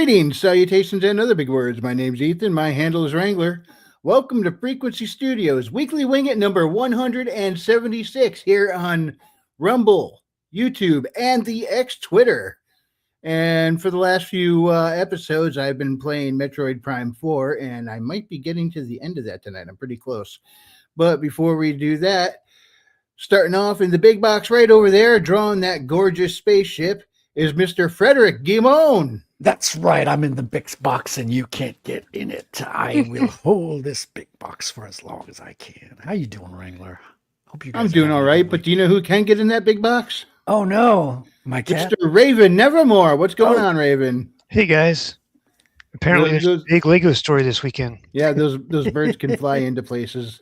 Greetings, salutations, and other big words. My name's Ethan. My handle is Wrangler. Welcome to Frequency Studios, Weekly Wing It number 176 here on Rumble, YouTube, and the X Twitter. And for the last few episodes, I've been playing Metroid Prime 4, and I might be getting to the end of that tonight. I'm pretty close. But before we do that, starting off in the big box right over there, drawing that gorgeous spaceship, is Mr. Frederick Guimon. That's right. I'm in the big box and you can't get in it. I will hold this big box for as long as I can. How you doing, Wrangler? Hope you guys I'm doing all right, but do you know who can get in that big box? Oh, no. My cat? Mr. Raven Nevermore. What's going on, Raven? Hey, guys. Apparently there's a big Lego story this weekend. Yeah, those birds can fly into places.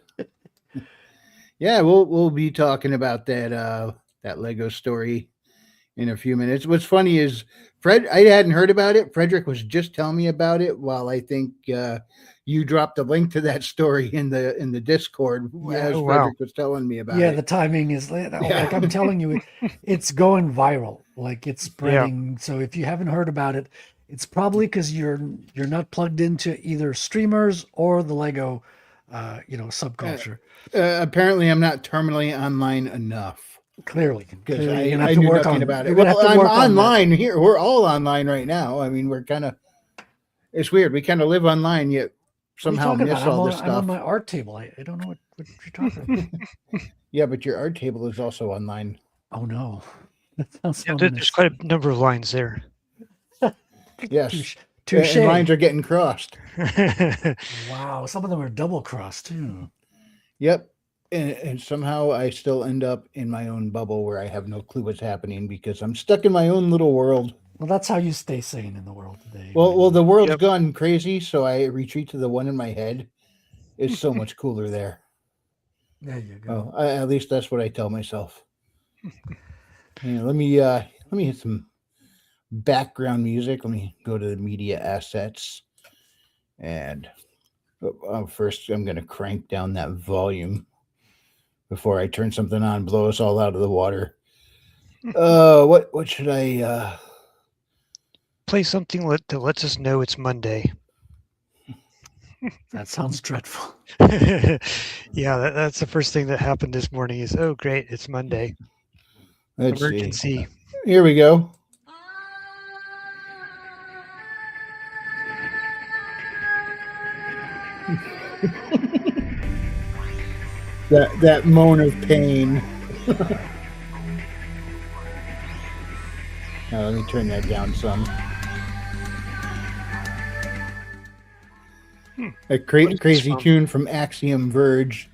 Yeah, we'll be talking about that Lego story in a few minutes. What's funny is I hadn't heard about it. Frederick was just telling me about it while I think you dropped a link to that story in the Discord as Frederick was telling me about it. Yeah, the timing is like I'm telling you, it's going viral. Like it's spreading. Yeah. So if you haven't heard about it, it's probably because you're not plugged into either streamers or the Lego subculture. Apparently I'm not terminally online enough. Clearly, because I knew nothing about it. Well, I'm online here. We're all online right now. I mean, we're kind of. It's weird. We kind of live online, yet somehow miss all this stuff. I'm on my art table. I don't know what you're talking about. Yeah, but your art table is also online. Oh no, there's quite a number of lines there. Yes, and lines are getting crossed. Wow, some of them are double crossed too. Yep. And somehow I still end up in my own bubble where I have no clue what's happening because I'm stuck in my own little world. Well, that's how you stay sane in the world today. Well, the world's gone crazy, so I retreat to the one in my head. It's so much cooler there. There you go. At least that's what I tell myself. Let me hit some background music. Let me go to the media assets, and first I'm going to crank down that volume before I turn something on, blow us all out of the water. What should I play something that lets us know it's Monday? That sounds dreadful. Yeah, that's the first thing that happened this morning is, oh great, it's Monday. Let's Emergency. See. Here we go. That moan of pain. Now let me turn that down some. A crazy tune from Axiom Verge.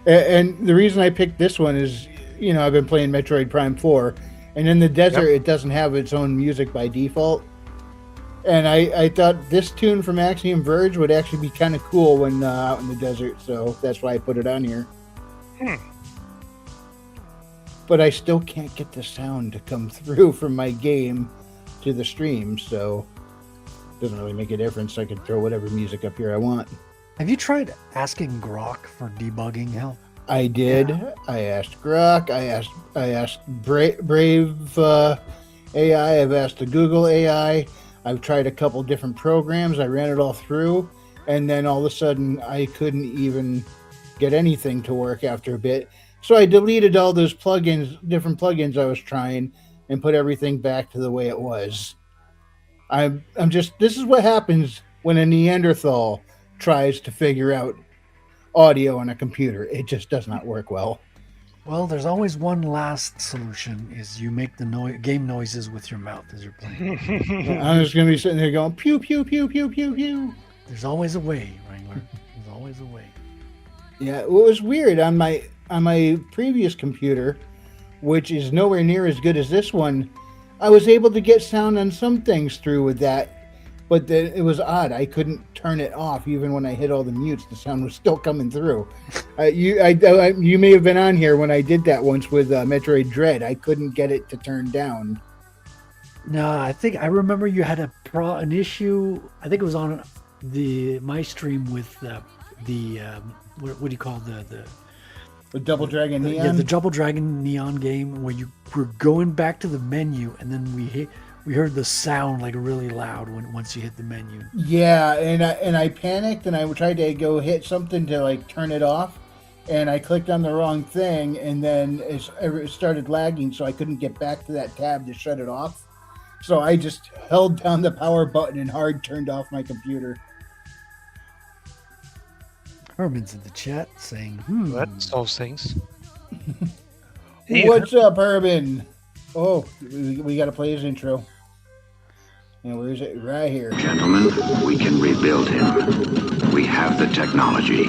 And the reason I picked this one is, I've been playing Metroid Prime 4, and in the desert it doesn't have its own music by default. And I thought this tune from Axiom Verge would actually be kind of cool when out in the desert, so that's why I put it on here. But I still can't get the sound to come through from my game to the stream, so it doesn't really make a difference. I can throw whatever music up here I want. Have you tried asking Grok for debugging help? I did. Yeah. I asked Grok. I asked Brave AI. I've asked the Google AI. I've tried a couple different programs. I ran it all through, and then all of a sudden I couldn't even get anything to work after a bit. So I deleted all those different plugins I was trying, and put everything back to the way it was. This is what happens when a Neanderthal tries to figure out audio on a computer. It just does not work well. Well, there's always one last solution, is you make the game noises with your mouth as you're playing. I'm just going to be sitting there going, pew, pew, pew, pew, pew, pew. There's always a way, Wrangler. There's always a way. Yeah, it was weird. On my previous computer, which is nowhere near as good as this one, I was able to get sound on some things through with that. But it was odd. I couldn't turn it off even when I hit all the mutes. The sound was still coming through. You may have been on here when I did that once with Metroid Dread. I couldn't get it to turn down. No, I think I remember you had an issue. I think it was on my stream with what do you call the Double Dragon Neon? Yeah, the Double Dragon Neon game where you were going back to the menu and then we heard the sound like really loud once you hit the menu. Yeah, and I panicked and I tried to go hit something to like turn it off, and I clicked on the wrong thing, and then it started lagging, so I couldn't get back to that tab to shut it off. So I just held down the power button and hard turned off my computer. Herman's in the chat saying, That solves things. What's up, Urban? Oh, we got to play his intro. And where is it? Right here. Gentlemen, we can rebuild him. We have the technology.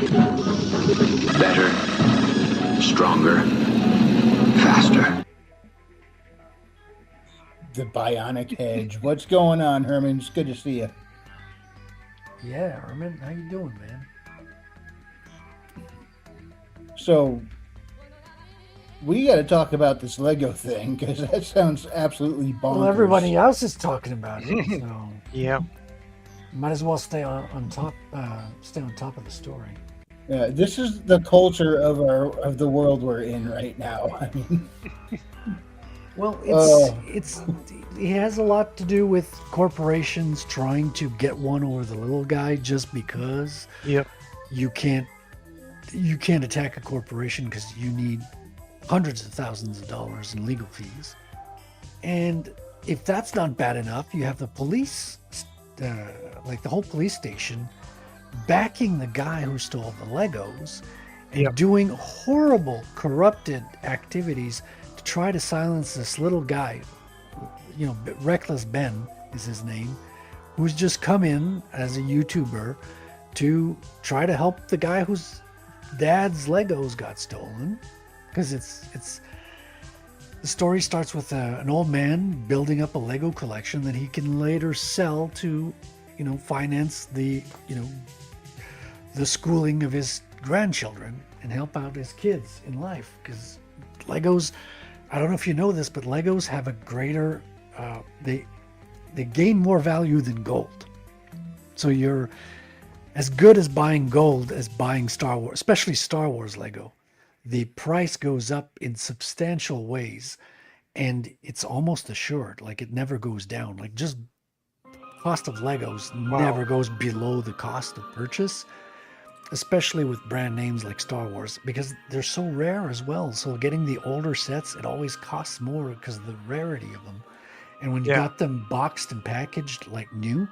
Better, stronger, faster. The bionic hedge. What's going on, Herman? It's good to see you. yeah, Herman, how you doing, man? So, we got to talk about this Lego thing because that sounds absolutely bonkers. Well, everybody else is talking about it, so Yeah. might as well stay on top of the story. Yeah, this is the culture of the world we're in right now. I mean, Well, it has a lot to do with corporations trying to get one over the little guy just because Yep. you can't attack a corporation because you need hundreds of thousands of dollars in legal fees. And if that's not bad enough, you have the police, like the whole police station, backing the guy who stole the Legos and doing horrible, corrupted activities to try to silence this little guy. You know, Reckless Ben is his name, who's just come in as a YouTuber to try to help the guy whose dad's Legos got stolen. Because the story starts with an old man building up a Lego collection that he can later sell to, finance the schooling of his grandchildren and help out his kids in life. Because Legos, I don't know if you know this, but Legos have a greater, they gain more value than gold. So you're as good as buying gold as buying Star Wars, especially Star Wars Lego. The price goes up in substantial ways, and it's almost assured. Like, it never goes down. Like, just cost of Legos never goes below the cost of purchase, especially with brand names like Star Wars, because they're so rare as well. So getting the older sets, it always costs more because of the rarity of them. And when you got them boxed and packaged like new,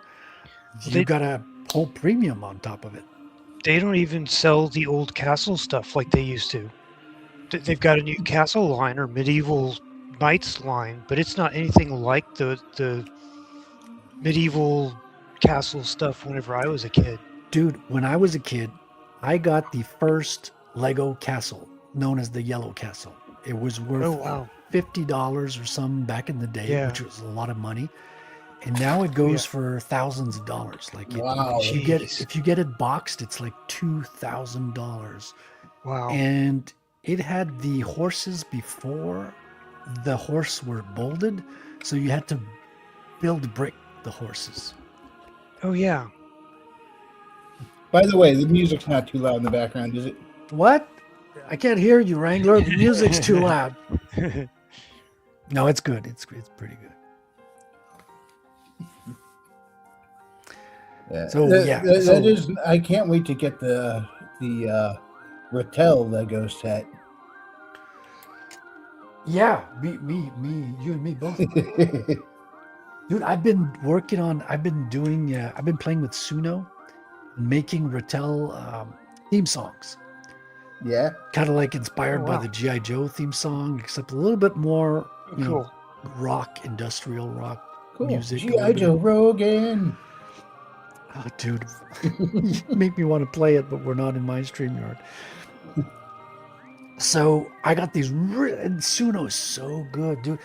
you got a whole premium on top of it. They don't even sell the old castle stuff like they used to. They've got a new castle line or medieval knights line, but it's not anything like the medieval castle stuff whenever I was a kid. Dude, when I was a kid, I got the first Lego castle known as the Yellow Castle. It was worth $50 or something back in the day, which was a lot of money. And now it goes for thousands of dollars. Like, if you get it boxed, it's like $2,000. Wow. And it had the horses before the horse were molded, so you had to brick the horses. Oh yeah. By the way, the music's not too loud in the background, is it? What? I can't hear you, Wrangler. The music's too loud. No, it's good. It's pretty good. Yeah. So that is. I can't wait to get the Rattel Lego set. Yeah, me, you and me both. Dude, I've been playing with Suno, making Rattel theme songs. Yeah. Kind of like inspired by the G.I. Joe theme song, except a little bit more, rock, industrial rock music. G.I. Joe Rogan. Oh, dude, you make me want to play it, but we're not in my StreamYard. So I got these, and Suno is so good, dude.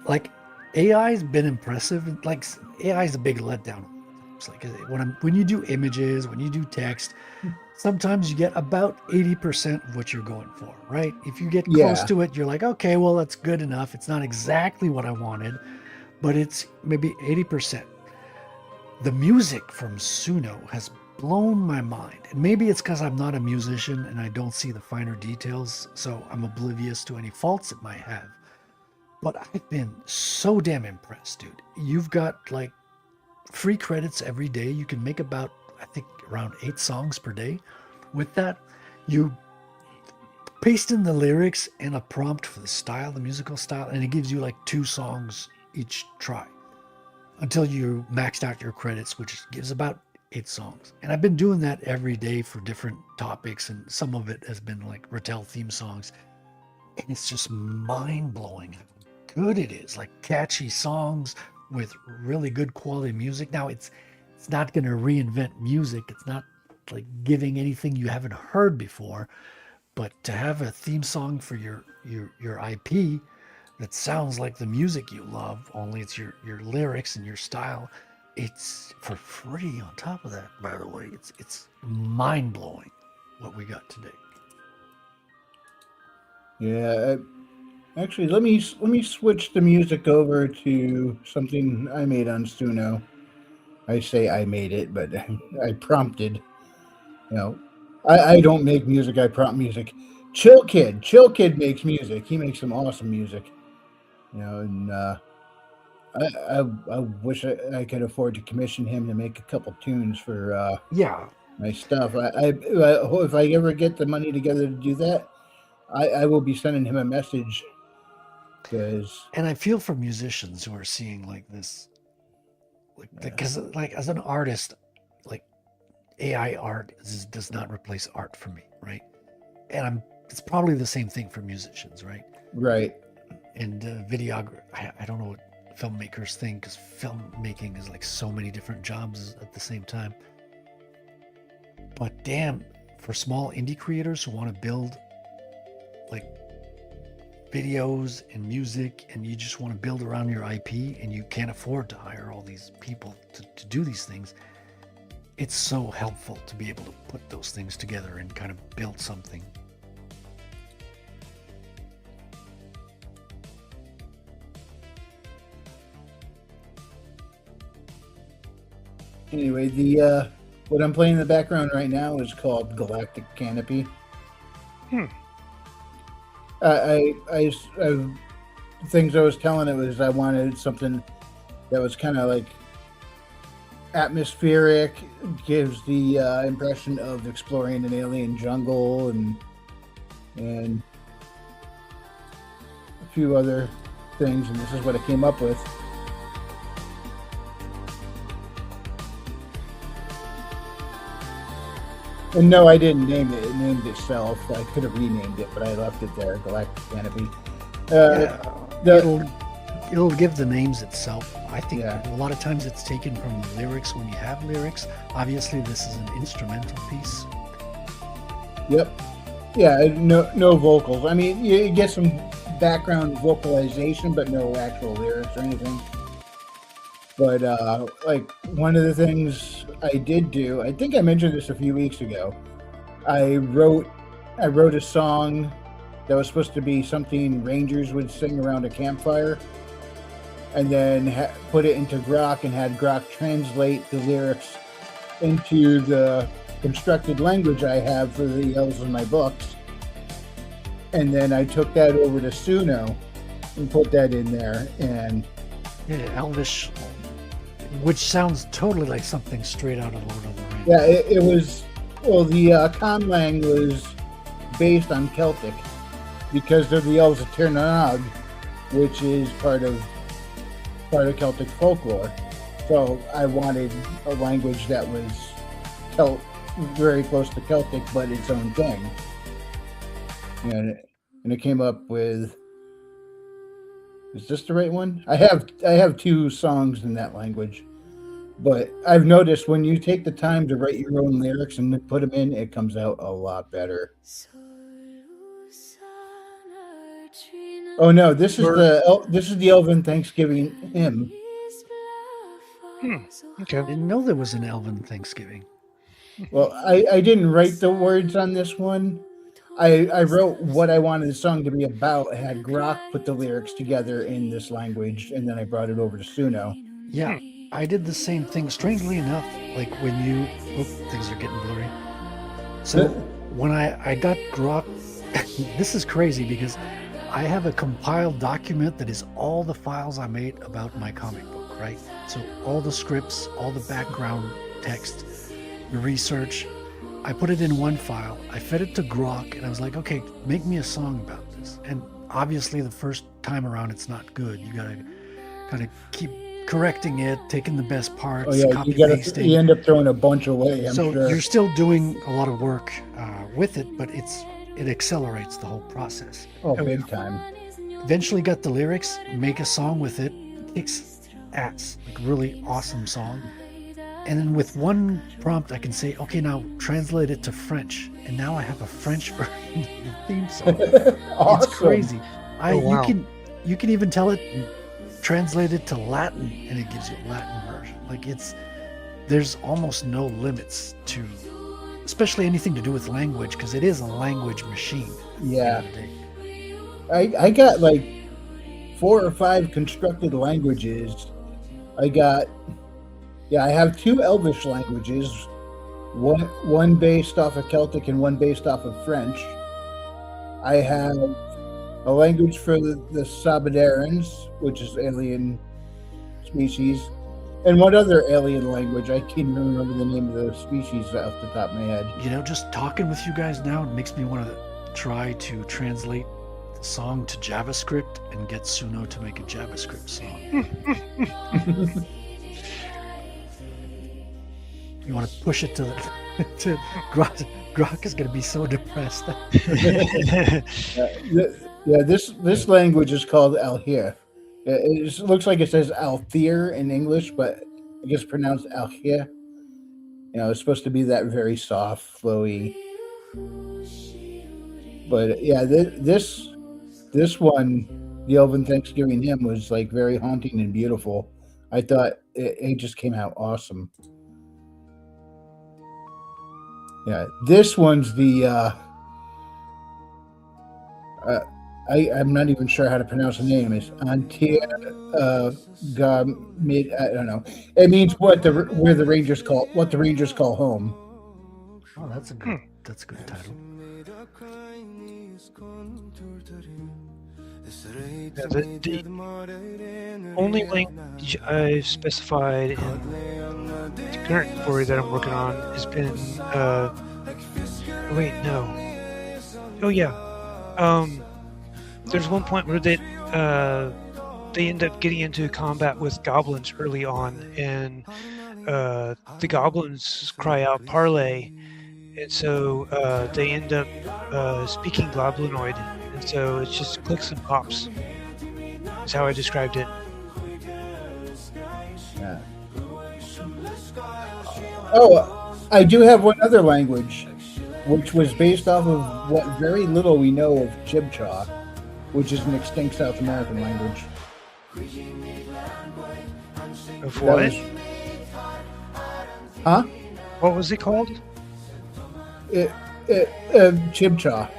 Like, AI has been impressive. Like, AI is a big letdown. It's like when you do images, when you do text, sometimes you get about 80% of what you're going for, right? If you get close to it, you're like, okay, well, that's good enough. It's not exactly what I wanted, but it's maybe 80%. The music from Suno has blown my mind. And maybe it's because I'm not a musician and I don't see the finer details, so I'm oblivious to any faults it might have. But I've been so damn impressed, dude. You've got like free credits every day. You can make about, I think, around 8 songs per day. With that, you paste in the lyrics and a prompt for the style, the musical style, and it gives you like 2 songs each try until you maxed out your credits, which gives about 8 songs. And I've been doing that every day for different topics, and some of it has been like Rattel theme songs. And it's just mind blowing how good it is. Like catchy songs with really good quality music. Now it's not going to reinvent music. It's not like giving anything you haven't heard before. But to have a theme song for your IP that sounds like the music you love, only it's your lyrics and your style, it's for free on top of that, by the way. It's mind blowing what we got today. Yeah, actually, let me switch the music over to something I made on Suno. I say I made it, but I prompted. You know, I don't make music. I prompt music. Chill Kid makes music. He makes some awesome music. You know, and I wish I could afford to commission him to make a couple tunes for Yeah. my stuff. If I ever get the money together to do that, I will be sending him a message. And I feel for musicians who are seeing like this, like because like as an artist, like AI art does not replace art for me, right? And it's probably the same thing for musicians, right? Right. And videography, I don't know what filmmakers think, because filmmaking is like so many different jobs at the same time. But damn, for small indie creators who want to build like videos and music, and you just want to build around your IP and you can't afford to hire all these people to do these things, it's so helpful to be able to put those things together and kind of build something. Anyway, the what I'm playing in the background right now is called Galactic Canopy. I things I was telling it was I wanted something that was kind of like atmospheric, gives the impression of exploring an alien jungle, and a few other things, and this is what I came up with. And no, I didn't name it. It named itself. I could have renamed it, but I left it there, Galactic Canopy. It'll give the names itself. I think Yeah. a lot of times it's taken from the lyrics when you have lyrics. Obviously, this is an instrumental piece. Yep. Yeah, no vocals. I mean, you get some background vocalization, but no actual lyrics or anything. But like one of the things I did do, I think I mentioned this a few weeks ago. I wrote a song that was supposed to be something rangers would sing around a campfire, and then put it into Grok and had Grok translate the lyrics into the constructed language I have for the elves in my books. And then I took that over to Suno and put that in there, and Yeah, Elvish, which sounds totally like something straight out of Lord of the Rings. yeah, it was. Well, the conlang was based on Celtic because they're the elves of Tirnanog, which is part of Celtic folklore. So I wanted a language that was very close to Celtic, but its own thing. And it came up with. Is this the right one? I have 2 songs in that language. But I've noticed when you take the time to write your own lyrics and put them in, it comes out a lot better. Oh no, this is the Elven Thanksgiving hymn. Okay. I didn't know there was an Elven Thanksgiving. Well, I didn't write the words on this one. I wrote what I wanted the song to be about. I had Grok put the lyrics together in this language, and then I brought it over to Suno. Yeah, I did the same thing. Strangely enough, like when you... things are getting blurry. So when I got Grok... this is crazy because I have a compiled document that is all the files I made about my comic book, right? So all the scripts, all the background text, the research, I put it in one file. I fed it to Grok, and I was like, okay, make me a song about this. And obviously the first time around, it's not good. You gotta kind of keep correcting it, taking the best parts, copy pasting. You end up throwing a bunch away, I'm so sure. You're still doing a lot of work with it, but it accelerates the whole process. Oh, big time. Eventually got the lyrics, make a song with it, kicks ass, like really awesome song. And then with one prompt, I can say, okay, now translate it to French. And now I have a French version of the theme song. Awesome. It's crazy. Wow. You can even tell it, translate it to Latin, and it gives you a Latin version. Like there's almost no limits to, especially anything to do with language, because it is a language machine. Yeah. I got like 4 or 5 constructed languages. I have 2 Elvish languages, one based off of Celtic and one based off of French. I have a language for the Sabadarans, which is alien species, and one other alien language. I can't even remember the name of the species off the top of my head. You know, just talking with you guys now, it makes me want to try to translate the song to JavaScript and get Suno to make a JavaScript song. You want to push it to Grok. Grok is going to be so depressed. This language is called Alhir. It looks like it says Althir in English, but I guess pronounced Alhir. You know, it's supposed to be that very soft, flowy. But yeah, this one, the Elven Thanksgiving hymn, was like very haunting and beautiful. I thought it just came out awesome. Yeah, this one's the I'm not even sure how to pronounce the name. It's Antia Gamid. I don't know. It means what the Rangers call home. Oh, that's a good title. Yeah, the only language I've specified in the current story that I'm working on has been there's one point where they end up getting into combat with goblins early on, and the goblins cry out parlay, and so they end up speaking goblinoid, and so it's just clicks and pops. That's how I described it. Yeah. Oh, I do have one other language, which was based off of what very little we know of Chibchaw, which is an extinct South American language. Of what? Huh? What was it called? Chibchaw.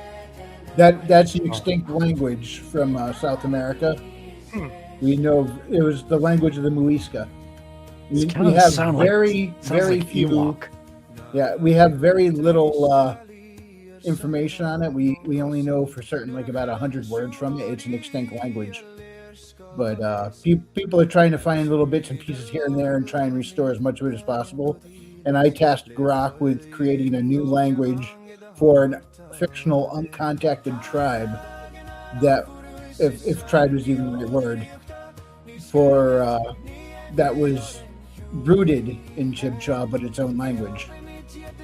That's the extinct language from South America. We know it was the language of the Muisca. We have very few. Ewok. Yeah, we have very little information on it. We only know for certain like about 100 words from it. It's an extinct language. But people are trying to find little bits and pieces here and there and try and restore as much of it as possible. And I tasked Grok with creating a new language for an fictional uncontacted tribe that, if tribe is even the right word, for that was rooted in Chibchaw, but its own language.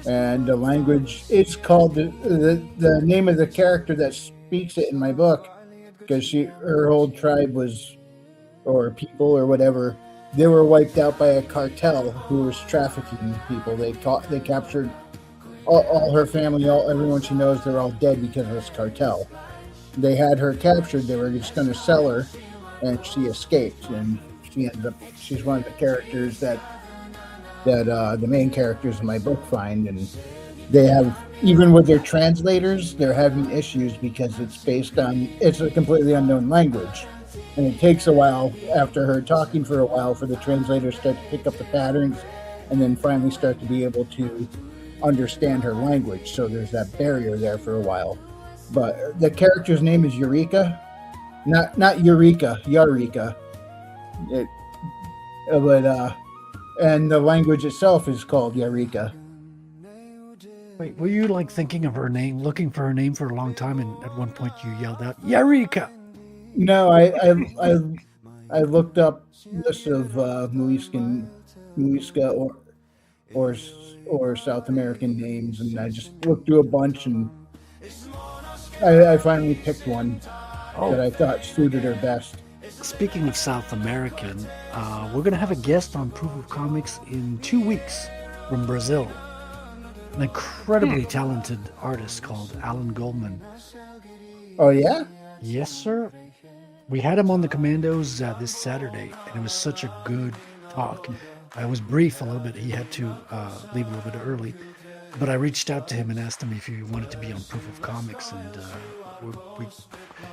And the language, it's called the name of the character that speaks it in my book, because her whole tribe was, or people or whatever, they were wiped out by a cartel who was trafficking people. They captured all her family, everyone she knows. They're all dead because of this cartel. They had her captured. They were just going to sell her, and she escaped. And she's one of the characters that the main characters in my book find. And they have, even with their translators, they're having issues because it's a completely unknown language. And it takes a while after her talking for a while for the translators to start to pick up the patterns and then finally start to be able to understand her language. So there's that barrier there for a while. But the character's name is Eureka, Not Eureka, Eureka. It, but and the language itself is called Eureka. Wait, were you like thinking of her name, looking for her name for a long time, and at one point you yelled out Eureka? No, I looked up lists of Muisca or South American names, and I just looked through a bunch, and I finally picked one that I thought suited her best. Speaking of South American, we're going to have a guest on Proof of Comics in 2 weeks from Brazil. An incredibly talented artist called Alan Goldman. Oh, yeah? Yes, sir. We had him on the Commandos this Saturday, and it was such a good talk. I was brief a little bit. He had to leave a little bit early. But I reached out to him and asked him if he wanted to be on Proof of Comics. And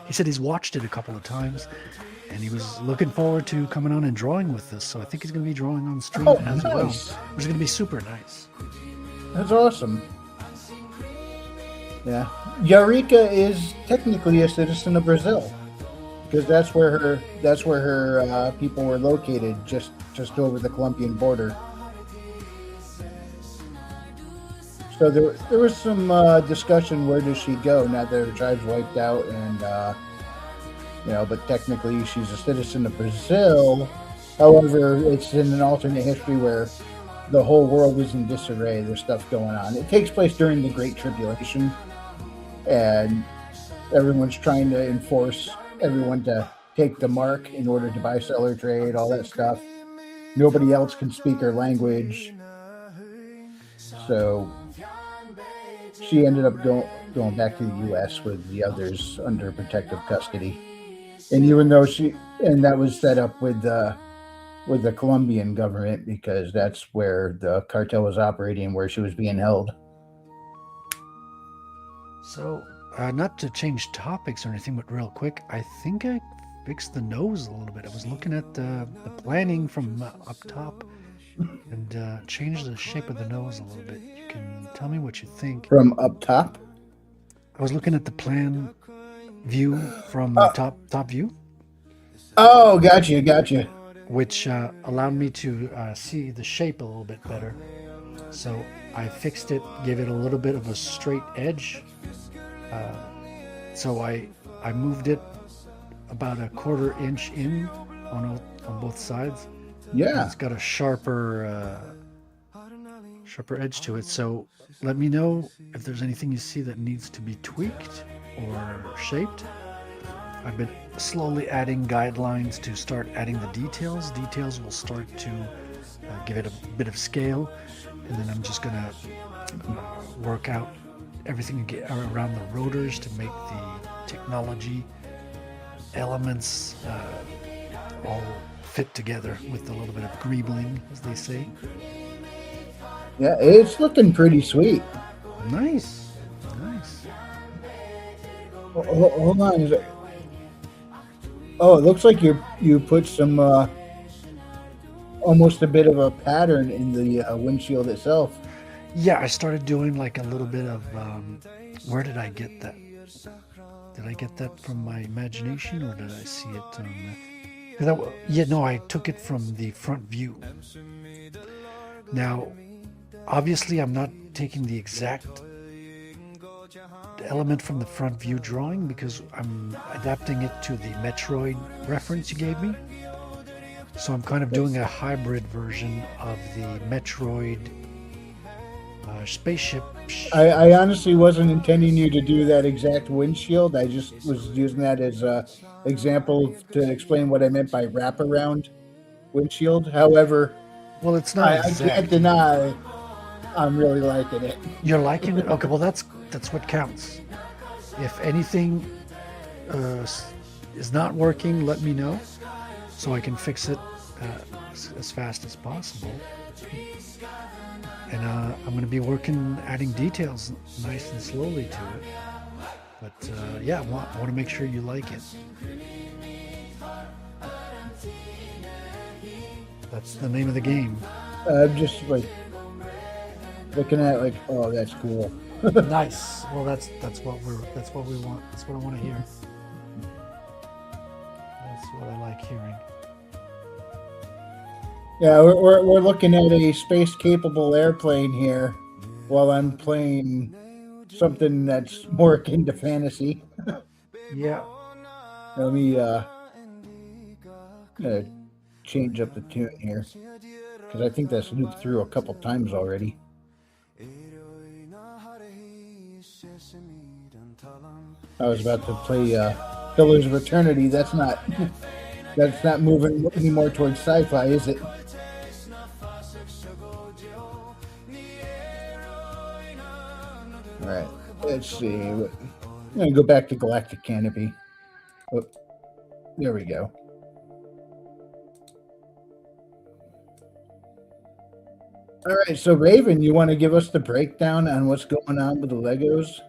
he said he's watched it a couple of times. And he was looking forward to coming on and drawing with us. So I think he's going to be drawing on stream as well. Which is going to be super nice. That's awesome. Yeah. Eureka is technically a citizen of Brazil. Because that's where her people were located, just over the Colombian border. So there was some discussion, where does she go now that her tribe's wiped out, and but technically she's a citizen of Brazil. However, it's in an alternate history where the whole world is in disarray. There's stuff going on. It takes place during the Great Tribulation, and everyone's trying to enforce everyone to take the mark in order to buy, sell, or trade, all that stuff. Nobody else can speak her language. So she ended up going back to the U.S. with the others under protective custody. And even though that was set up with the Colombian government, because that's where the cartel was operating, where she was being held. So, not to change topics or anything, but real quick, I think I fixed the nose a little bit. I was looking at the planning from up top and changed the shape of the nose a little bit. You can tell me what you think. From up top? I was looking at the plan view from top view. Oh, gotcha. Which allowed me to see the shape a little bit better. So I fixed it, gave it a little bit of a straight edge. So I moved it about a 1/4 inch in on both sides. Yeah. And it's got a sharper edge to it. So let me know if there's anything you see that needs to be tweaked or shaped. I've been slowly adding guidelines to start adding the details. Details will start to give it a bit of scale, and then I'm just going to work out everything around the rotors to make the technology elements all fit together with a little bit of greebling, as they say. Yeah, it's looking pretty sweet. Nice. Hold on. Oh, it looks like you put some almost a bit of a pattern in the windshield itself. Yeah, I started doing like a little bit of where did I get that? Did I get that from my imagination, or did I see it on I took it from the front view. Now, obviously I'm not taking the exact element from the front view drawing because I'm adapting it to the Metroid reference you gave me. So I'm kind of doing a hybrid version of the Metroid spaceship. I honestly wasn't intending you to do that exact windshield. I just was using that as an example to explain what I meant by wraparound windshield. However, well, it's not. I can't deny I'm really liking it. You're liking it? Okay, well that's what counts. If anything is not working, let me know so I can fix it as fast as possible. And I'm going to be adding details nice and slowly to it. But I want to make sure you like it. That's the name of the game. I'm just like looking at it like, oh, that's cool. Nice. Well, that's what we want. That's what I want to hear. what I like hearing. Yeah, we're looking at a space-capable airplane here while I'm playing something that's more akin to fantasy. Yeah. Let me change up the tune here because I think that's looped through a couple times already. I was about to play Pillars of Eternity. That's not moving any more towards sci-fi, is it? All right, let's see. I'm gonna go back to Galactic Canopy. Oh, there we go. All right, so Raven, you want to give us the breakdown on what's going on with the Legos?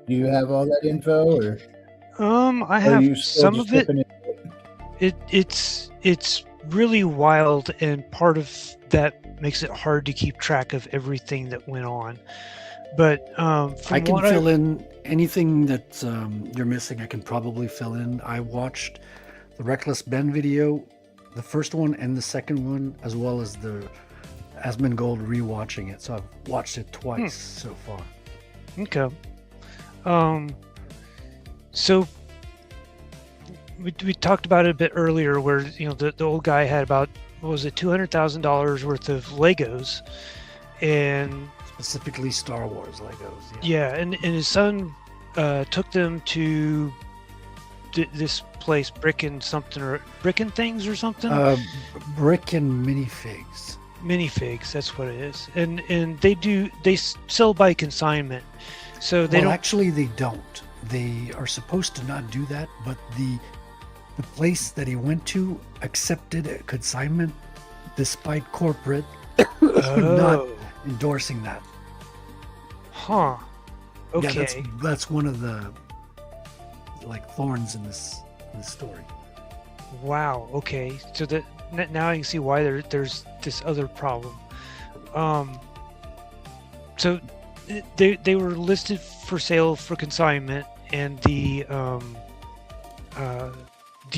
Do you have all that info, or I are have you still some just of it. dipping in? It's really wild, and part of that makes it hard to keep track of everything that went on. But from I can what fill in anything that you're missing. I can probably fill in. I watched the Reckless Ben video, the first one and the second one, as well as the Asmongold rewatching it. So I've watched it twice so far. Okay. So we talked about it a bit earlier, where the old guy had about, what was it, $200,000 worth of Legos, and Specifically Star Wars Legos. yeah, and his son took them to this place, Brick and Things or something. Brick and minifigs. Minifigs, that's what it is, and they sell by consignment, so they Well, don't. actually, they don't. They are supposed to not do that, but the place that he went to accepted a consignment despite corporate not endorsing that. Huh. Okay. Yeah, that's one of the thorns in this story. Wow. Okay. So that now I can see why there's this other problem. So they were listed for sale for consignment, and the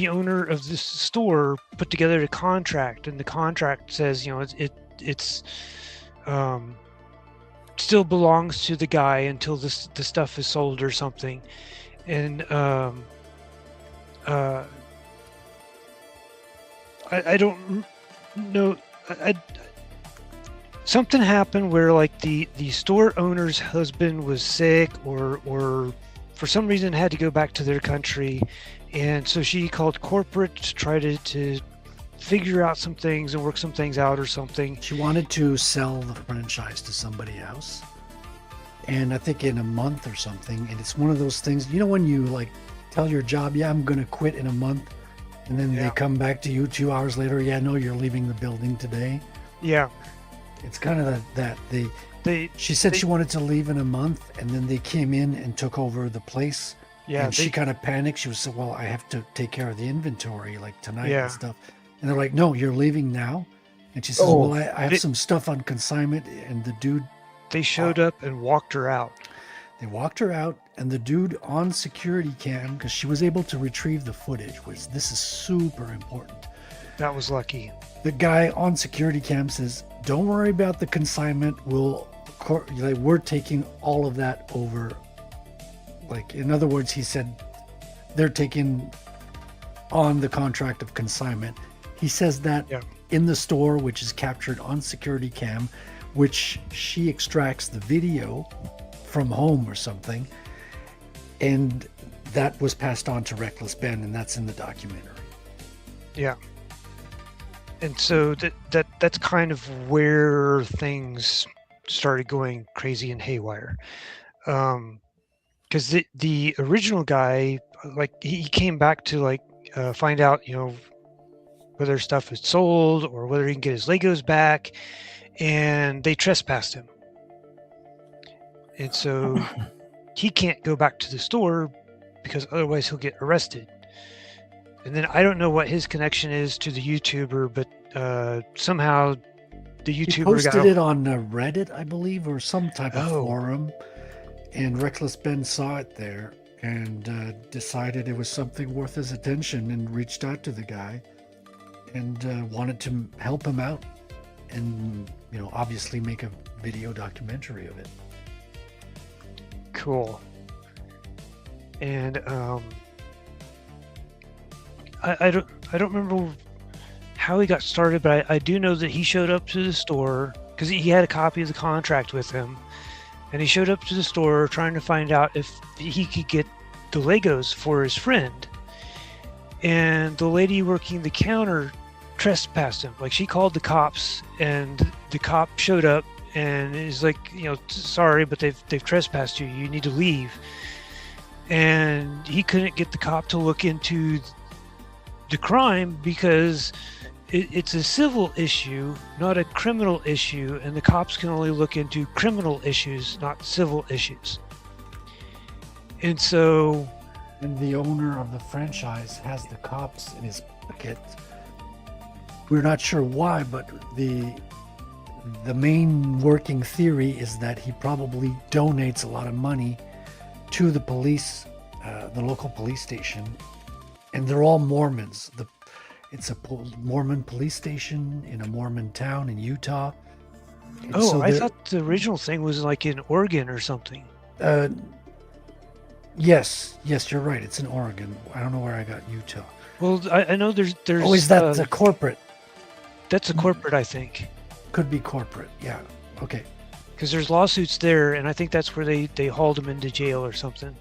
owner of this store put together a contract, and the contract says it's still belongs to the guy until the stuff is sold or something, and I don't know. Something happened where the store owner's husband was sick, or for some reason had to go back to their country, and so she called corporate to try to figure out some things and work some things out or something. She wanted to sell the franchise to somebody else, and I think in a month or something. And it's one of those things, when you tell your job, yeah, I'm gonna quit in a month, and then they come back to you 2 hours later, yeah, no, you're leaving the building today. Yeah, it's kind of that she said she wanted to leave in a month, and then they came in and took over the place. Yeah, and she kind of panicked. She was like, well, I have to take care of the inventory tonight Yeah. and stuff. And they're like, no, you're leaving now. And she says, well, I have some stuff on consignment. And the dude, they showed up and walked her out. they walked her out, and the dude on security cam, because she was able to retrieve the footage, which this is super important. That was lucky. The guy on security cam says, don't worry about the consignment. We're taking all of that over. In other words, he said they're taking on the contract of consignment. He says that in the store, which is captured on security cam, which she extracts the video from home or something. And that was passed on to Reckless Ben, and that's in the documentary. Yeah. And so that's kind of where things started going crazy and haywire. Because the original guy, he came back to find out, whether stuff is sold or whether he can get his Legos back, and they trespassed him. And so he can't go back to the store because otherwise he'll get arrested. And then I don't know what his connection is to the YouTuber, but somehow the YouTuber He posted it on Reddit, I believe, or some type of forum, and Reckless Ben saw it there, and decided it was something worth his attention and reached out to the guy and wanted to help him out and, obviously make a video documentary of it. Cool. And I don't remember how he got started, but I do know that he showed up to the store because he had a copy of the contract with him, and he showed up to the store trying to find out if he could get the Legos for his friend. And the lady working the counter trespassed him. Like, she called the cops, and the cop showed up and is like, sorry, but they've trespassed you. You need to leave. And he couldn't get the cop to look into the crime because it's a civil issue, not a criminal issue, and the cops can only look into criminal issues, not civil issues. And so... And the owner of the franchise has the cops in his pocket. We're not sure why, but the main working theory is that he probably donates a lot of money to the police, the local police station, and they're all Mormons. It's a Mormon police station in a Mormon town in Utah. And I thought the original thing was like in Oregon or something. Yes, you're right. It's in Oregon. I don't know where I got Utah. Well, I know there's. Oh, is that the corporate? That's a corporate, I think. Could be corporate. Yeah. Okay. Because there's lawsuits there, and I think that's where they hauled him into jail or something.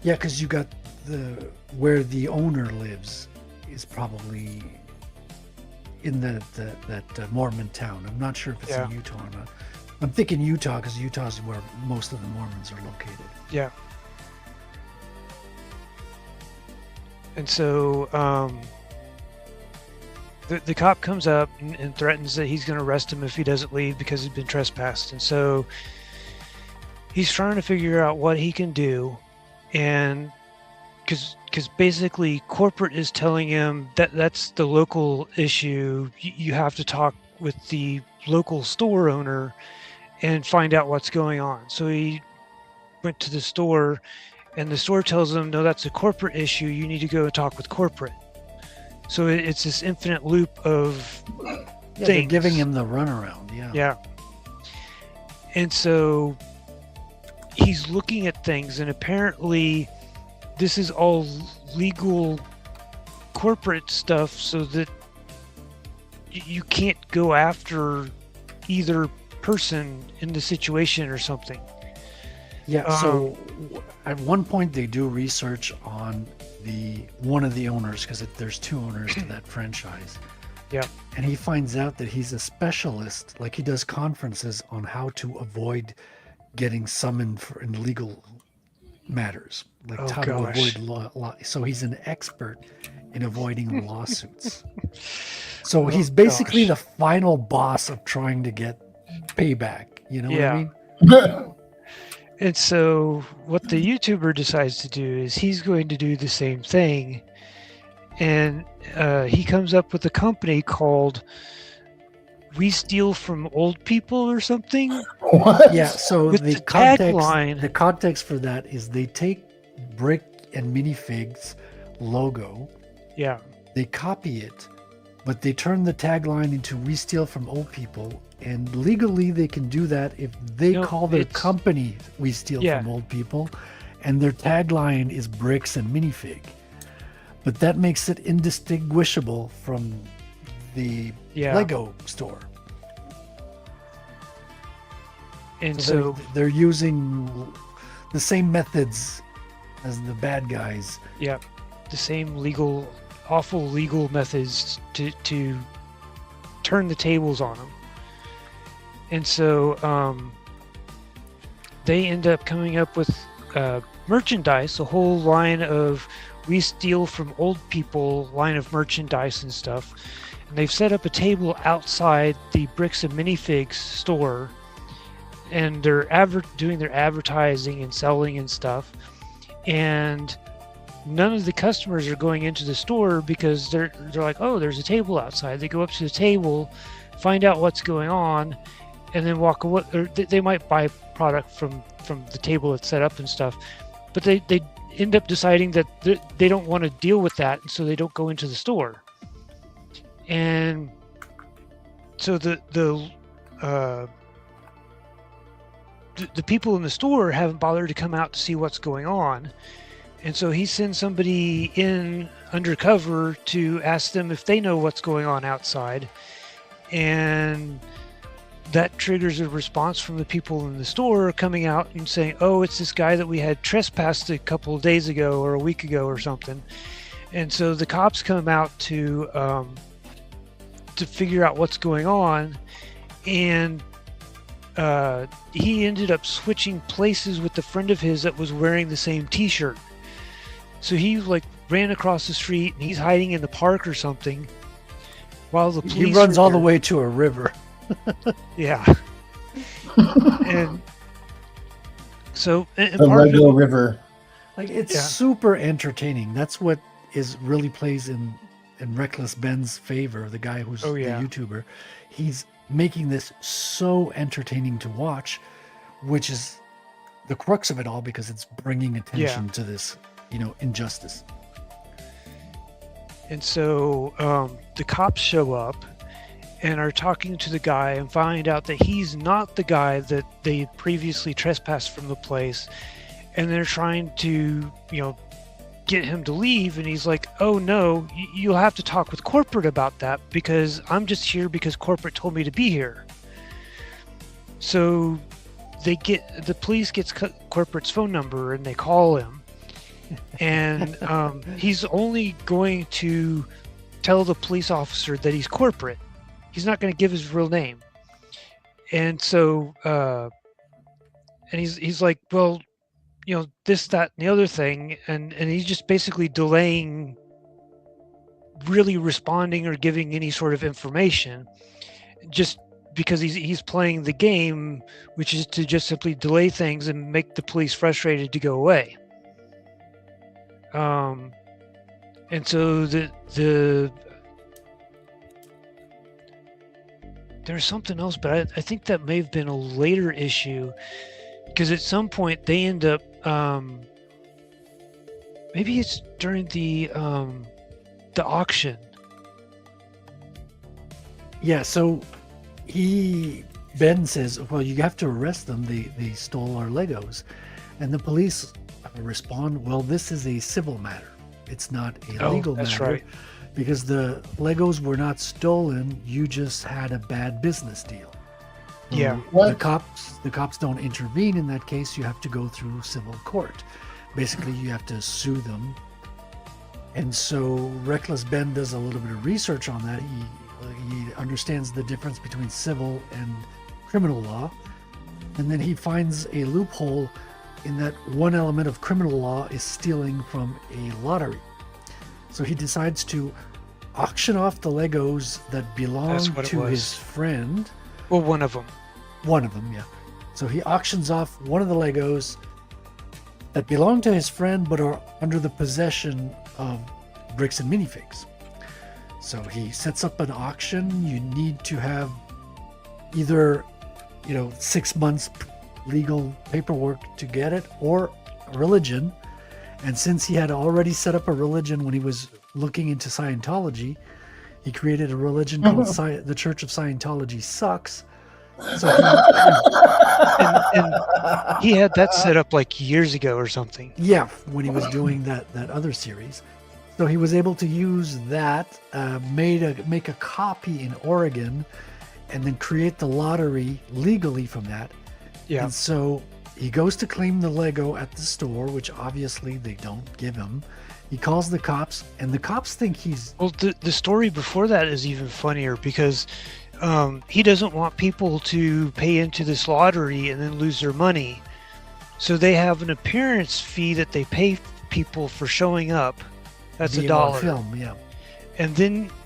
Yeah, because you got where the owner lives is probably in that Mormon town. I'm not sure if it's in Utah or not. I'm thinking Utah because Utah is where most of the Mormons are located. Yeah. And so the cop comes up and threatens that he's going to arrest him if he doesn't leave because he's been trespassed. And so he's trying to figure out what he can do, and because basically corporate is telling him that's the local issue. You have to talk with the local store owner and find out what's going on. So he went to the store, and the store tells him, no, that's a corporate issue. You need to go and talk with corporate. So it's this infinite loop of things. They're giving him the runaround. Yeah. And so he's looking at things, and apparently this is all legal corporate stuff, so that you can't go after either person in the situation or something. Yeah, so at one point they do research on one of the owners, because there's two owners to that franchise. Yeah. And he finds out that he's a specialist, like he does conferences on how to avoid getting summoned in legal matters, like how to avoid law. So he's an expert in avoiding lawsuits. So he's basically the final boss of trying to get payback. You know what I mean? And so what the YouTuber decides to do is he's going to do the same thing. And he comes up with a company called We Steal from Old People or something. What? Yeah, so the context for that is they take Brick and Minifig's logo. Yeah. They copy it, but they turn the tagline into We Steal from Old People. And legally, they can do that if they call their company We Steal from Old People, and their tagline is Bricks and Minifig. But that makes it indistinguishable from the Lego store. And so they're using the same methods as the bad guys. Yeah, the same awful legal methods to turn the tables on them. And so they end up coming up with merchandise, a whole line of We Steal from Old People line of merchandise and stuff. And they've set up a table outside the Bricks and Minifigs store, and they're doing their advertising and selling and stuff. And none of the customers are going into the store because they're like, oh, there's a table outside. They go up to the table, find out what's going on, and then walk away. Or they might buy product from the table that's set up and stuff, but end up deciding that they don't want to deal with that, and so they don't go into the store. And so the people in the store haven't bothered to come out to see what's going on. And so he sends somebody in undercover to ask them if they know what's going on outside. And that triggers a response from the people in the store coming out and saying, oh, it's this guy that we had trespassed a couple of days ago or a week ago or something. And so the cops come out to figure out what's going on. And he ended up switching places with a friend of his that was wearing the same t-shirt. So he like ran across the street and he's hiding in the park or something while the police he runs all the way to a river. Yeah. And so and The part of Lego it, River. Like it's Yeah. super entertaining. That's what is really plays in Reckless Ben's favor, the guy who's Oh, yeah. the YouTuber. He's making this so entertaining to watch, which is the crux of it all, because it's bringing attention to this, injustice. and so the cops show up and are talking to the guy and find out that he's not the guy that they previously trespassed from the place, and they're trying to get him to leave, and he's like, oh no, you'll have to talk with corporate about that, because I'm just here because corporate told me to be here. So the police gets corporate's phone number and they call him, and he's only going to tell the police officer that he's corporate. He's not going to give his real name. And so and he's like, well, this, that, and the other thing, and he's just basically delaying really responding or giving any sort of information, just because he's playing the game, which is to just simply delay things and make the police frustrated to go away. And so there's something else, but I think that may have been a later issue, because at some point they end up maybe it's during the auction. Yeah, so Ben says, well, you have to arrest them. They stole our Legos. And the police respond, well, this is a civil matter. It's not a legal that's matter. right. Because the Legos were not stolen. You just had a bad business deal. Yeah. What? The cops don't intervene in that case. You have to go through civil court. Basically, you have to sue them. And so Reckless Ben does a little bit of research on that. He understands the difference between civil and criminal law. And then he finds a loophole in that one element of criminal law is stealing from a lottery. So he decides to auction off the Legos that belong That's what it to was. his friend. Well, one of them. One of them, yeah. So he auctions off one of the Legos that belong to his friend but are under the possession of Bricks and Minifigs. So he sets up an auction. You need to have either, 6 months legal paperwork to get it, or a religion. And since he had already set up a religion when he was looking into Scientology, he created a religion called the Church of Scientology Sucks. So And he had that set up like years ago or something. yeah, when he was doing that other series. So he was able to use that, make a copy in Oregon, and then create the lottery legally from that. Yeah. And so he goes to claim the Lego at the store, which obviously they don't give him. He calls the cops, and the cops think he's... Well, the story before that is even funnier, because he doesn't want people to pay into this lottery and then lose their money. So they have an appearance fee that they pay people for showing up. That's via $1. film, yeah. And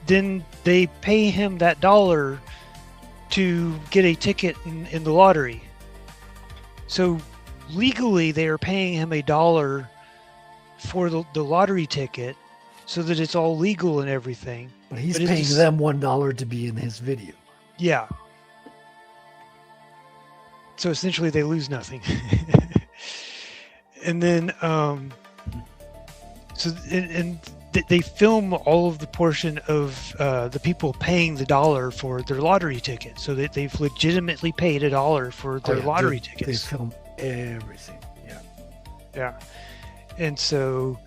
then they pay him that $1 to get a ticket in the lottery. So legally they are paying him $1 for the lottery ticket, so that it's all legal and everything. But he's But it's paying just- them $1 to be in his video. Yeah. So essentially they lose nothing. And then So they film all of the portion of the people paying the $1 for their lottery ticket. So that they've legitimately paid $1 for their lottery tickets. They film everything. Yeah. Yeah. And so,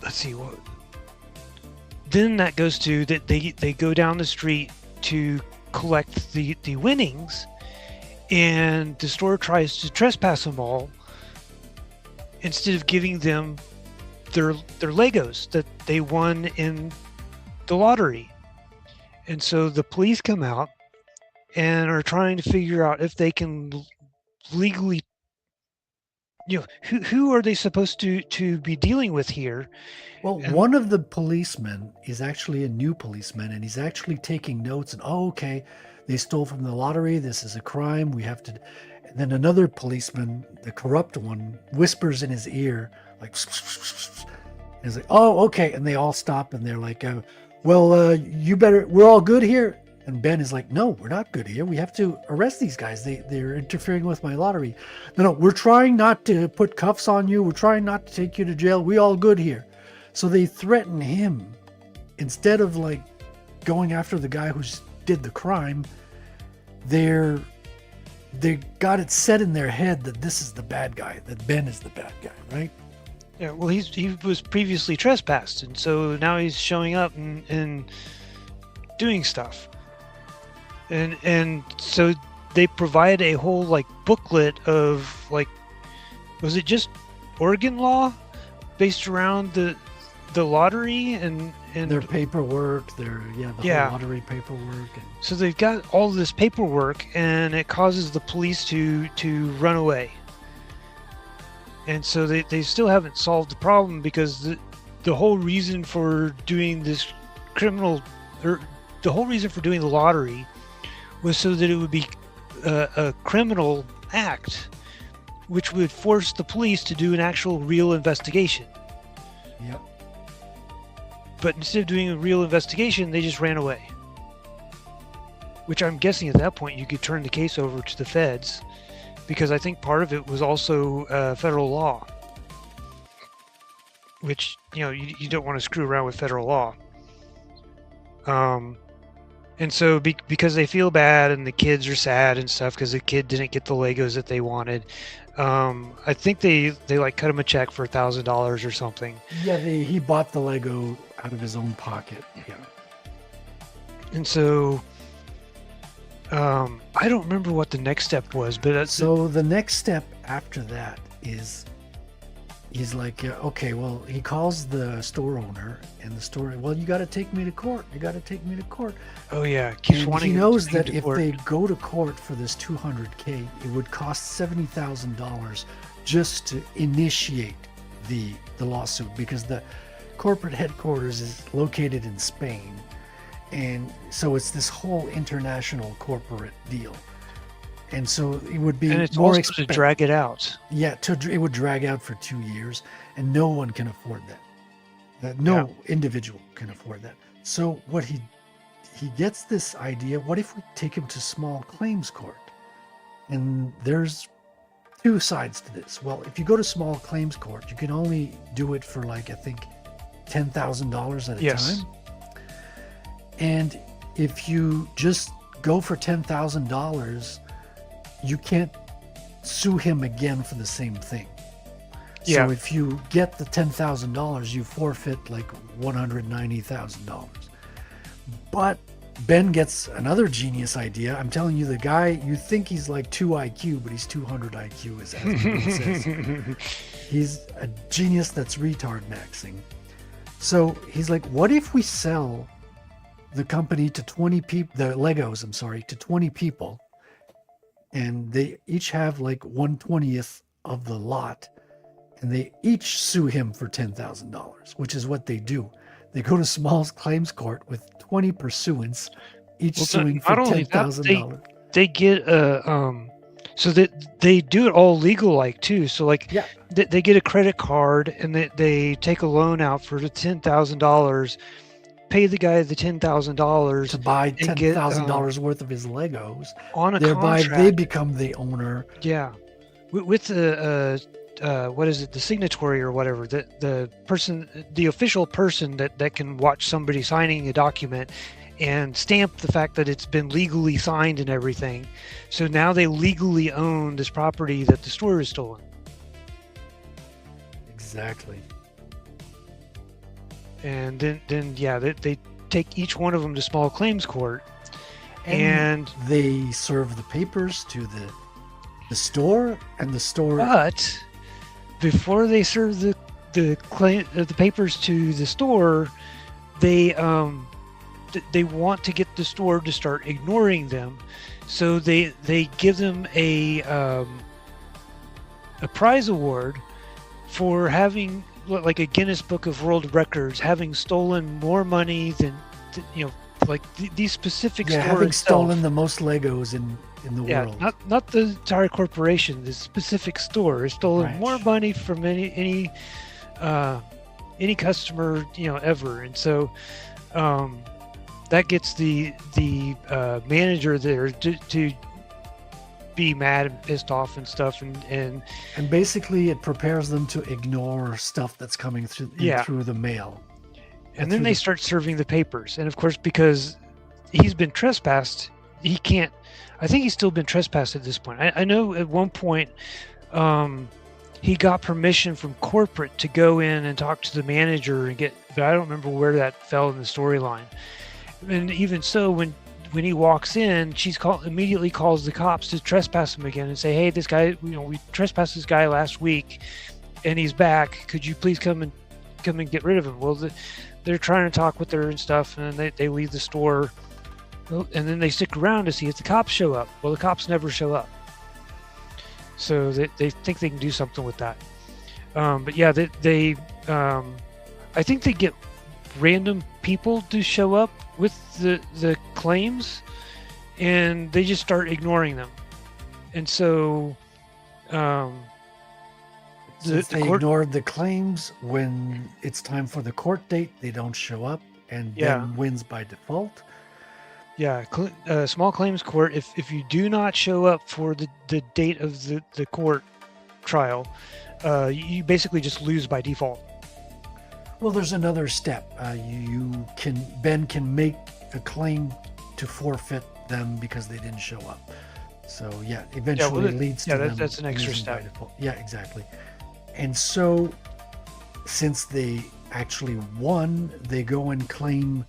let's see what. Then that goes to that they go down the street to collect the winnings, and the store tries to trespass them all instead of giving them their Legos that they won in the lottery. And so the police come out and are trying to figure out if they can legally, who are they supposed to be dealing with here? Well, one of the policemen is actually a new policeman, and he's actually taking notes. And okay, they stole from the lottery. This is a crime. We have to. And then another policeman, the corrupt one, whispers in his ear, like, and he's like, "Oh, okay." And they all stop, and they're like, "Well, you better. We're all good here." And Ben is like, "No, we're not good here. We have to arrest these guys. They're interfering with my lottery. No, we're trying not to put cuffs on you. We're trying not to take you to jail. We all good here." So they threaten him instead of like going after the guy who did the crime. They got it set in their head that this is the bad guy, that Ben is the bad guy, right? Yeah. Well, he was previously trespassed, and so now he's showing up and doing stuff. And so they provide a whole like booklet of like, was it just Oregon law based around the lottery and their paperwork, whole lottery paperwork. And so they've got all this paperwork, and it causes the police to run away. And so they still haven't solved the problem, because the whole reason for doing this criminal, or the whole reason for doing the lottery, was so that it would be a criminal act, which would force the police to do an actual real investigation. Yep. But instead of doing a real investigation, they just ran away. Which I'm guessing at that point you could turn the case over to the feds, because I think part of it was also federal law. Which, you don't want to screw around with federal law. And so because they feel bad and the kids are sad and stuff because the kid didn't get the Legos that they wanted, I think they like cut him a check for $1,000 or something. Yeah, he bought the Lego out of his own pocket. Yeah. And so I don't remember what the next step was, but so the next step after that is he's like, okay, well, he calls the store owner, and the store, well, you got to take me to court. You got to take me to court. Oh yeah, he knows that if they go to court for this $200K, it would cost $70,000 just to initiate the lawsuit, because the corporate headquarters is located in Spain, and so it's this whole international corporate deal. And so it would be, and it's more also expensive to drag it out. Yeah, it would drag out for 2 years, and no one can afford that. No individual can afford that. So what he gets this idea: what if we take him to small claims court? And there's two sides to this. Well, if you go to small claims court, you can only do it for like, I think, $10,000 at a time. And if you just go for $10,000, you can't sue him again for the same thing. So if you get the $10,000, you forfeit like $190,000. But Ben gets another genius idea. I'm telling you, the guy, you think he's like 2 IQ, but he's 200 IQ, as it says. He's a genius that's retard maxing. So he's like, what if we sell the company to 20 people, the Legos, to 20 people, and they each have like 1/20th of the lot, and they each sue him for $10,000, which is what they do. They go to small claims court with 20 pursuants, each suing for $10,000. They get so that they do it all legal like too. So like they get a credit card, and they take a loan out for the $10,000. Pay the guy the $10,000 to buy $10,000 worth of his Legos. On a thereby contract. They become the owner. Yeah, with a what is it, the signatory or whatever, the person, the official person that can watch somebody signing a document and stamp the fact that it's been legally signed and everything. So now they legally own this property that the store is stolen. Exactly. And then yeah, they take each one of them to small claims court, and they serve the papers to the store, and the store. But before they serve the papers to the store, they want to get the store to start ignoring them, so they give them a prize award for having, like, a Guinness Book of World Records, having stolen more money than like these specific stores. Having stolen the most Legos in the world. Not the entire corporation. The specific store has stolen more money from any customer ever, and so that gets the manager there to be mad and pissed off and stuff, and basically it prepares them to ignore stuff that's coming through the mail. And then they start serving the papers, and of course, because he's been trespassed, he can't. I think he's still been trespassed at this point. I know at one point he got permission from corporate to go in and talk to the manager and get, but I don't remember where that fell in the storyline. And even so, when he walks in, immediately calls the cops to trespass him again and say, "Hey, this guy, we trespassed this guy last week, and he's back. Could you please come and get rid of him?" Well, they're trying to talk with her and stuff, and they leave the store, and then they stick around to see if the cops show up. Well, the cops never show up, so they think they can do something with that. But yeah, they I think they get random people to show up with the claims, and they just start ignoring them. And so since they ignored the claims, when it's time for the court date, they don't show up, and then wins by default. Yeah, small claims court, if you do not show up for the date of the court trial, you basically just lose by default. Well, there's another step. Ben can make a claim to forfeit them because they didn't show up. So yeah, eventually it leads to them. That's an extra step. Yeah, exactly. And so, since they actually won, they go and claim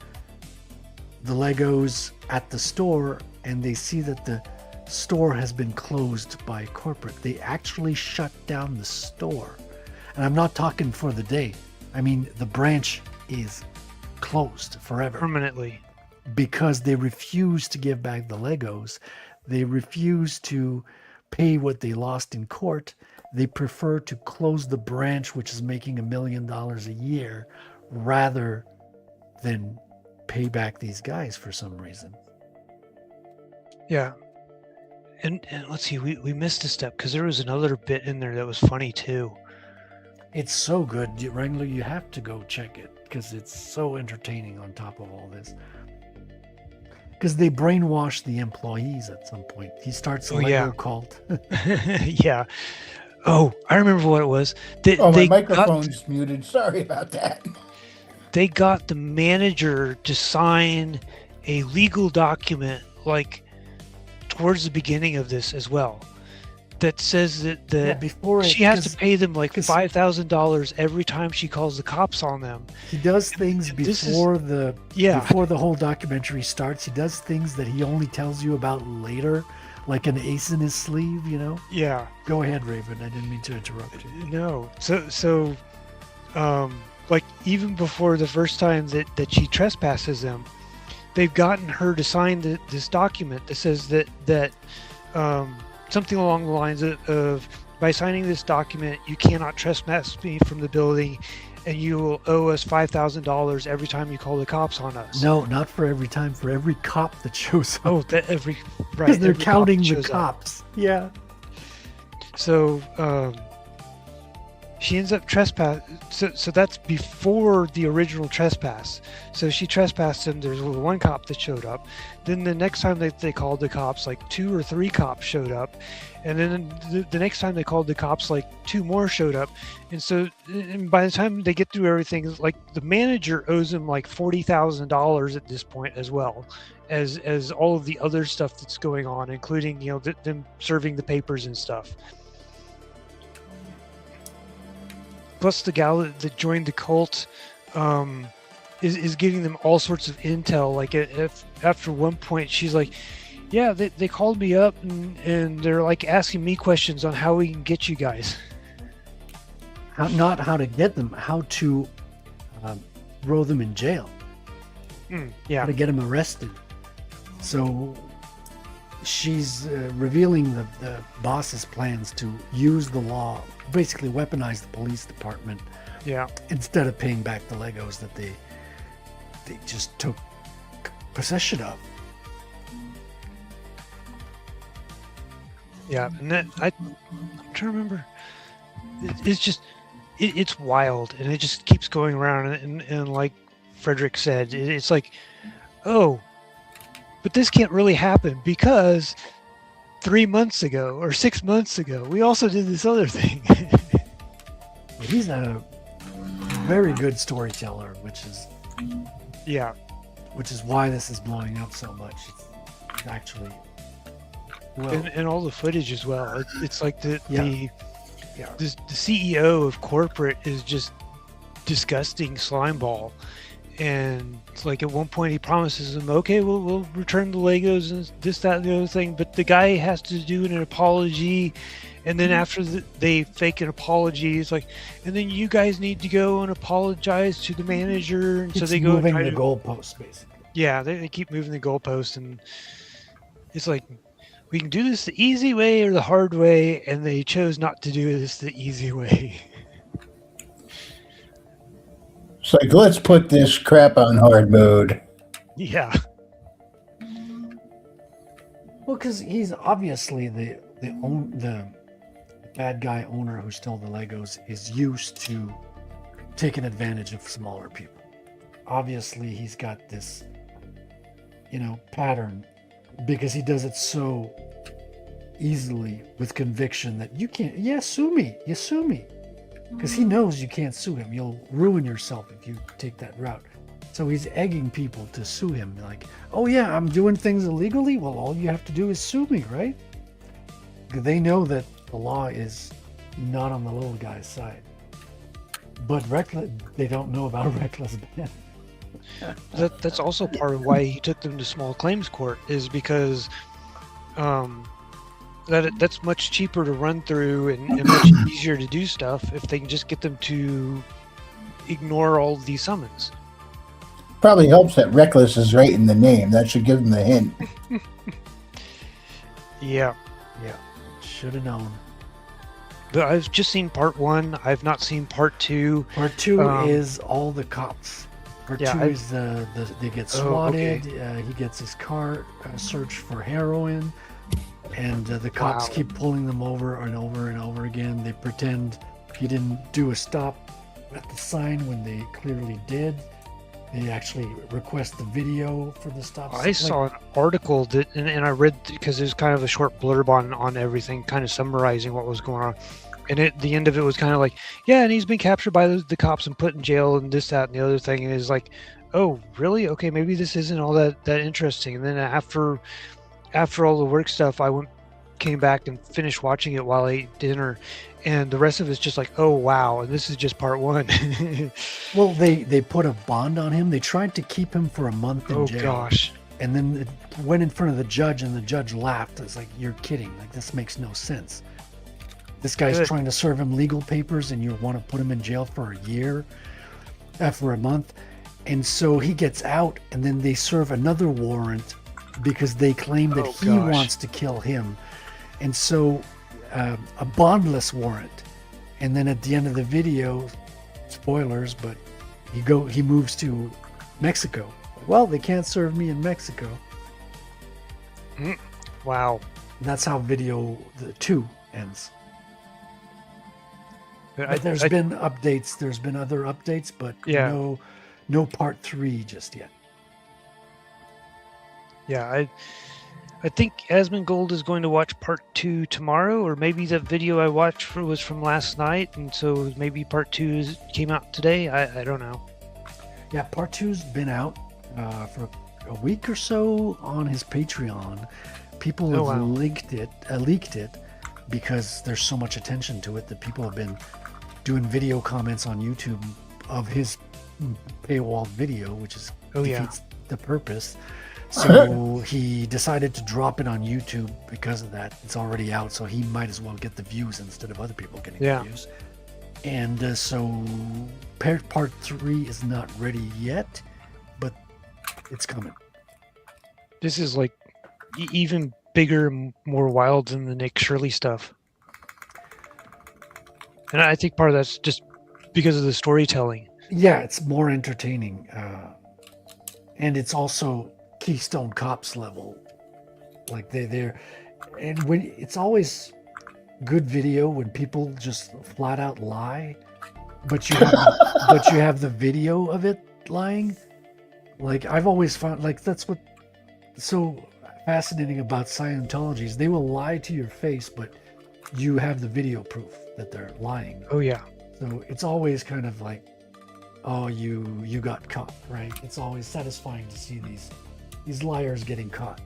the Legos at the store, and they see that the store has been closed by corporate. They actually shut down the store. And I'm not talking for the day. I mean, the branch is closed forever. Permanently. Because they refuse to give back the Legos. They refuse to pay what they lost in court. They prefer to close the branch, which is making $1 million a year, rather than pay back these guys for some reason. Yeah. And let's see, we missed a step because there was another bit in there that was funny too. It's so good, Wrangler, you have to go check it because it's so entertaining on top of all this. Because they brainwash the employees at some point. He starts a Lego cult. Yeah. Oh, I remember what it was. My microphone's muted. Sorry about that. They got the manager to sign a legal document, like, towards the beginning of this as well, that says that she has to pay them like $5,000 every time she calls the cops on them. He does things before the whole documentary starts. He does things that he only tells you about later, like an ace in his sleeve, Yeah. Go ahead, Raven. I didn't mean to interrupt you. No. So like, even before the first time that she trespasses them, they've gotten her to sign this document that says that something along the lines of, by signing this document, you cannot trespass me from the building, and you will owe us $5,000 every time you call the cops on us. No, not for every time. For every cop that shows up. Oh, right. Because they're counting the cops. Yeah. So, she ends up trespass. So that's before the original trespass. So she trespassed him. There's only one cop that showed up. Then the next time they called the cops, like 2 or 3 cops showed up. And then the next time they called the cops, like 2 more showed up. And by the time they get through everything, like the manager owes him like $40,000 at this point as well, as all of the other stuff that's going on, including, you know, them serving the papers and stuff. Plus the gal that joined the cult is giving them all sorts of intel. Like if after one point she's like, yeah, they called me up and they're like asking me questions on how we can get you guys. Not how to get them, how to throw them in jail. Yeah. How to get them arrested. So she's revealing the boss's plans to use the law, basically weaponize the police department. Yeah. Instead of paying back the Legos that they just took possession of. Yeah, and then I'm trying to remember. It's just, it's wild, and it just keeps going around. And like Frederick said, it's like, oh, but this can't really happen because 3 months ago or 6 months ago, we also did this other thing. He's a very good storyteller, which is why this is blowing up so much. It's actually. Well, and all the footage as well. It's like the CEO of corporate is just disgusting slimeball, and it's like at one point he promises them, okay, we'll return the Legos and this, that, and the other thing, but the guy has to do an apology, and then after they fake an apology, it's like, and then you guys need to go and apologize to the manager, and so they go moving the goalposts basically. Yeah, they keep moving the goalposts, and it's like, we can do this the easy way or the hard way, and they chose not to do this the easy way. It's like, let's put this crap on hard mode. Yeah. Well, because he's obviously the bad guy owner who stole the Legos is used to taking advantage of smaller people. Obviously, he's got this, pattern. Because he does it so easily with conviction that you can't, sue me. Because he knows you can't sue him. You'll ruin yourself if you take that route. So he's egging people to sue him. Like, oh yeah, I'm doing things illegally? Well, all you have to do is sue me, right? They know that the law is not on the little guy's side. But they don't know about reckless abandon. That's also part of why he took them to small claims court, is because that's much cheaper to run through and much easier to do stuff if they can just get them to ignore all these summons. Probably helps that reckless is right in the name. That should give them the hint. Yeah. Should have known. But I've just seen part 1. I've not seen part 2. Part 2 is all the cops. Part 2 is they get swatted. Okay. He gets his car searched for heroin, and the cops keep pulling them over and over and over again. They pretend he didn't do a stop at the sign when they clearly did. They actually request the video for the stop sign. I saw an article that, and I read, because it was kind of a short blurb on everything, kind of summarizing what was going on. And at the end of it was kind of like, yeah, and he's been captured by the cops and put in jail and this, that, and the other thing. And it's like, oh, really? Okay, maybe this isn't all that interesting. And then after all the work stuff, I came back and finished watching it while I ate dinner. And the rest of it's just like, oh, wow. And this is just part 1. Well, they put a bond on him. They tried to keep him for a month in jail. Oh, gosh. And then it went in front of the judge, and the judge laughed. It's like, you're kidding. Like, this makes no sense. This guy's trying to serve him legal papers, and you want to put him in jail for a year, for a month. And so he gets out, and then they serve another warrant because they claim that he wants to kill him. And so a bondless warrant. And then at the end of the video, spoilers, but he moves to Mexico. Well, they can't serve me in Mexico. Wow. That's how video 2 ends. But there's been updates. There's been other updates, but Yeah. no part 3 just yet. Yeah, I think Asmongold is going to watch part 2 tomorrow, or maybe the video I watched was from last night, and so maybe part 2 came out today. I don't know. Yeah, part 2's been out for a week or so on his Patreon. People have leaked it because there's so much attention to it that people have been doing video comments on YouTube of his paywall video, which is defeats the purpose. So he decided to drop it on YouTube because of that. It's already out, so he might as well get the views instead of other people getting the views. And so part 3 is not ready yet, but it's coming. This is like even bigger and more wild than the Nick Shirley stuff. And I think part of that's just because of the storytelling. Yeah, it's more entertaining. And it's also Keystone Cops level. Like they're and when it's always good video when people just flat out lie, but you have the video of it lying. Like I've always found, like that's what so fascinating about Scientology is they will lie to your face, but you have the video proof that they're lying. Oh yeah. So it's always kind of like, oh, you got caught, right? It's always satisfying to see these liars getting caught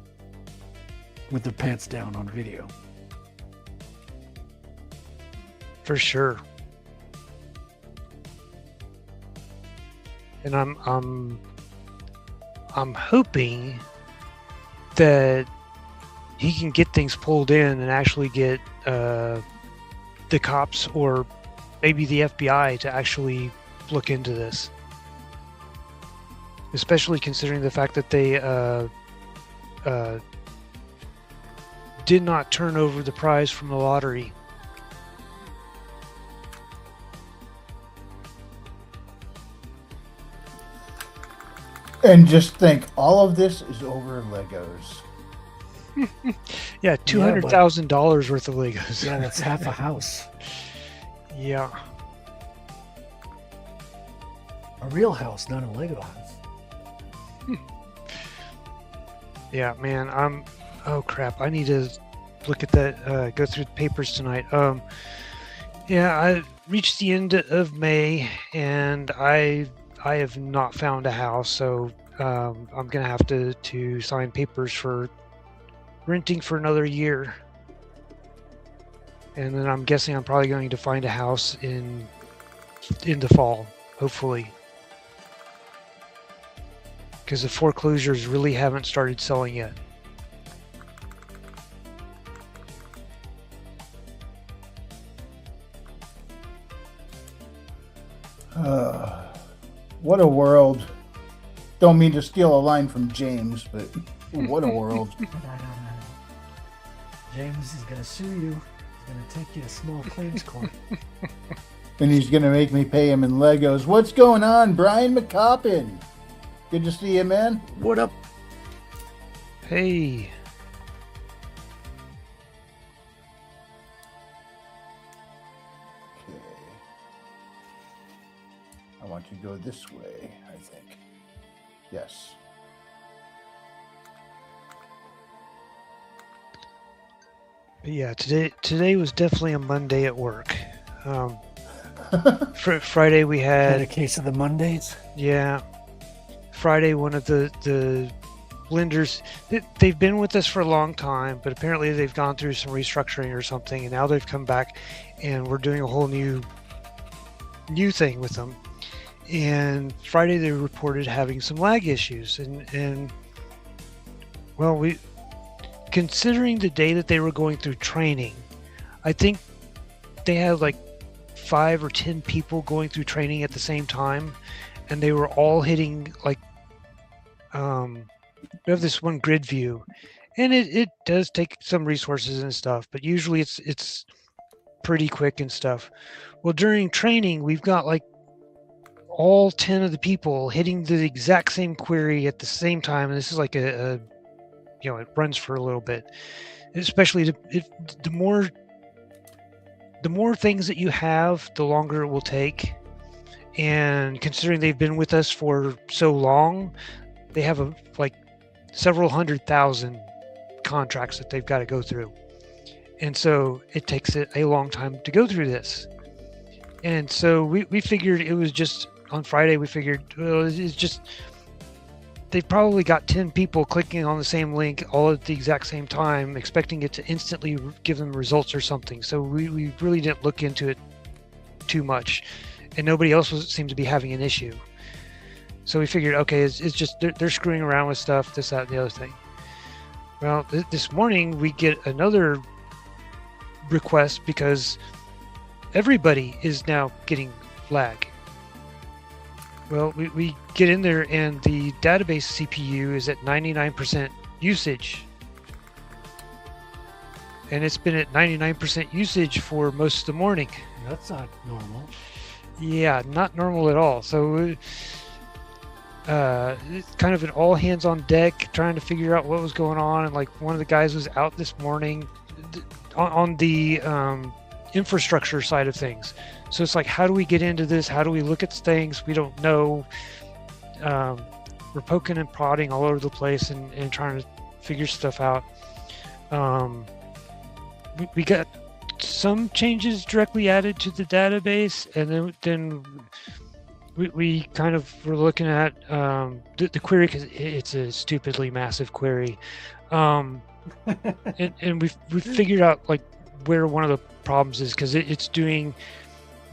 with their pants down on video. For sure. And I'm hoping that he can get things pulled in and actually get the cops or maybe the FBI to actually look into this. Especially considering the fact that they did not turn over the prize from the lottery. And just think, all of this is over Legos. Yeah, $200,000 worth of Legos. Yeah, that's half a house. Yeah. A real house, not a Lego house. Yeah, man, oh crap, I need to look at that, go through the papers tonight. Yeah, I reached the end of May and I have not found a house, so I'm gonna have to sign papers for renting for another year. And then I'm guessing I'm probably going to find a house in the fall, hopefully. Because the foreclosures really haven't started selling yet. What a world. Don't mean to steal a line from James, but what a world. James is going to sue you. He's going to take you to small claims court. And he's going to make me pay him in Legos. What's going on, Brian McCoppin? Good to see you, man. What up? Hey. Okay. I want to go this way, I think. Yes. But yeah, today was definitely a Monday at work. Friday we Had had a case of the Mondays. Yeah. Friday, one of the lenders, they've been with us for a long time, but apparently they've gone through some restructuring or something, and now they've come back, and we're doing a whole new thing with them. And Friday they reported having some lag issues, and well, considering the day that they were going through training, I think they had like 5 or 10 people going through training at the same time, and they were all hitting like we have this one grid view, and it does take some resources and stuff, but usually it's pretty quick and stuff. Well, during training we've got like all 10 of the people hitting the exact same query at the same time, and this is like a it runs for a little bit, especially the more the more things that you have, the longer it will take. And considering they've been with us for so long, they have like several 100,000 contracts that they've got to go through. And so it takes it a long time to go through this. And so we figured it was just on Friday, we figured, well, it's just, they've probably got 10 people clicking on the same link all at the exact same time, expecting it to instantly give them results or something. So we really didn't look into it too much, and nobody else seemed to be having an issue. So we figured, okay, it's just they're screwing around with stuff, this, that, and the other thing. Well, this morning we get another request because everybody is now getting lag. Well, we get in there and the database CPU is at 99% usage. And it's been at 99% usage for most of the morning. That's not normal. Yeah, not normal at all. So it's kind of an all hands on deck trying to figure out what was going on. And like one of the guys was out this morning on the infrastructure side of things. So it's like, how do we get into this? How do we look at things? We don't know. We're poking and prodding all over the place and trying to figure stuff out. We got some changes directly added to the database, and then we kind of were looking at the query, because it's a stupidly massive query. And we figured out like where one of the problems is, because it's doing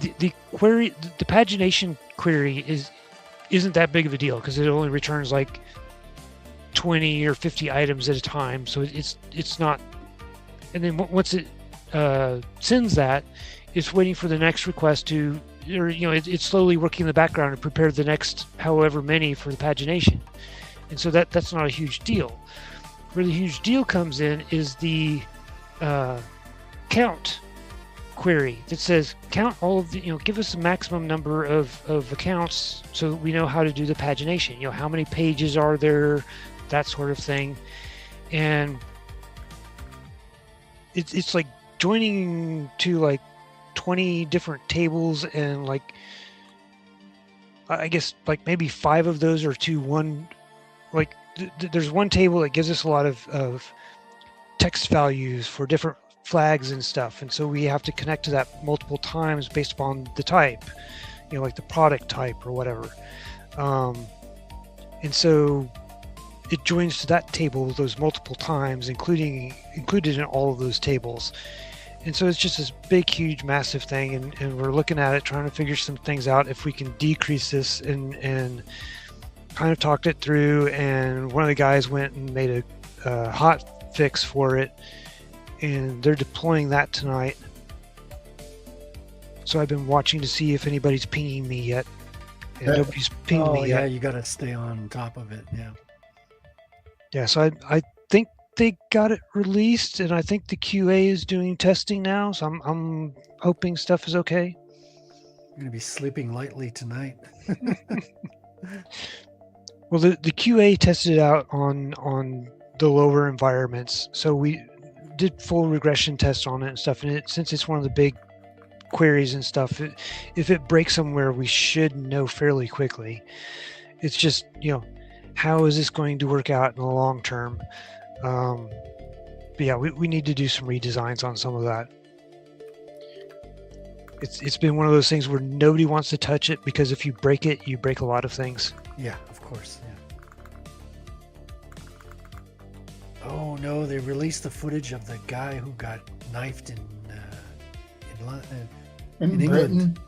the query, the pagination query isn't that big of a deal, because it only returns like 20 or 50 items at a time, so it's not. And then once it sends that, it's waiting for the next request to, or it's slowly working in the background to prepare the next however many for the pagination. And so that's not a huge deal. Where the huge deal comes in is the count query that says count all of the, give us a maximum number of accounts so that we know how to do the pagination. How many pages are there, that sort of thing. And it's like joining to like 20 different tables, and like I guess like maybe 5 of those are to one. Like there's one table that gives us a lot of text values for different flags and stuff, and so we have to connect to that multiple times based upon the type, like the product type or whatever. And so it joins to that table those multiple times, included in all of those tables. And so it's just this big, huge, massive thing, and we're looking at it, trying to figure some things out if we can decrease this, and kind of talked it through. And one of the guys went and made a hot fix for it, and they're deploying that tonight. So I've been watching to see if anybody's pinging me yet, and nobody's pinged me yet. Yeah, you got to stay on top of it. Yeah, so I think they got it released, and I think the QA is doing testing now, so I'm hoping stuff is okay. You're going to be sleeping lightly tonight. Well, the QA tested it out on the lower environments, so we did full regression tests on it and stuff, and since it's one of the big queries and stuff, if it breaks somewhere, we should know fairly quickly. It's just, how is this going to work out in the long term? But yeah, we need to do some redesigns on some of that. It's been one of those things where nobody wants to touch it, because if you break it, you break a lot of things. Yeah, of course. Yeah. Oh no, they released the footage of the guy who got knifed in England. Britain.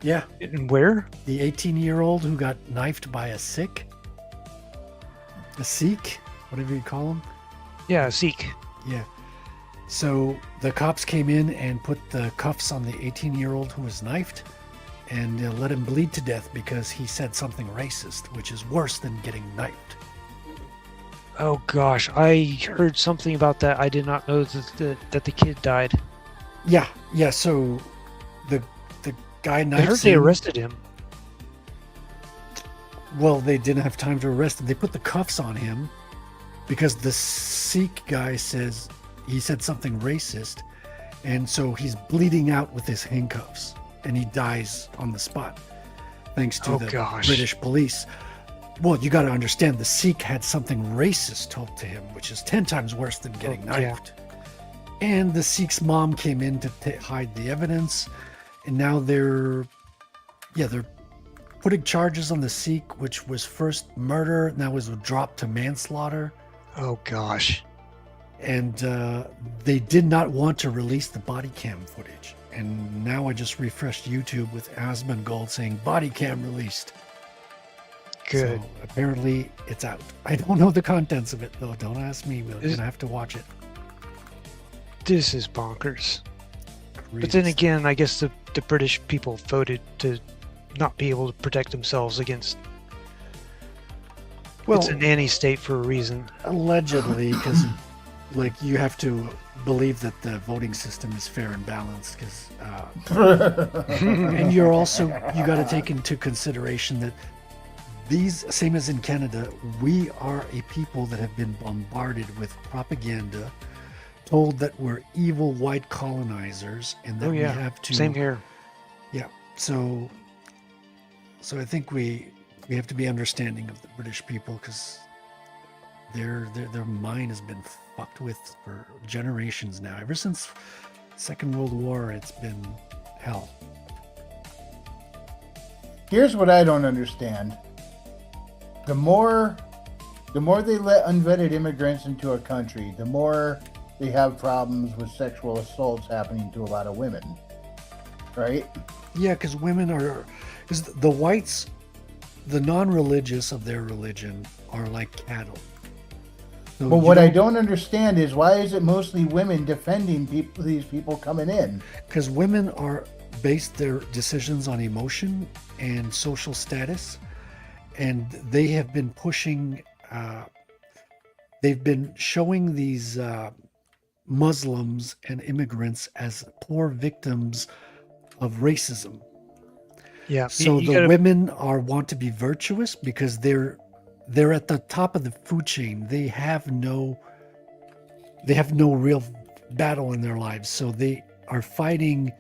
Yeah. And where? The 18-year-old who got knifed by a Sikh. A Sikh, whatever you call him. Yeah, Sikh. Yeah. So the cops came in and put the cuffs on the 18-year-old who was knifed, and let him bleed to death because he said something racist, which is worse than getting knifed. Oh gosh, I heard something about that. I did not know that the kid died. Yeah. So the guy knifed. I heard they arrested him. Well, they didn't have time to arrest him. They put the cuffs on him because the Sikh guy says he said something racist, And so he's bleeding out with his handcuffs, and he dies on the spot, thanks to the British police. Well, you got to understand, the Sikh had something racist told to him, which is 10 times worse than getting knifed. And the Sikh's mom came in to hide the evidence, and now they're putting charges on the Sikh, which was first murder, now was dropped to manslaughter. Oh gosh. And they did not want to release the body cam footage. And now I just refreshed YouTube with Asmund Gold saying body cam released. Good. So apparently it's out. I don't know the contents of it though. Don't ask me. We're gonna have to watch it. This is bonkers. Crazy. But then again, I guess the British people voted to not be able to protect themselves against. Well, it's a nanny state for a reason. Allegedly, because like you have to believe that the voting system is fair and balanced. Because and you got to take into consideration that these, same as in Canada, we are a people that have been bombarded with propaganda, told that we're evil white colonizers, and that we have to. Same here. Yeah. So I think we have to be understanding of the British people, because their mind has been fucked with for generations now. Ever since Second World War, it's been hell. Here's what I don't understand. The more they let unvetted immigrants into a country, the more they have problems with sexual assaults happening to a lot of women. Right? Yeah, because the whites, the non-religious of their religion, are like cattle. So but what I don't understand is, why is it mostly women defending these people coming in? Because women base their decisions on emotion and social status, and they have been pushing. They've been showing these Muslims and immigrants as poor victims of racism. Yeah. So women want to be virtuous because they're at the top of the food chain. They have no real battle in their lives. So they are fighting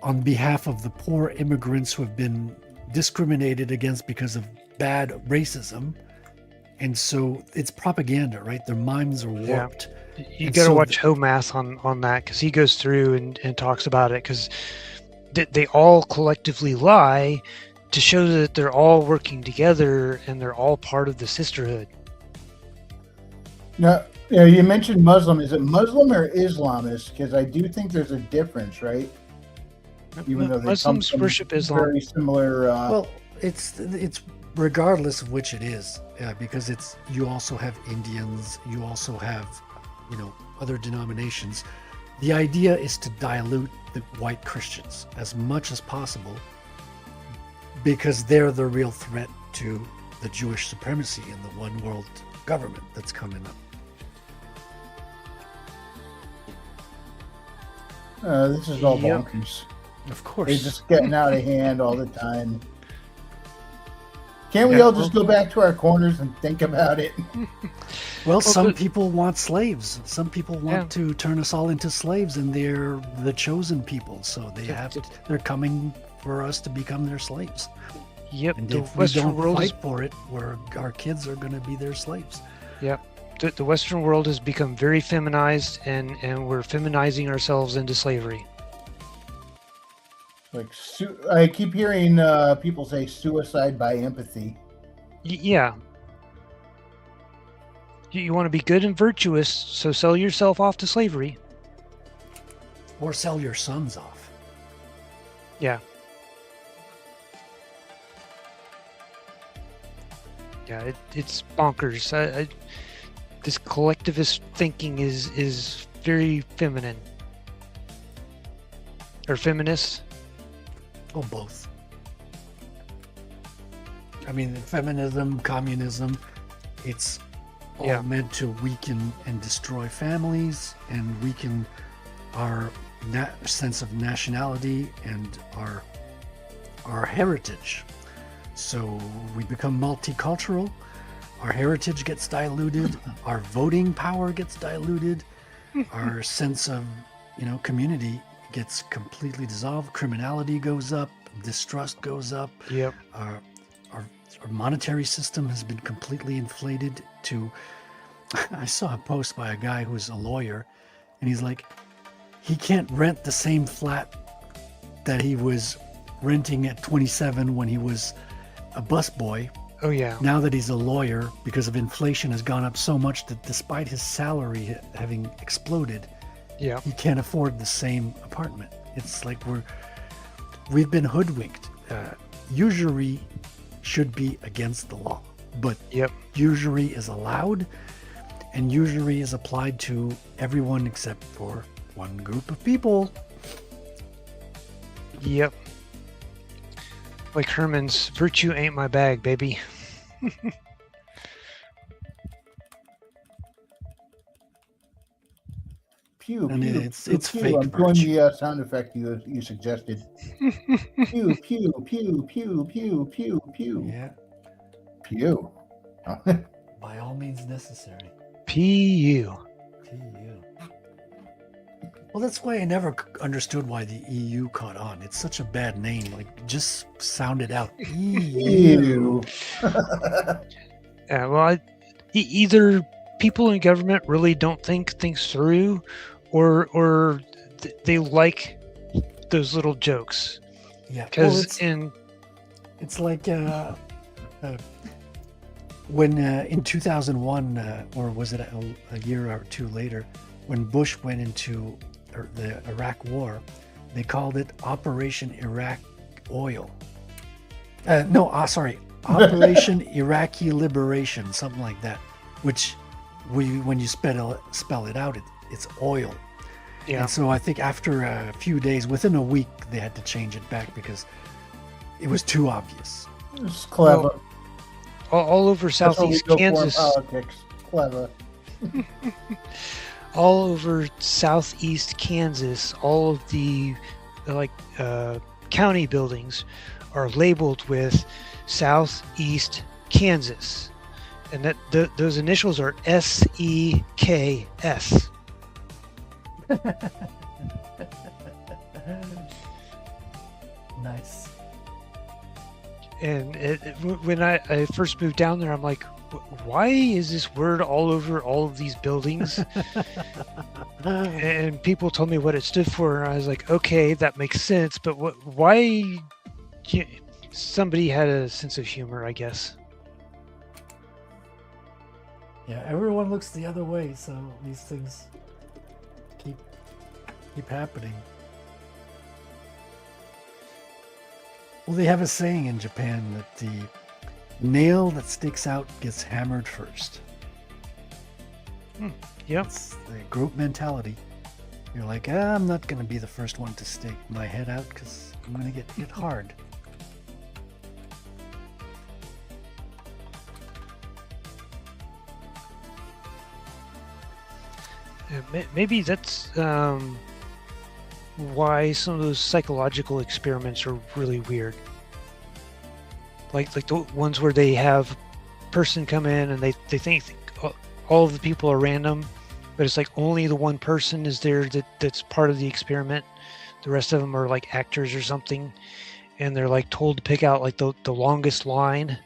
on behalf of the poor immigrants who have been discriminated against because of bad racism. And so it's propaganda, right? Their minds are warped. Yeah. You got to watch Homath on that, because he goes through and talks about it, because they all collectively lie to show that they're all working together and they're all part of the sisterhood. Now, you mentioned Muslim. Is it Muslim or Islamist? Because I do think there's a difference, right? Even though Muslims worship Islam. Very similar. Well, it's regardless of which it is, because you also have Indians, you also have other denominations. The idea is to dilute the white Christians as much as possible, because they're the real threat to the Jewish supremacy in the one world government that's coming up. This is all bonkers. Of course. They're just getting out of hand all the time. Can't we all just go back to our corners and think about it? Well, some people want slaves. Some people want to turn us all into slaves, and they're the chosen people. So they're coming for us to become their slaves. Yep. And if we don't fight for it, our kids are going to be their slaves. Yep. The Western world has become very feminized, and we're feminizing ourselves into slavery. I keep hearing people say suicide by empathy. Yeah. You want to be good and virtuous, so sell yourself off to slavery. Or sell your sons off. Yeah. Yeah, it's bonkers. This collectivist thinking is very feminine. Or feminist. Oh, both. I mean, feminism, communism, it's all meant to weaken and destroy families and weaken our sense of nationality and our heritage. So we become multicultural, our heritage gets diluted, our voting power gets diluted, our sense of community gets completely dissolved. Criminality goes up. Distrust goes up. Yep. Our monetary system has been completely inflated to. I saw a post by a guy who's a lawyer, and he's like, he can't rent the same flat that he was renting at 27 when he was a busboy. Oh yeah. Now that he's a lawyer, because of inflation has gone up so much that despite his salary having exploded, Yeah. he can't afford the same apartment. It's like we've been hoodwinked. Usury should be against the law, but Yep. usury is allowed, and usury is applied to everyone except for one group of people. Yep. Like Herman's, virtue ain't my bag, baby. Pew, And pew, it's pew, it's pew. fake I'm doing virtue. the sound effect you suggested. Pew, pew, pew, pew, pew, pew, pew. Yeah, Pew. by all means necessary. P.U. TU. Well, that's why I never understood why the EU caught on. It's such a bad name. Like, just sound it out. EU. Ew. Yeah, well, either people in government really don't think things through, or they like those little jokes. Yeah. Because Well, it's like when in 2001, or was it a year or two later, when Bush went into the Iraq War, they called it Operation Iraq Oil. Sorry, Operation Iraqi Liberation, something like that. Which, when you spell it out, it's oil. yeah, And so I think after a few days, within a week, they had to change it back because it was too obvious. It's clever. Well, all over That's how we southeast go for Kansas, politics. Clever. all over southeast Kansas, all of the county buildings are labeled with Southeast Kansas, and that those initials are SEKS. Nice. And when I first moved down there, I'm like, why is this word all over all of these buildings? And people told me what it stood for, and I was like, okay, that makes sense, but why? Somebody had a sense of humor, I guess. Yeah, everyone looks the other way, so these things keep happening. Well, they have a saying in Japan that the nail that sticks out gets hammered first. Yep. It's the group mentality. You're like, I'm not going to be the first one to stick my head out because I'm going to get hit hard. Maybe that's why some of those psychological experiments are really weird. Like the ones where they have a person come in and they think all of the people are random, but it's like only the one person is there that's part of the experiment. The rest of them are like actors or something, and they're like told to pick out like the longest line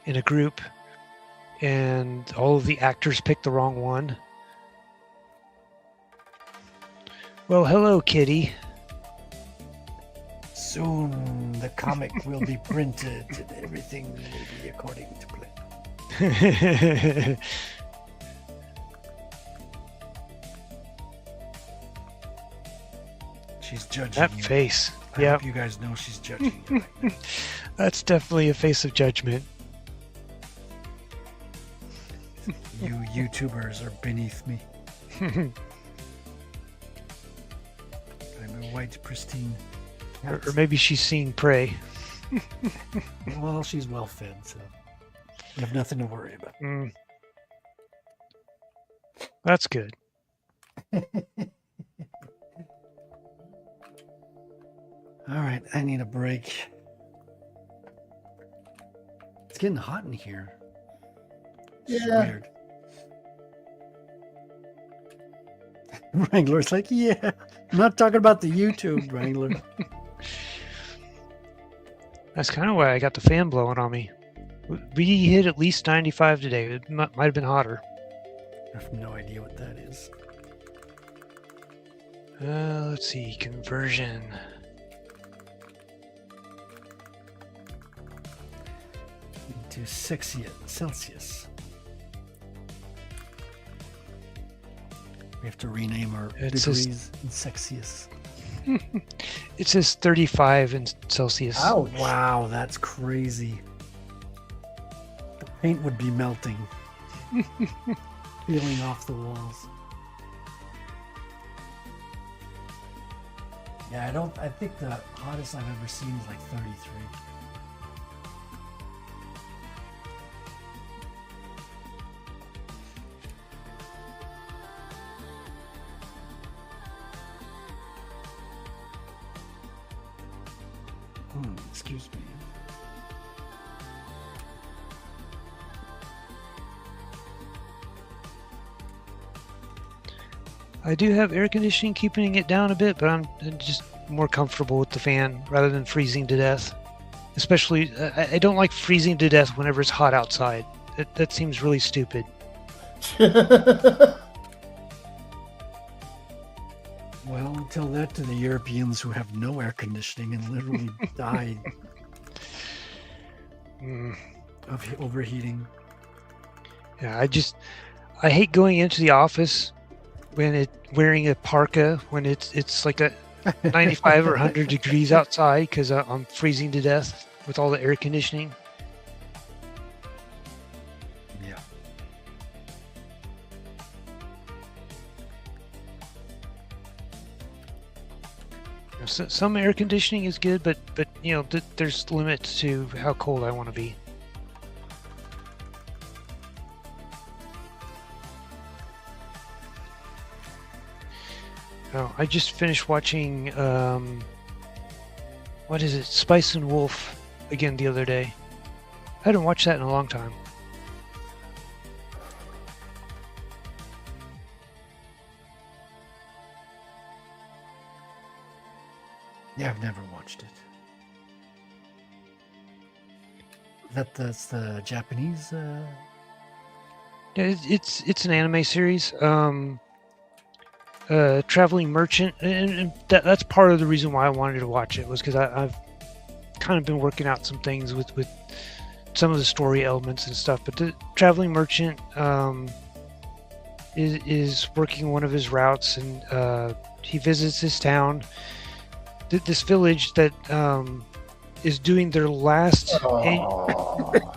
in a group, and all of the actors pick the wrong one. Well, hello, kitty. Soon the comic will be printed and everything will be according to plan. She's judging That you. face. I Yeah, hope you guys know she's judging you. Right now. that's definitely a face of judgment. You YouTubers are beneath me. I'm a white, pristine cat. Or maybe she's seeing prey. Well, she's well fed, so you have nothing to worry about. Mm. That's good. All right, I need a break. It's getting hot in here. It's Yeah. weird. Wrangler's like, yeah, I'm not talking about the YouTube, Wrangler. That's kind of why I got the fan blowing on me. We hit at least 95 today. It might have been hotter. I have no idea what that is. Let's see, conversion. Into Celsius. We have to rename our degrees in Celsius. It says 35 in Celsius. Ouch. Wow, that's crazy. The paint would be melting. Peeling off the walls. Yeah, I think the hottest I've ever seen is like 33. Excuse me. I do have air conditioning keeping it down a bit, but I'm just more comfortable with the fan rather than freezing to death. Especially, I don't like freezing to death whenever it's hot outside. That seems really stupid. Well, tell that to the Europeans who have no air conditioning and literally died of overheating. Yeah, I hate going into the office when wearing a parka when it's like a 95 or 100 degrees outside because I'm freezing to death with all the air conditioning. Yeah. So, some air conditioning is good, but you know there's limits to how cold I want to be. Oh, I just finished watching what is it, Spice and Wolf again the other day. I hadn't watched that in a long time. Yeah, I've never watched it. That's the Japanese. Yeah, it's an anime series. Traveling Merchant, and that's part of the reason why I wanted to watch it was because I've kind of been working out some things with some of the story elements and stuff. But the Traveling Merchant is working one of his routes, and he visits this town, this village that is doing their last.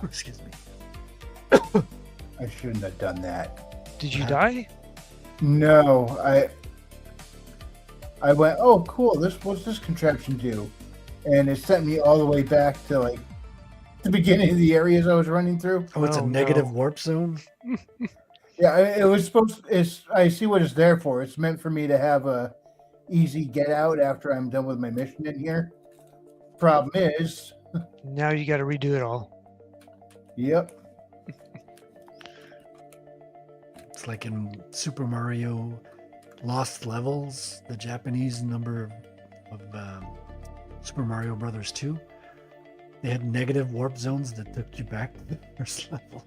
Excuse me. I shouldn't have done that. Did you die? No, I went, oh, cool. What's this contraption do? And it sent me all the way back to like the beginning of the areas I was running through. Oh, it's a negative warp zone. Yeah, it was supposed. I see what it's there for. It's meant for me to have a easy get out after I'm done with my mission in here. Problem is, Now you got to redo it all. yep. It's like in Super Mario Lost Levels, the Japanese number of Super Mario Brothers 2. They had negative warp zones that took you back to the first level.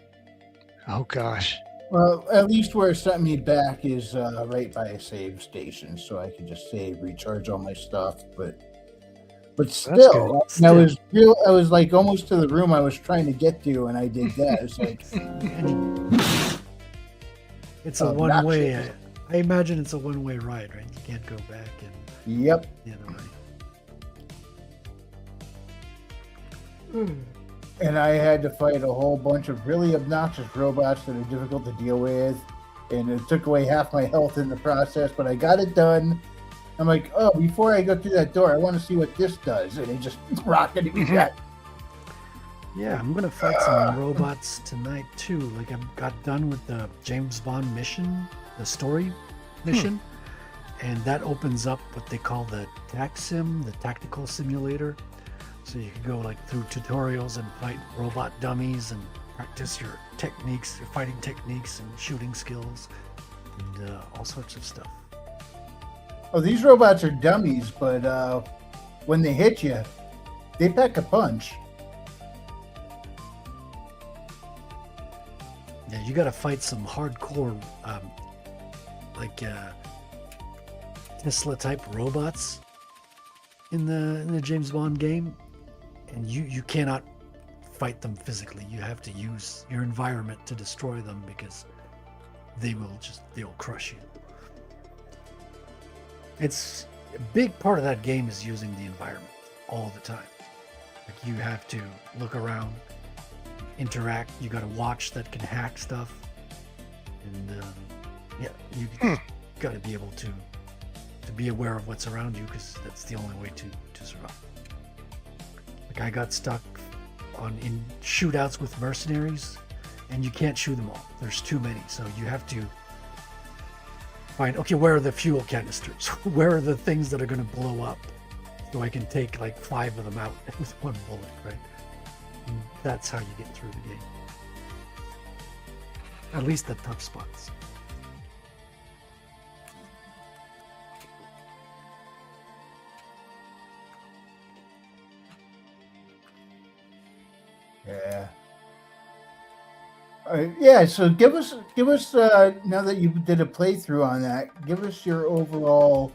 Oh gosh. Well, at least where it sent me back is right by a save station, so I can just save, recharge all my stuff. But still, I was like almost to the room I was trying to get to, and I did that. It's like it's a one-way. I imagine it's a one-way ride, right? You can't go back and yep. the other way. And I had to fight a whole bunch of really obnoxious robots that are difficult to deal with, and it took away half my health in the process, but I got it done. I'm like, oh, before I go through that door, I want to see what this does, and it just rocketed me back. Yeah, I'm gonna fight some robots tonight too. Like I got done with the James Bond mission, the story mission, and that opens up what they call the TAC-SIM, the tactical simulator. So you can go like through tutorials and fight robot dummies and practice your techniques, your fighting techniques and shooting skills, and all sorts of stuff. Oh, these robots are dummies, but when they hit you, they pack a punch. Yeah, you got to fight some hardcore, like Tesla type robots in the James Bond game, and you cannot fight them physically. You have to use your environment to destroy them because they'll crush you. It's a big part of that game is using the environment all the time. Like you have to look around, interact. You got a watch that can hack stuff, and you got to be able to be aware of what's around you because that's the only way to survive. Like I got stuck in shootouts with mercenaries, and you can't shoot them all. There's too many, so you have to find, okay, where are the fuel canisters? Where are the things that are going to blow up? So I can take like 5 of them out with one bullet, right? And that's how you get through the game. At least the tough spots. Yeah. Yeah, so give us now that you did a playthrough on that, give us your overall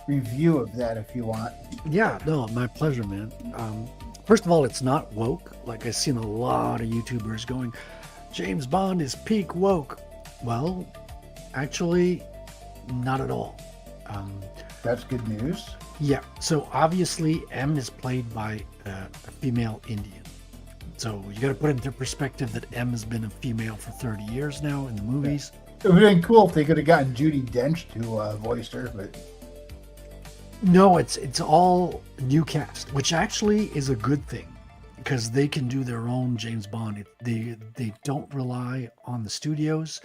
review of that if you want. Yeah, no, my pleasure, man. First of all, it's not woke. Like I've seen a lot of YouTubers going, James Bond is peak woke. Well, actually, not at all. That's good news. Yeah, so obviously M is played by a female Indian. So you got to put into perspective that M has been a female for 30 years now in the movies. It would have been cool if they could have gotten Judi Dench to voice her, but no, it's all new cast, which actually is a good thing because they can do their own James Bond. They don't rely on the studios.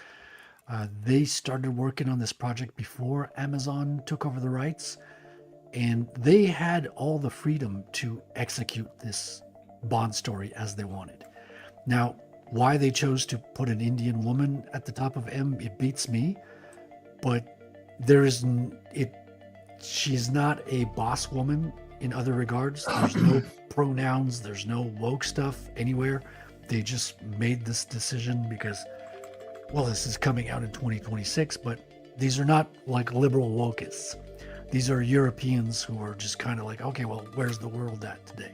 They started working on this project before Amazon took over the rights, and they had all the freedom to execute this Bond story as they wanted. Now, why they chose to put an Indian woman at the top of M, it beats me, but she's not a boss woman in other regards. There's no pronouns, there's no woke stuff anywhere. They just made this decision because, well, this is coming out in 2026, but these are not like liberal wokeists. These are Europeans who are just kind of like, okay, well, where's the world at today?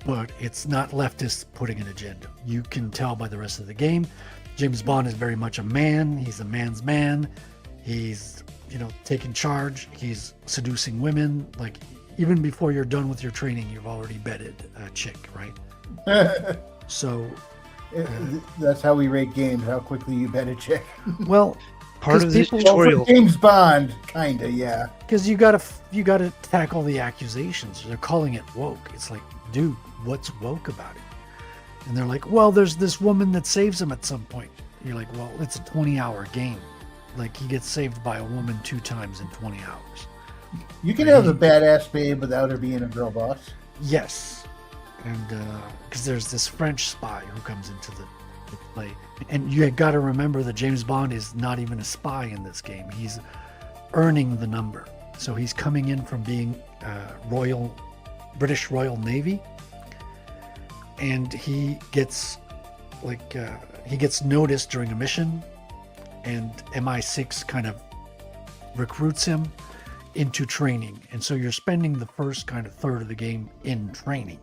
But it's not leftists putting an agenda. You can tell by the rest of the game. James Bond is very much a man. He's a man's man. He's, taking charge. He's seducing women. Like, even before you're done with your training, you've already bedded a chick, right? So... that's how we rate games, how quickly you bet a chick. Well... Part of the people, tutorial. James Bond, kinda, yeah. Because you gotta tackle the accusations. They're calling it woke. It's like, dude, what's woke about it? And they're like, well, there's this woman that saves him at some point. You're like, well, it's a 20-hour game. Like, he gets saved by a woman 2 times in 20 hours. You can have a badass babe without her being a girl boss. Yes. And because there's this French spy who comes into the play. And you got to remember that James Bond is not even a spy in this game. He's earning the number. So he's coming in from being British Royal Navy, and he gets noticed during a mission, and MI6 kind of recruits him into training. And so you're spending the first kind of third of the game in training,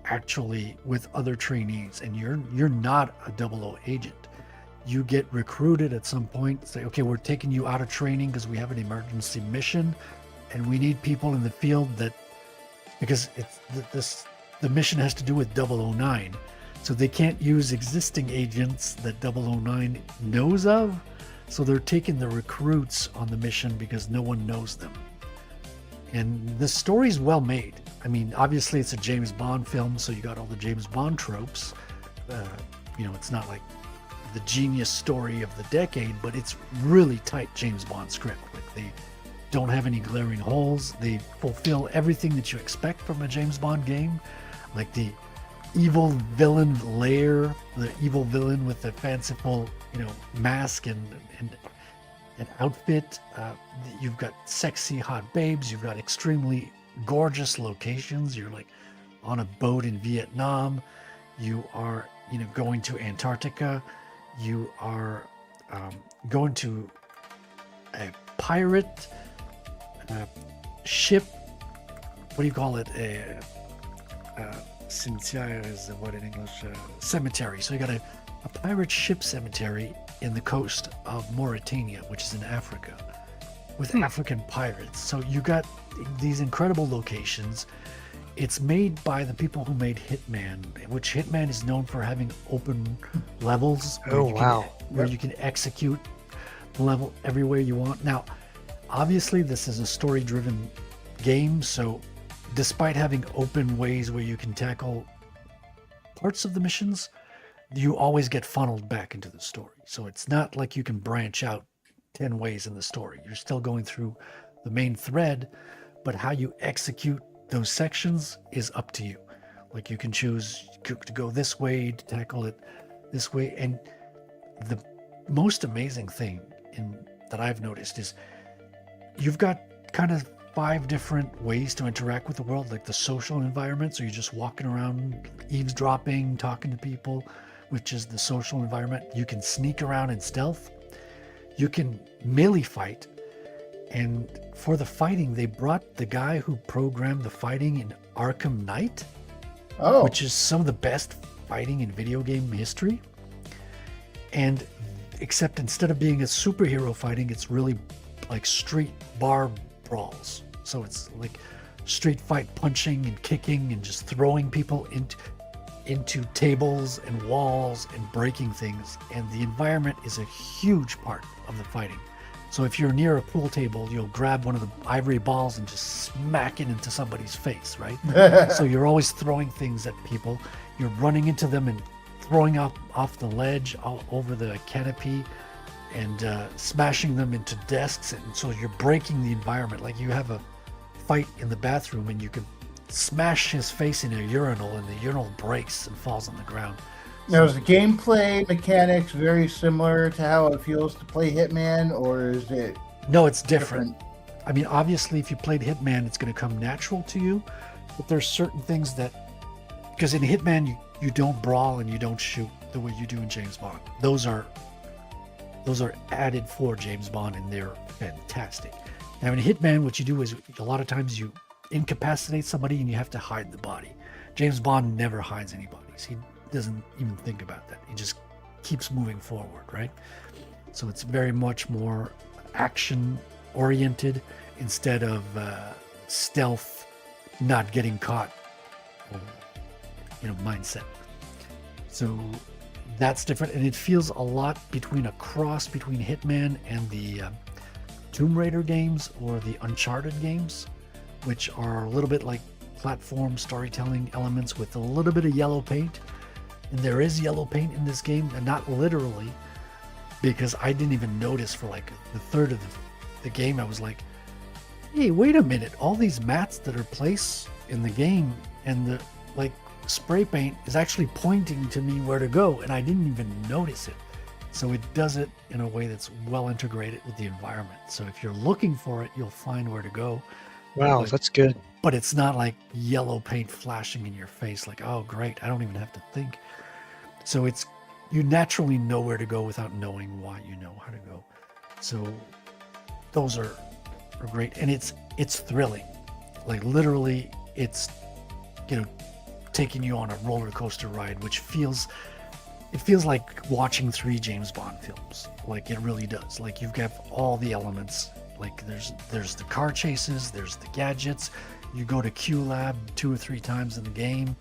actually with other trainees, and you're not a 00 agent. You get recruited at some point, say, okay, we're taking you out of training because we have an emergency mission and we need people in the field because the mission has to do with 009. So they can't use existing agents that 009 knows of. So they're taking the recruits on the mission because no one knows them. And the story's well made. I mean, obviously it's a James Bond film, so you got all the James Bond tropes. It's not like the genius story of the decade, but it's really tight James Bond script. Like, they don't have any glaring holes. They fulfill everything that you expect from a James Bond game. Like the evil villain lair, the evil villain with the fanciful, mask, and an outfit. You've got sexy, hot babes. You've got extremely gorgeous locations. You're like on a boat in Vietnam. You are, going to Antarctica. You are going to a pirate ship. What do you call it? Cimetière is the word in English. Cemetery. So you got a pirate ship cemetery in the coast of Mauritania, which is in Africa, with African pirates. So you got these incredible locations. It's made by the people who made Hitman, which Hitman is known for having open levels. Where you can execute the level everywhere you want. Now, obviously, this is a story-driven game, so despite having open ways where you can tackle parts of the missions, you always get funneled back into the story. So it's not like you can branch out 10 ways in the story. You're still going through the main thread, but how you execute those sections is up to you. Like you can choose to go this way, to tackle it this way. And the most amazing thing that I've noticed is you've got kind of 5 different ways to interact with the world, like the social environment. So you're just walking around, eavesdropping, talking to people, which is the social environment. You can sneak around in stealth. You can melee fight. And for the fighting, they brought the guy who programmed the fighting in Arkham Knight, which is some of the best fighting in video game history. And except instead of being a superhero fighting, it's really like street bar brawls. So it's like street fight punching and kicking and just throwing people into tables and walls and breaking things. And the environment is a huge part of the fighting. So if you're near a pool table, you'll grab one of the ivory balls and just smack it into somebody's face, right? So you're always throwing things at people. You're running into them and throwing off the ledge all over the canopy and smashing them into desks. And so you're breaking the environment. Like you have a fight in the bathroom and you can smash his face in a urinal and the urinal breaks and falls on the ground. Now, is the gameplay mechanics very similar to how it feels to play Hitman, or is it? No, it's different. I mean, obviously, if you played Hitman, it's going to come natural to you, but there's certain things because in Hitman, you don't brawl and you don't shoot the way you do in James Bond. Those are added for James Bond, and they're fantastic. Now, in Hitman, what you do is a lot of times you incapacitate somebody and you have to hide the body. James Bond never hides any bodies. He doesn't even think about that. He just keeps moving forward, right? So it's very much more action oriented instead of stealth, not getting caught, mindset. So that's different, and it feels a lot between a cross between Hitman and the Tomb Raider games or the Uncharted games, which are a little bit like platform storytelling elements with a little bit of yellow paint. And there is yellow paint in this game, and not literally, because I didn't even notice for like the third of the game. I was like, hey, wait a minute, all these mats that are placed in the game and the spray paint is actually pointing to me where to go, and I didn't even notice it. So it does it in a way that's well integrated with the environment. So if you're looking for it, you'll find where to go. Wow, that's good. But it's not like yellow paint flashing in your face like, oh, great, I don't even have to think. So you naturally know where to go without knowing why you know how to go. So those are great. And it's thrilling. Like literally, it's, taking you on a roller coaster ride, which feels like watching 3 James Bond films. Like it really does. Like you've got all the elements. Like there's the car chases, there's the gadgets. You go to Q Lab 2 or 3 times in the game.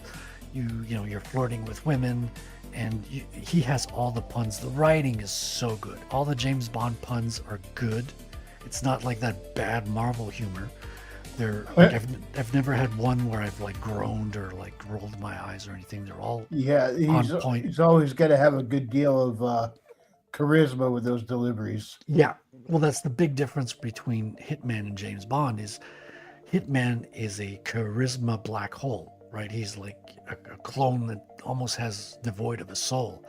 You're flirting with women, and he has all the puns. The writing is so good. All the James Bond puns are good. It's not like that bad Marvel humor. I've never had one where I've like groaned or like rolled my eyes or anything. They're all on point. He's always got to have a good deal of charisma with those deliveries. Yeah, well, that's the big difference between Hitman and James Bond. Is Hitman is a charisma black hole, right? He's like a clone that almost has devoid of a soul.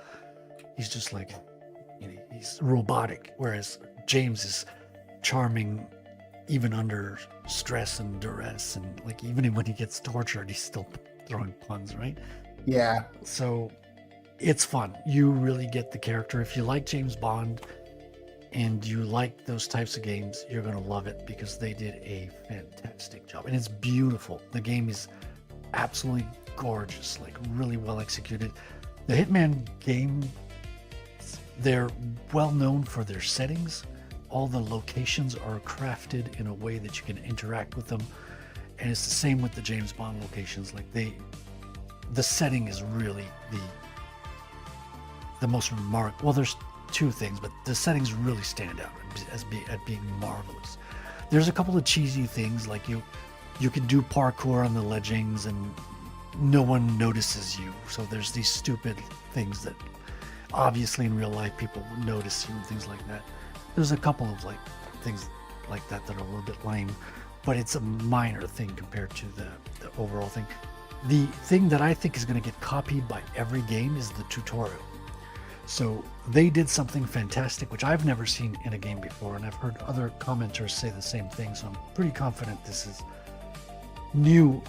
He's just like, he's robotic. Whereas James is charming even under stress and duress, and like even when he gets tortured, he's still throwing puns, right? Yeah. So it's fun. You really get the character. If you like James Bond and you like those types of games, you're going to love it because they did a fantastic job. And it's beautiful. The game is absolutely gorgeous, like really well executed. The Hitman game, they're well known for their settings. All the locations are crafted in a way that you can interact with them. And it's the same with the James Bond locations. Like the setting is really the most remarkable. Well, there's two things, but the settings really stand out at being marvelous. There's a couple of cheesy things, like you can do parkour on the ledgings and no one notices you. So there's these stupid things that obviously in real life people would notice you and things like that. There's a couple of like things like that that are a little bit lame, but it's a minor thing compared to the overall thing. The thing that I think is going to get copied by every game is the tutorial. So they did something fantastic, which I've never seen in a game before, and I've heard other commenters say the same thing, so I'm pretty confident this is new.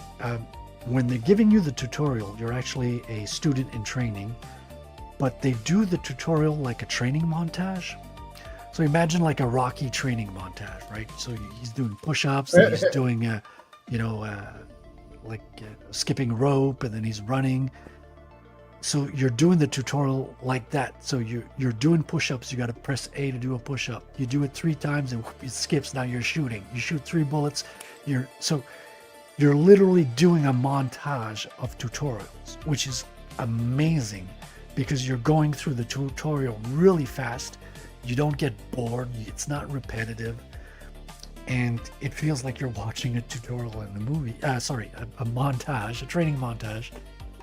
When they're giving you the tutorial, you're actually a student in training, but they do the tutorial like a training montage. So imagine like a Rocky training montage, right? So he's doing push-ups, and he's doing, skipping rope, and then he's running. So you're doing the tutorial like that. So you're doing push-ups. You got to press A to do a push-up. You do it 3 times and it skips. Now you're shooting. You shoot 3 bullets. You're literally doing a montage of tutorials, which is amazing because you're going through the tutorial really fast. You don't get bored. It's not repetitive. And it feels like you're watching a tutorial in the movie. A montage, a training montage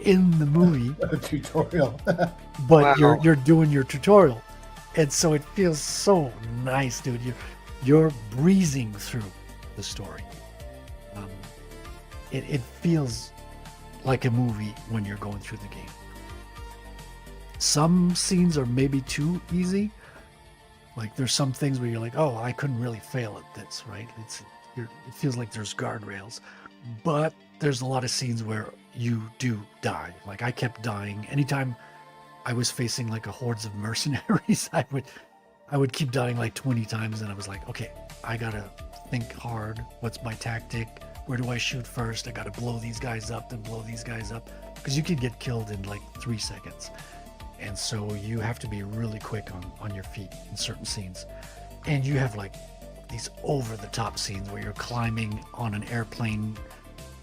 in the movie. A tutorial. But wow. you're doing your tutorial. And so it feels so nice, dude. You're breezing through the story. It feels like a movie when you're going through the game. Some scenes are maybe too easy. Like there's some things where you're like, oh, I couldn't really fail at this, right? It feels like there's guardrails. But there's a lot of scenes where you do die. Like I kept dying. Anytime I was facing like a hordes of mercenaries, I would keep dying like 20 times, and I was like, okay, I gotta think hard. What's my tactic? Where do I shoot first? I gotta blow these guys up, then blow these guys up. Because you can get killed in like 3 seconds. And so you have to be really quick on your feet in certain scenes. And you have like these over-the-top scenes where you're climbing on an airplane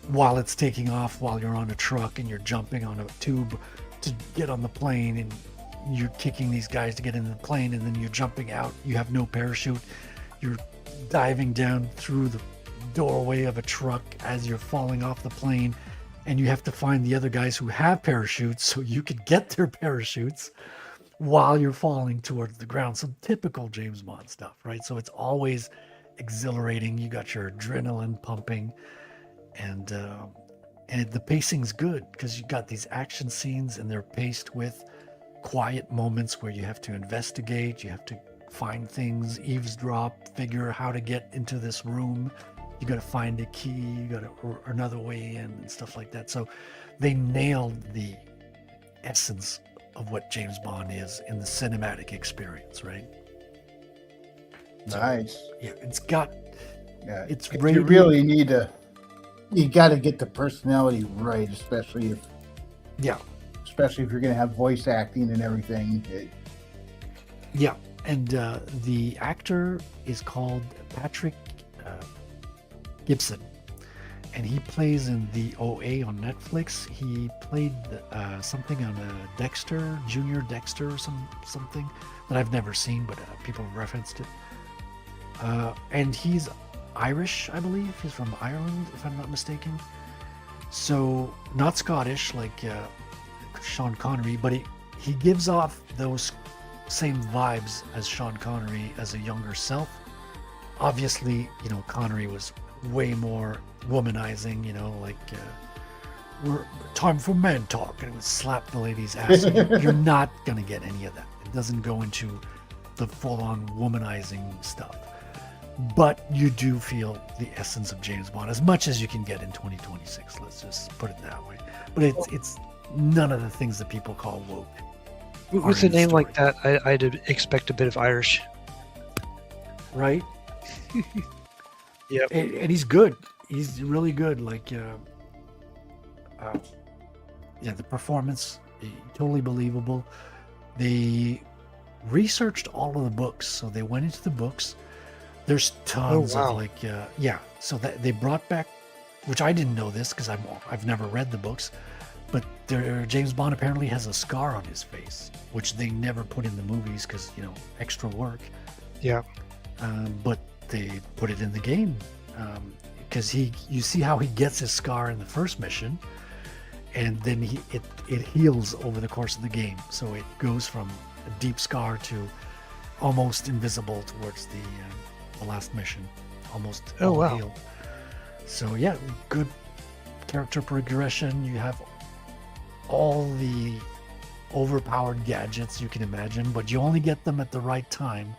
while it's taking off, while you're on a truck, and you're jumping on a tube to get on the plane, and you're kicking these guys to get into the plane, and then you're jumping out. You have no parachute. You're diving down through the doorway of a truck as you're falling off the plane, and you have to find the other guys who have parachutes so you could get their parachutes while you're falling towards the ground. Some typical James Bond stuff, right? So it's always exhilarating. You got your adrenaline pumping, and the pacing's good because you got these action scenes, and they're paced with quiet moments where you have to investigate, you have to find things, eavesdrop, figure how to get into this room. You got to find a key, you got to another way in, and stuff like that. So they nailed the essence of what James Bond is in the cinematic experience, right? Nice. Yeah, it's got. Yeah, it's you really need to. You got to get the personality right, especially if. Yeah. Especially if you're going to have voice acting and everything. Yeah, and the actor is called Patrick Gibson, and he plays in the OA on Netflix. He played something on Dexter, Junior Dexter, or something that I've never seen, but people have referenced it. And he's Irish, I believe. He's from Ireland, if I'm not mistaken. So not Scottish like Sean Connery, but he gives off those same vibes as Sean Connery as a younger self. Obviously, Connery was way more womanizing, like we're time for men talk, and it would slap the lady's ass. You're not gonna get any of that. It doesn't go into the full-on womanizing stuff. But you do feel the essence of James Bond as much as you can get in 2026. Let's just put it that way. But it's none of the things that people call woke. With a name like that, I'd expect a bit of Irish. Right? Yep. And he's good. He's really good. Like, yeah, the performance, totally believable. They researched all of the books, so they went into the books. There's tons of like, so that they brought back, which I didn't know this because I've never read the books, but James Bond apparently has a scar on his face, which they never put in the movies because, extra work. Yeah. But they put it in the game because you see how he gets his scar in the first mission, and then it heals over the course of the game. So it goes from a deep scar to almost invisible towards the last mission, almost healed. So yeah, good character progression. You have all the overpowered gadgets you can imagine, but you only get them at the right time.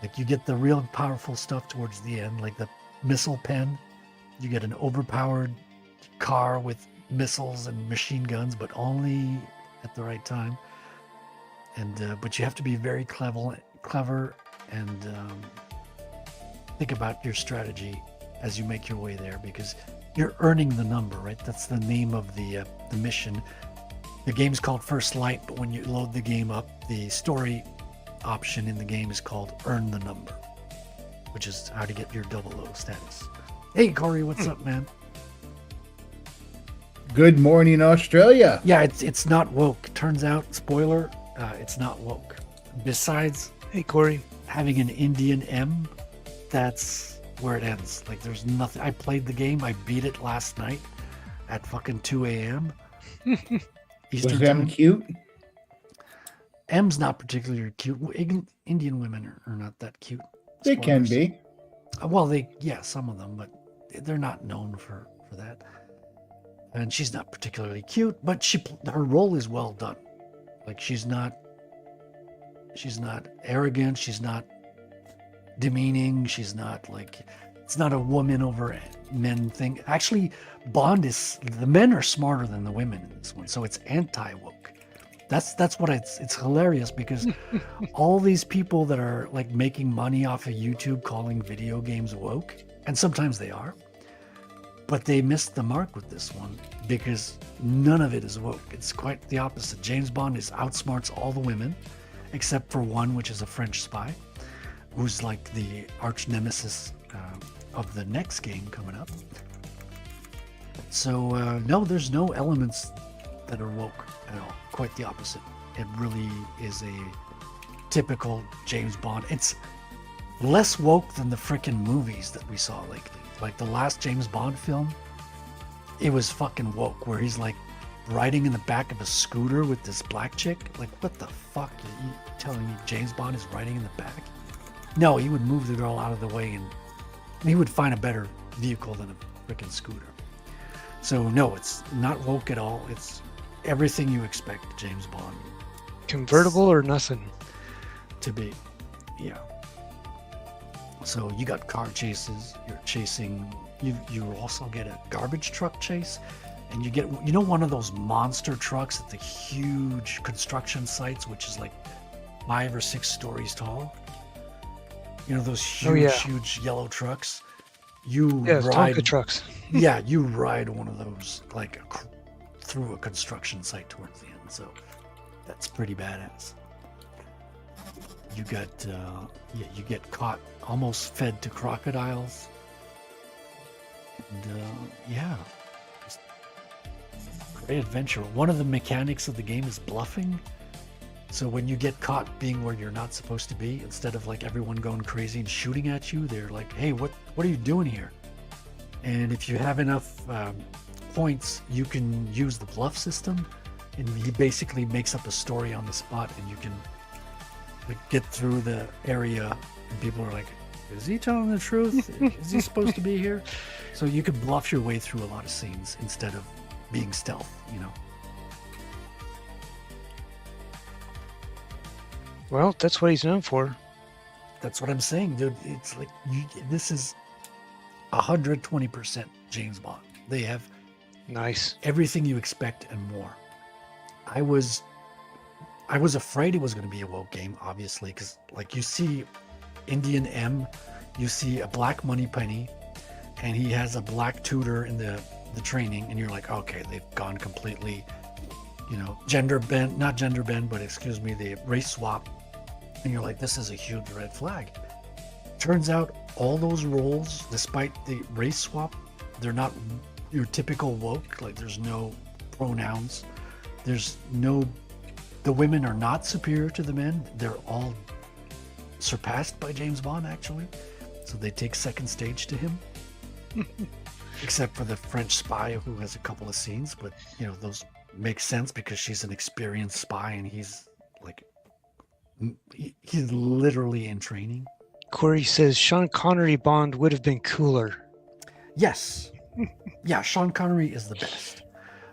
Like, you get the real powerful stuff towards the end, like the missile pen. You get an overpowered car with missiles and machine guns, but only at the right time. And but you have to be very clever and think about your strategy as you make your way there, because you're earning the number, right? That's the name of the mission. The game's called First Light, but when you load the game up, the story option in the game is called Earn the Number, which is how to get your 00 status. Hey, Corey, what's up, man? Good morning, Australia. Yeah, it's not woke. Turns out, spoiler, it's not woke. Besides, Hey, Corey. having an Indian M, that's where it ends. Like, there's nothing. I played the game. I beat it last night at fucking 2 a.m. Eastern Was them time. cute? M's not particularly cute. Indian women are not that cute. They can Spoilers. be. Well, some of them, but they're not known for that. And she's not particularly cute, but her role is well done. Like, she's not arrogant. She's not demeaning. She's not like, it's not a woman over men thing. Actually, the men are smarter than the women in this one, so it's anti-woke. That's what it's hilarious, because all these people that are like making money off of YouTube calling video games woke, and sometimes they are, but they missed the mark with this one because none of it is woke. It's quite the opposite. James Bond outsmarts all the women except for one, which is a French spy, who's like the arch nemesis of the next game coming up. So no, there's no elements that are woke at all. Quite the opposite. It really is a typical James Bond. It's less woke than the frickin' movies that we saw lately. Like the last James Bond film, it was fucking woke, where he's like riding in the back of a scooter with this black chick. Like, what the fuck are you telling me James Bond is riding in the back? No, he would move the girl out of the way and he would find a better vehicle than a frickin' scooter. So no, it's not woke at all. It's everything you expect James Bond Convertible or nothing? to be. Yeah. So you got car chases, you're chasing, you also get a garbage truck chase, and you get, one of those monster trucks at the huge construction sites, which is like 5 or 6 stories tall. Those huge yellow trucks. You ride Tonka trucks. Yeah, you ride one of those like through a construction site towards the end. So that's pretty badass. You got you get caught, almost fed to crocodiles. And just great adventure. One of the mechanics of the game is bluffing. So when you get caught being where you're not supposed to be, instead of like everyone going crazy and shooting at you, they're like, hey, what are you doing here? And if you have enough points, you can use the bluff system, and he basically makes up a story on the spot, and you can like get through the area, and people are like, is he telling the truth? Is he supposed to be here? So you can bluff your way through a lot of scenes instead of being stealth, Well, that's what he's known for. That's what I'm saying, dude. It's like this is 120% James Bond. They have Nice. everything you expect and more. I was afraid it was going to be a woke game, obviously, because like you see Indian M, you see a black money penny, and he has a black tutor in the training, and you're like, okay, they've gone completely, gender bend, not gender bend, but excuse me, the race swap. And you're like, this is a huge red flag. Turns out all those roles, despite the race swap, they're not your typical woke. Like there's no pronouns. The women are not superior to the men. They're all surpassed by James Bond, actually. So they take second stage to him. Except for the French spy who has a couple of scenes, but those make sense because she's an experienced spy and he's like, he's literally in training. Corey says Sean Connery Bond would have been cooler. Yes. Yeah, Sean Connery is the best.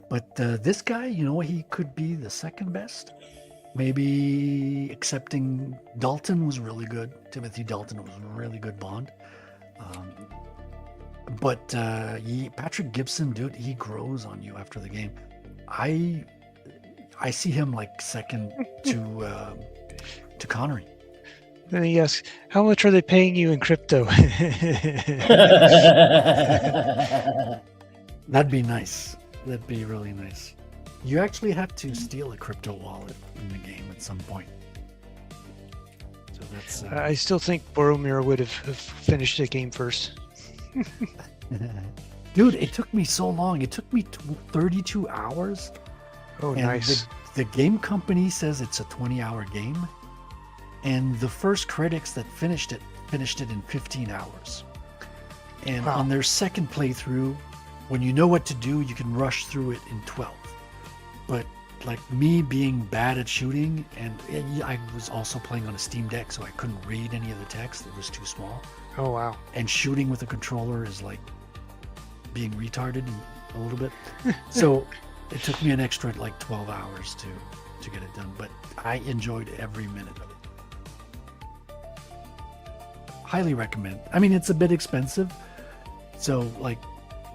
But this guy, he could be the second best. Maybe accepting Dalton was really good. Timothy Dalton was a really good Bond. But Patrick Gibson, dude, he grows on you after the game. I see him like second to Connery. Then he asks, how much are they paying you in crypto? That'd be nice. That'd be really nice. You actually have to steal a crypto wallet in the game at some point. So that's. I still think Boromir would have finished the game first. Dude, it took me so long. It took me 32 hours. Oh, nice. The game company says it's a 20-hour game. And the first critics that finished it in 15 hours. And on their second playthrough, when you know what to do, you can rush through it in 12. But like me being bad at shooting, and I was also playing on a Steam Deck, so I couldn't read any of the text. It was too small. Oh, wow. And shooting with a controller is like being retarded a little bit. So it took me an extra like 12 hours to get it done. But I enjoyed every minute of it. Highly recommend. I mean, it's a bit expensive, so like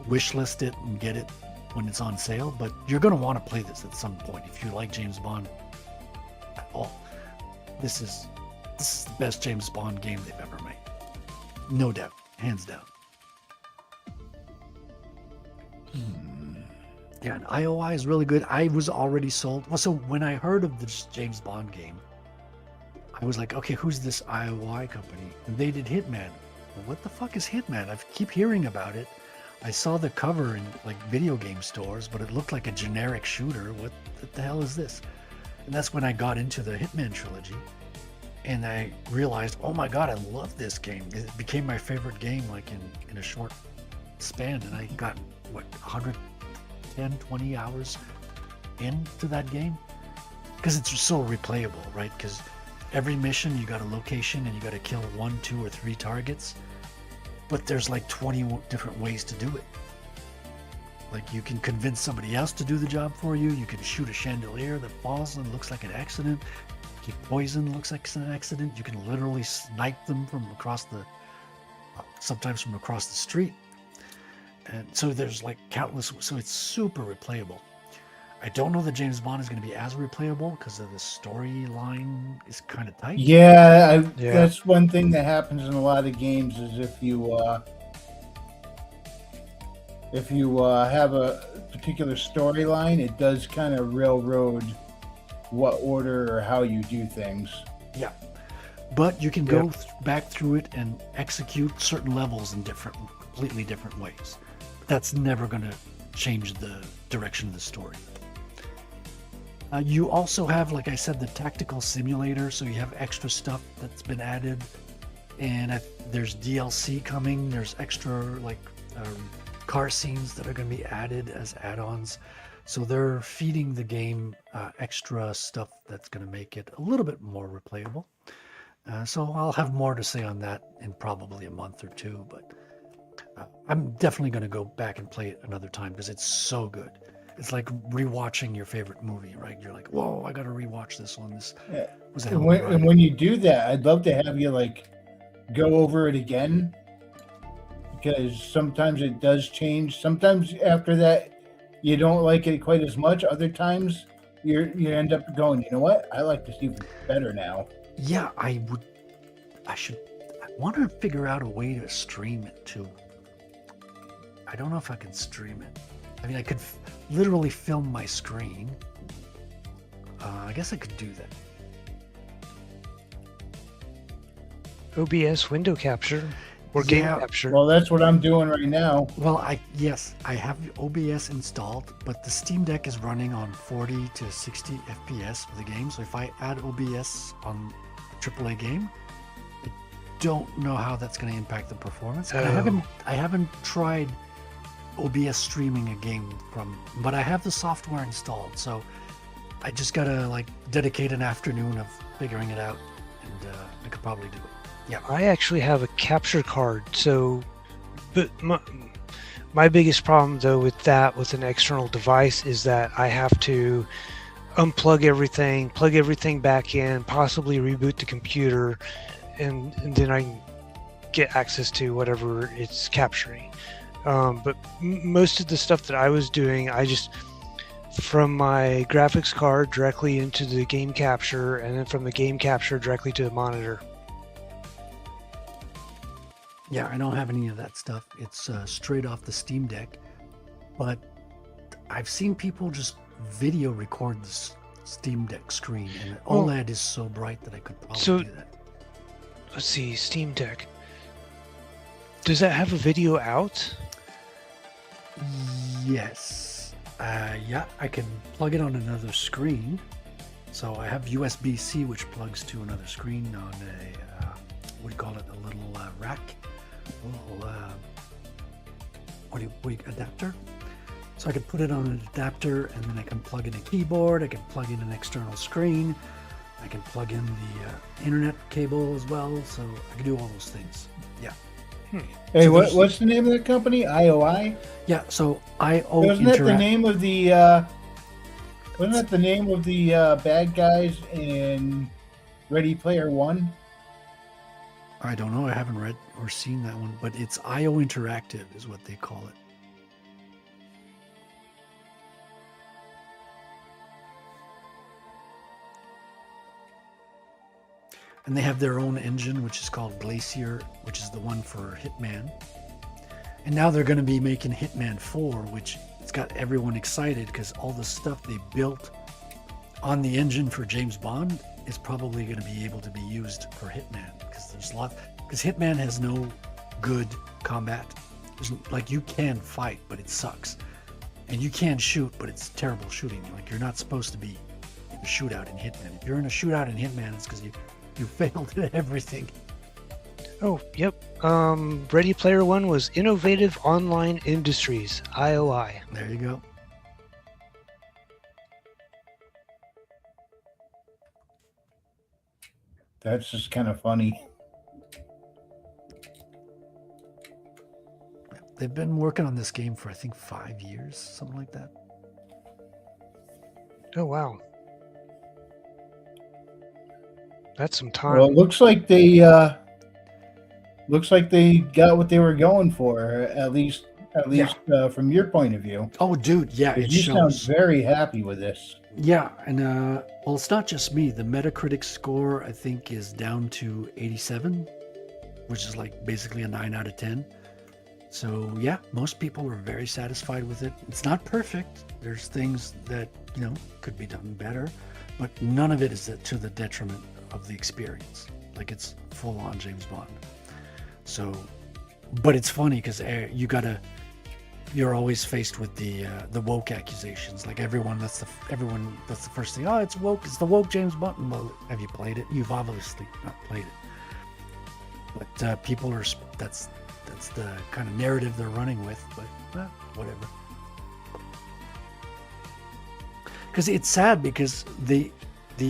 wishlist it and get it when it's on sale, but you're going to want to play this at some point if you like James Bond at all. This is the best James Bond game they've ever made. No doubt. Hands down. Yeah, and IOI is really good. I was already sold. Well, so when I heard of this James Bond game, I was like, okay, who's this IOI company? And they did Hitman. Well, what the fuck is Hitman? I keep hearing about it. I saw the cover in like video game stores, but it looked like a generic shooter. What the hell is this? And that's when I got into the Hitman trilogy. And I realized, oh my God, I love this game. It became my favorite game like in a short span. And I got, 110, 20 hours into that game? Because it's so replayable, right? Because every mission, you got a location and you got to kill 1, 2, or 3 targets. But there's like 20 different ways to do it. Like you can convince somebody else to do the job for you. You can shoot a chandelier that falls and looks like an accident. Keep poison looks like an accident. You can literally snipe them from across sometimes from across the street. And so there's like countless, so it's super replayable. I don't know that James Bond is going to be as replayable because of the storyline is kind of tight. Yeah, that's one thing that happens in a lot of games is if you have a particular storyline, it does kind of railroad what order or how you do things. Yeah, but you can go back through it and execute certain levels in completely different ways. That's never going to change the direction of the story. You also have, like I said, the tactical simulator, so you have extra stuff that's been added, and there's DLC coming. There's extra car scenes that are going to be added as add-ons. So they're feeding the game extra stuff that's going to make it a little bit more replayable. So I'll have more to say on that in probably a month or two, but I'm definitely going to go back and play it another time because it's so good. It's like rewatching your favorite movie, right? You're like, whoa, I got to rewatch this one. This Yeah. was a And hell of a ride. when you do that, I'd love to have you like go over it again, because sometimes it does change. Sometimes after that, you don't like it quite as much. Other times, you end up going, you know what? I like this even better now. Yeah, I want to figure out a way to stream it too. I don't know if I can stream it. I mean, I could literally film my screen. I guess I could do that. OBS window capture or game Yeah. capture. Well, that's what I'm doing right now. Well, I have OBS installed, but the Steam Deck is running on 40 to 60 FPS for the game. So if I add OBS on a AAA game, I don't know how that's going to impact the performance. And I haven't tried OBS streaming a game but I have the software installed, so I just gotta like dedicate an afternoon of figuring it out, and I could probably do it. Yeah. I actually have a capture card, but my biggest problem though with an external device is that I have to unplug everything, plug everything back in, possibly reboot the computer, and then I can get access to whatever it's capturing. But most of the stuff that I was doing, I just from my graphics card directly into the game capture, and then from the game capture directly to the monitor. Yeah, I don't have any of that stuff. It's straight off the Steam Deck. But I've seen people just video record the Steam Deck screen, and OLED is so bright that I could probably do that. Let's see, Steam Deck. Does that have a video out? Yes. Yeah, I can plug it on another screen. So I have USB-C, which plugs to another screen on a, what do you call it, a little rack, a little, adapter. So I can put it on an adapter, and then I can plug in a keyboard, I can plug in an external screen, I can plug in the internet cable as well, so I can do all those things. Yeah. Hey, So what's the name of the company? IOI? Yeah, so IO Wasn't that the Interact. name of the wasn't that the name of the bad guys in Ready Player One? I don't know, I haven't read or seen that one, but it's IO Interactive is what they call it. And they have their own engine, which is called Glacier, which is the one for Hitman. And now they're going to be making Hitman 4, which it's got everyone excited because all the stuff they built on the engine for James Bond is probably going to be able to be used for Hitman, because Hitman has no good combat. Like, you can fight, but it sucks. And you can shoot, but it's terrible shooting. Like, you're not supposed to be in a shootout in Hitman. If you're in a shootout in Hitman, it's because you failed at everything. Oh, yep. Ready Player One was Innovative Online Industries, IOI. There you go. That's just kind of funny. They've been working on this game for, I think, 5 years, something like that. Oh, wow. That's some time. Well, it looks like they got what they were going for, at least from your point of view. Oh, dude, yeah, it You sound shows. very happy with this. Yeah, and well, it's not just me. The Metacritic score, I think, is down to 87, which is like basically a 9 out of 10. So yeah, most people are very satisfied with it. It's not perfect. There's things that, could be done better, but none of it is to the detriment of the experience. Like, it's full on James Bond. So, but it's funny because you're always faced with the woke accusations. Like, everyone that's the first thing. Oh, it's woke. It's the woke James Bond. Well, have you played it? You've obviously not played it. But people are that's the kind of narrative they're running with. But whatever. Because it's sad because the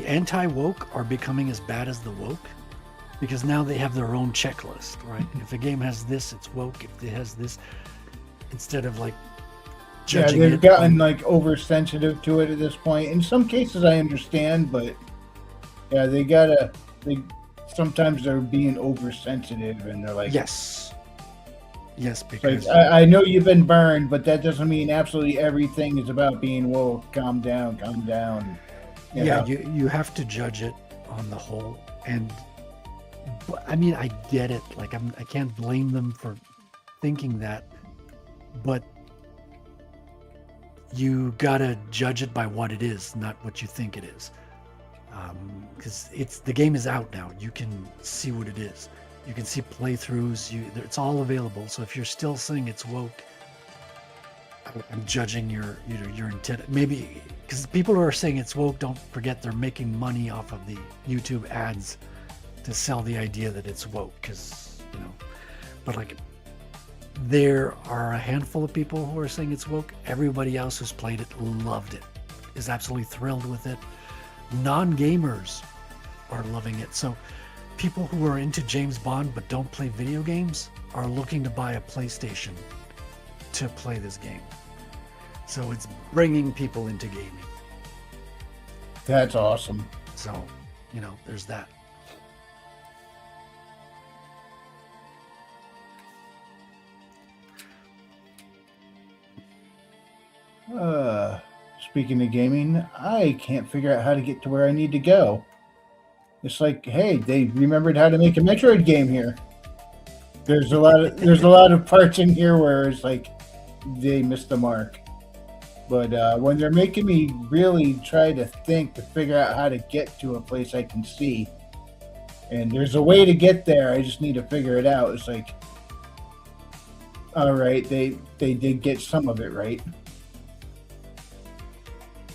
anti-woke are becoming as bad as the woke, because now they have their own checklist, right? If a game has this, it's woke. If it has this, instead of like judging they've it. gotten like oversensitive to it at this point. In some cases, I understand, but yeah, sometimes they're being oversensitive, and they're like, Yes, like, because I know you've been burned, but that doesn't mean absolutely everything is about being, whoa, calm down, calm down. yeah, you have to judge it on the whole. And I mean, I get it. Like, I can't blame them for thinking that, but you gotta judge it by what it is, not what you think it is. Because the game is out now. You can see what it is. You can see playthroughs. It's all available. So if you're still saying it's woke, I'm judging your intent. Maybe because people who are saying it's woke, don't forget they're making money off of the YouTube ads to sell the idea that it's woke. Because but like, there are a handful of people who are saying it's woke. Everybody else who's played it loved it, is absolutely thrilled with it. Non-gamers are loving it. So people who are into James Bond but don't play video games are looking to buy a PlayStation to play this game. So it's bringing people into gaming. That's awesome. So, there's that. Speaking of gaming, I can't figure out how to get to where I need to go. It's like, hey, they remembered how to make a Metroid game here. There's a lot of parts in here where it's like they missed the mark. But when they're making me really try to think to figure out how to get to a place I can see, and there's a way to get there, I just need to figure it out. It's like, all right, they did get some of it right.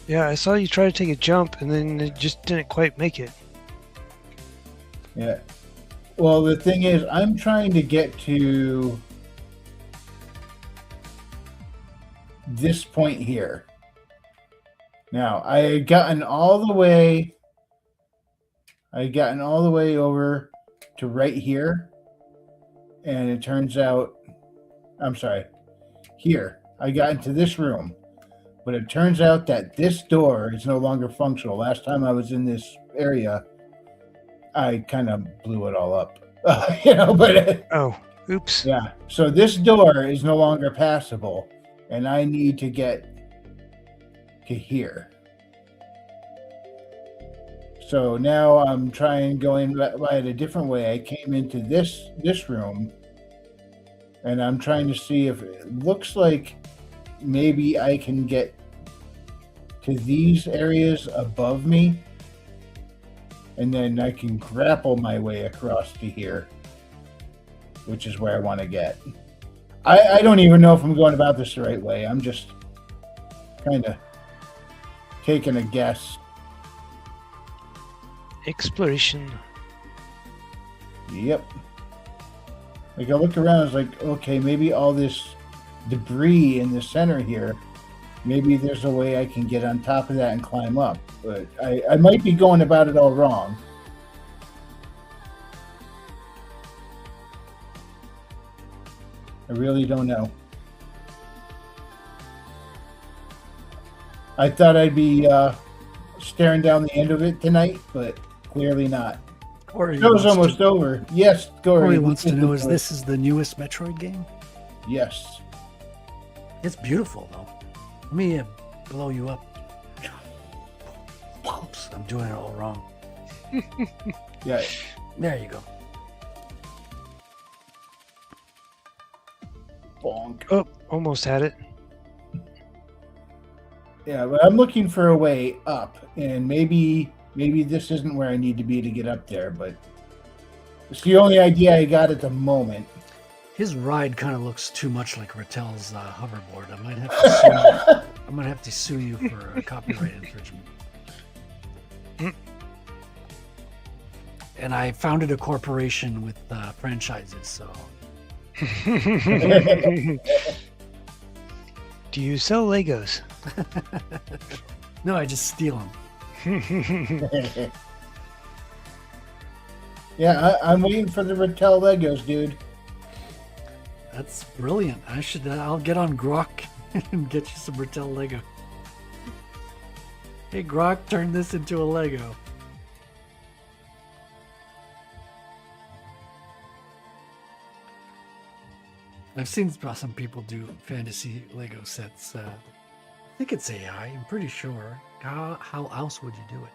Yeah, I saw you try to take a jump and then it just didn't quite make it. Yeah. Well, the thing is, I'm trying to get to this point here. Now, I had gotten all the way over to right here, and it turns out, I'm sorry, here. I got into this room, but it turns out that this door is no longer functional. Last time I was in this area, I kind of blew it all up, but Oh, oops. yeah. So this door is no longer passable, and I need to get to here. So now I'm going by it a different way. I came into this room, and I'm trying to see if it looks like maybe I can get to these areas above me, and then I can grapple my way across to here, which is where I want to get. I don't even know if I'm going about this the right way. I'm just kind of taking a guess. Exploration. Yep. Like, I look around, it's like, okay, maybe all this debris in the center here, maybe there's a way I can get on top of that and climb up. But I might be going about it all wrong. I really don't know. I thought I'd be staring down the end of it tonight, but clearly not. Corey Show's almost over. Yes, Corey wants to know, is this the newest Metroid game? Yes. It's beautiful, though. Let me blow you up. Oops, I'm doing it all wrong. Yeah. There you go. Bonk. Oh, almost had it. Yeah, but I'm looking for a way up, and maybe this isn't where I need to be to get up there, but it's the only idea I got at the moment. His ride kind of looks too much like Rattel's hoverboard. I might have to sue you. I might have to sue you for copyright infringement. And I founded a corporation with franchises, so. Do you sell Legos? No, I just steal them. Yeah, I'm waiting for the Rattel Legos, dude. That's brilliant. I'll get on Grok and get you some Mattel Lego. Hey, Grok, turn this into a Lego. I've seen some people do fantasy Lego sets. I think it's AI. I'm pretty sure. How else would you do it?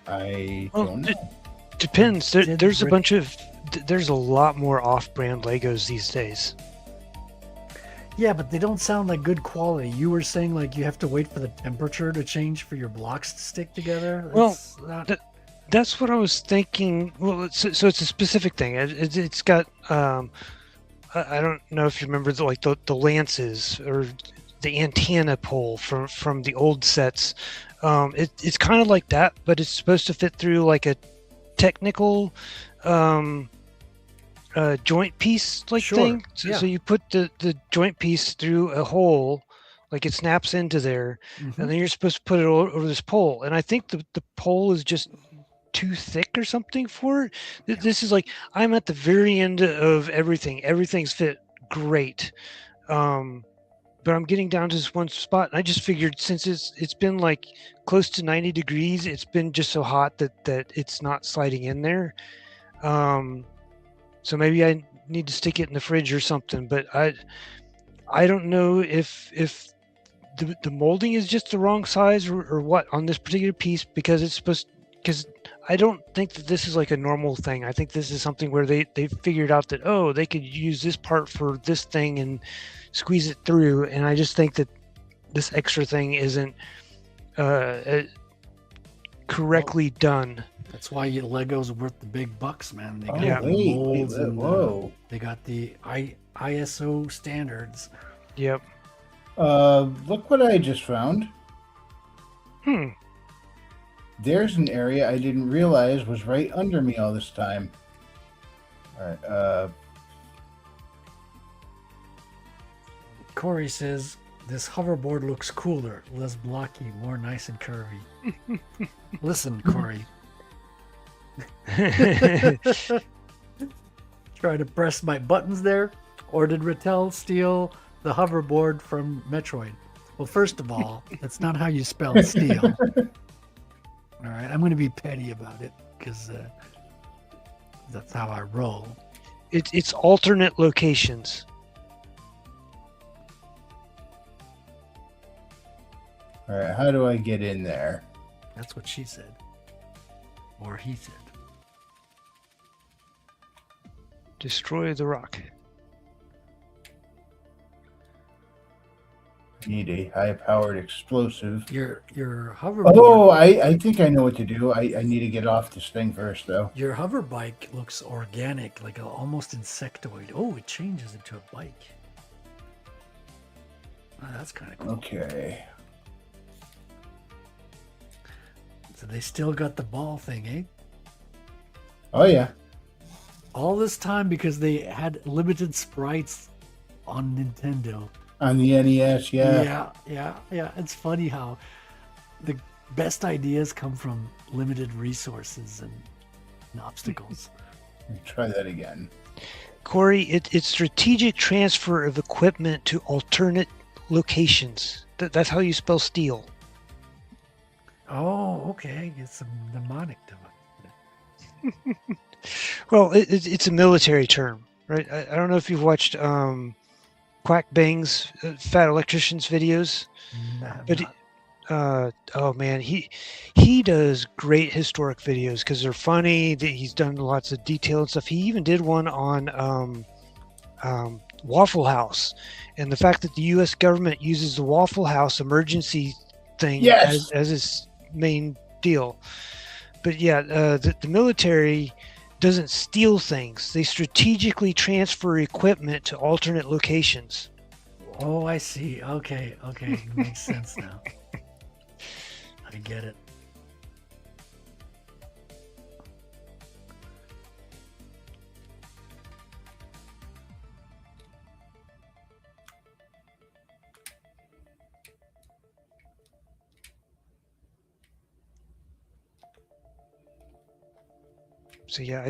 I Well, don't know. depends. There's a Rick- bunch of there's a lot more off-brand Legos these days. Yeah, but they don't sound like good quality. You were saying like you have to wait for the temperature to change for your blocks to stick together. Well, It's not... That's what I was thinking. Well, so it's a specific thing. It's got I don't know if you remember the lances or the antenna pole from the old sets. It's kind of like that, but it's supposed to fit through like a technical joint piece Sure, thing. yeah. So you put the joint piece through a hole, like it snaps into there, Mhm. and then you're supposed to put it over this pole. And I think the pole is just too thick or something for it. This is like I'm at the very end of everything. Everything's fit great. But I'm getting down to this one spot, and I just figured since it's been like close to 90 degrees, it's been just so hot that it's not sliding in there. So maybe I need to stick it in the fridge or something. But I don't know if the molding is just the wrong size or what on this particular piece, because it's supposed, because I don't think that this is like a normal thing. I think this is something where they figured out that, oh, they could use this part for this thing and squeeze it through. And I just think that this extra thing isn't correctly done. That's why Legos are worth the big bucks, man. They got Yeah. the molds and whoa. they got the ISO standards. Yep. Look what I just found. Hmm. There's an area I didn't realize was right under me all this time. All right. Corey says, this hoverboard looks cooler, less blocky, more nice and curvy. Listen, Corey. Try to press my buttons there? Or did Rattel steal the hoverboard from Metroid? Well, first of all, that's not how you spell steal. All right, I'm going to be petty about it because that's how I roll. It's alternate locations. All right. How do I get in there? That's what she said. Or he said. Destroy the rock. Need a high-powered explosive. Your hoverboard. Oh, I think I know what to do. I need to get off this thing first, though. Your hover bike looks organic, like almost insectoid. Oh, it changes into a bike. Oh, that's kind of cool. Okay. So they still got the ball thing, eh? Oh, yeah. All this time because they had limited sprites on Nintendo. On the NES, yeah. Yeah. It's funny how the best ideas come from limited resources and obstacles. Try that again. Corey, it's strategic transfer of equipment to alternate locations. That's how you spell steal. Oh, okay. It's some mnemonic to it. Well, it's a military term, right? I don't know if you've watched Quack Bang's Fat Electrician's videos, but oh man, he does great historic videos because they're funny. He's done lots of detail and stuff. He even did one on Waffle House, and the fact that the U.S. government uses the Waffle House emergency thing Yes! as its main deal. But yeah, the military doesn't steal things. They strategically transfer equipment to alternate locations. Oh, I see. Okay. It makes sense now. I get it. So yeah,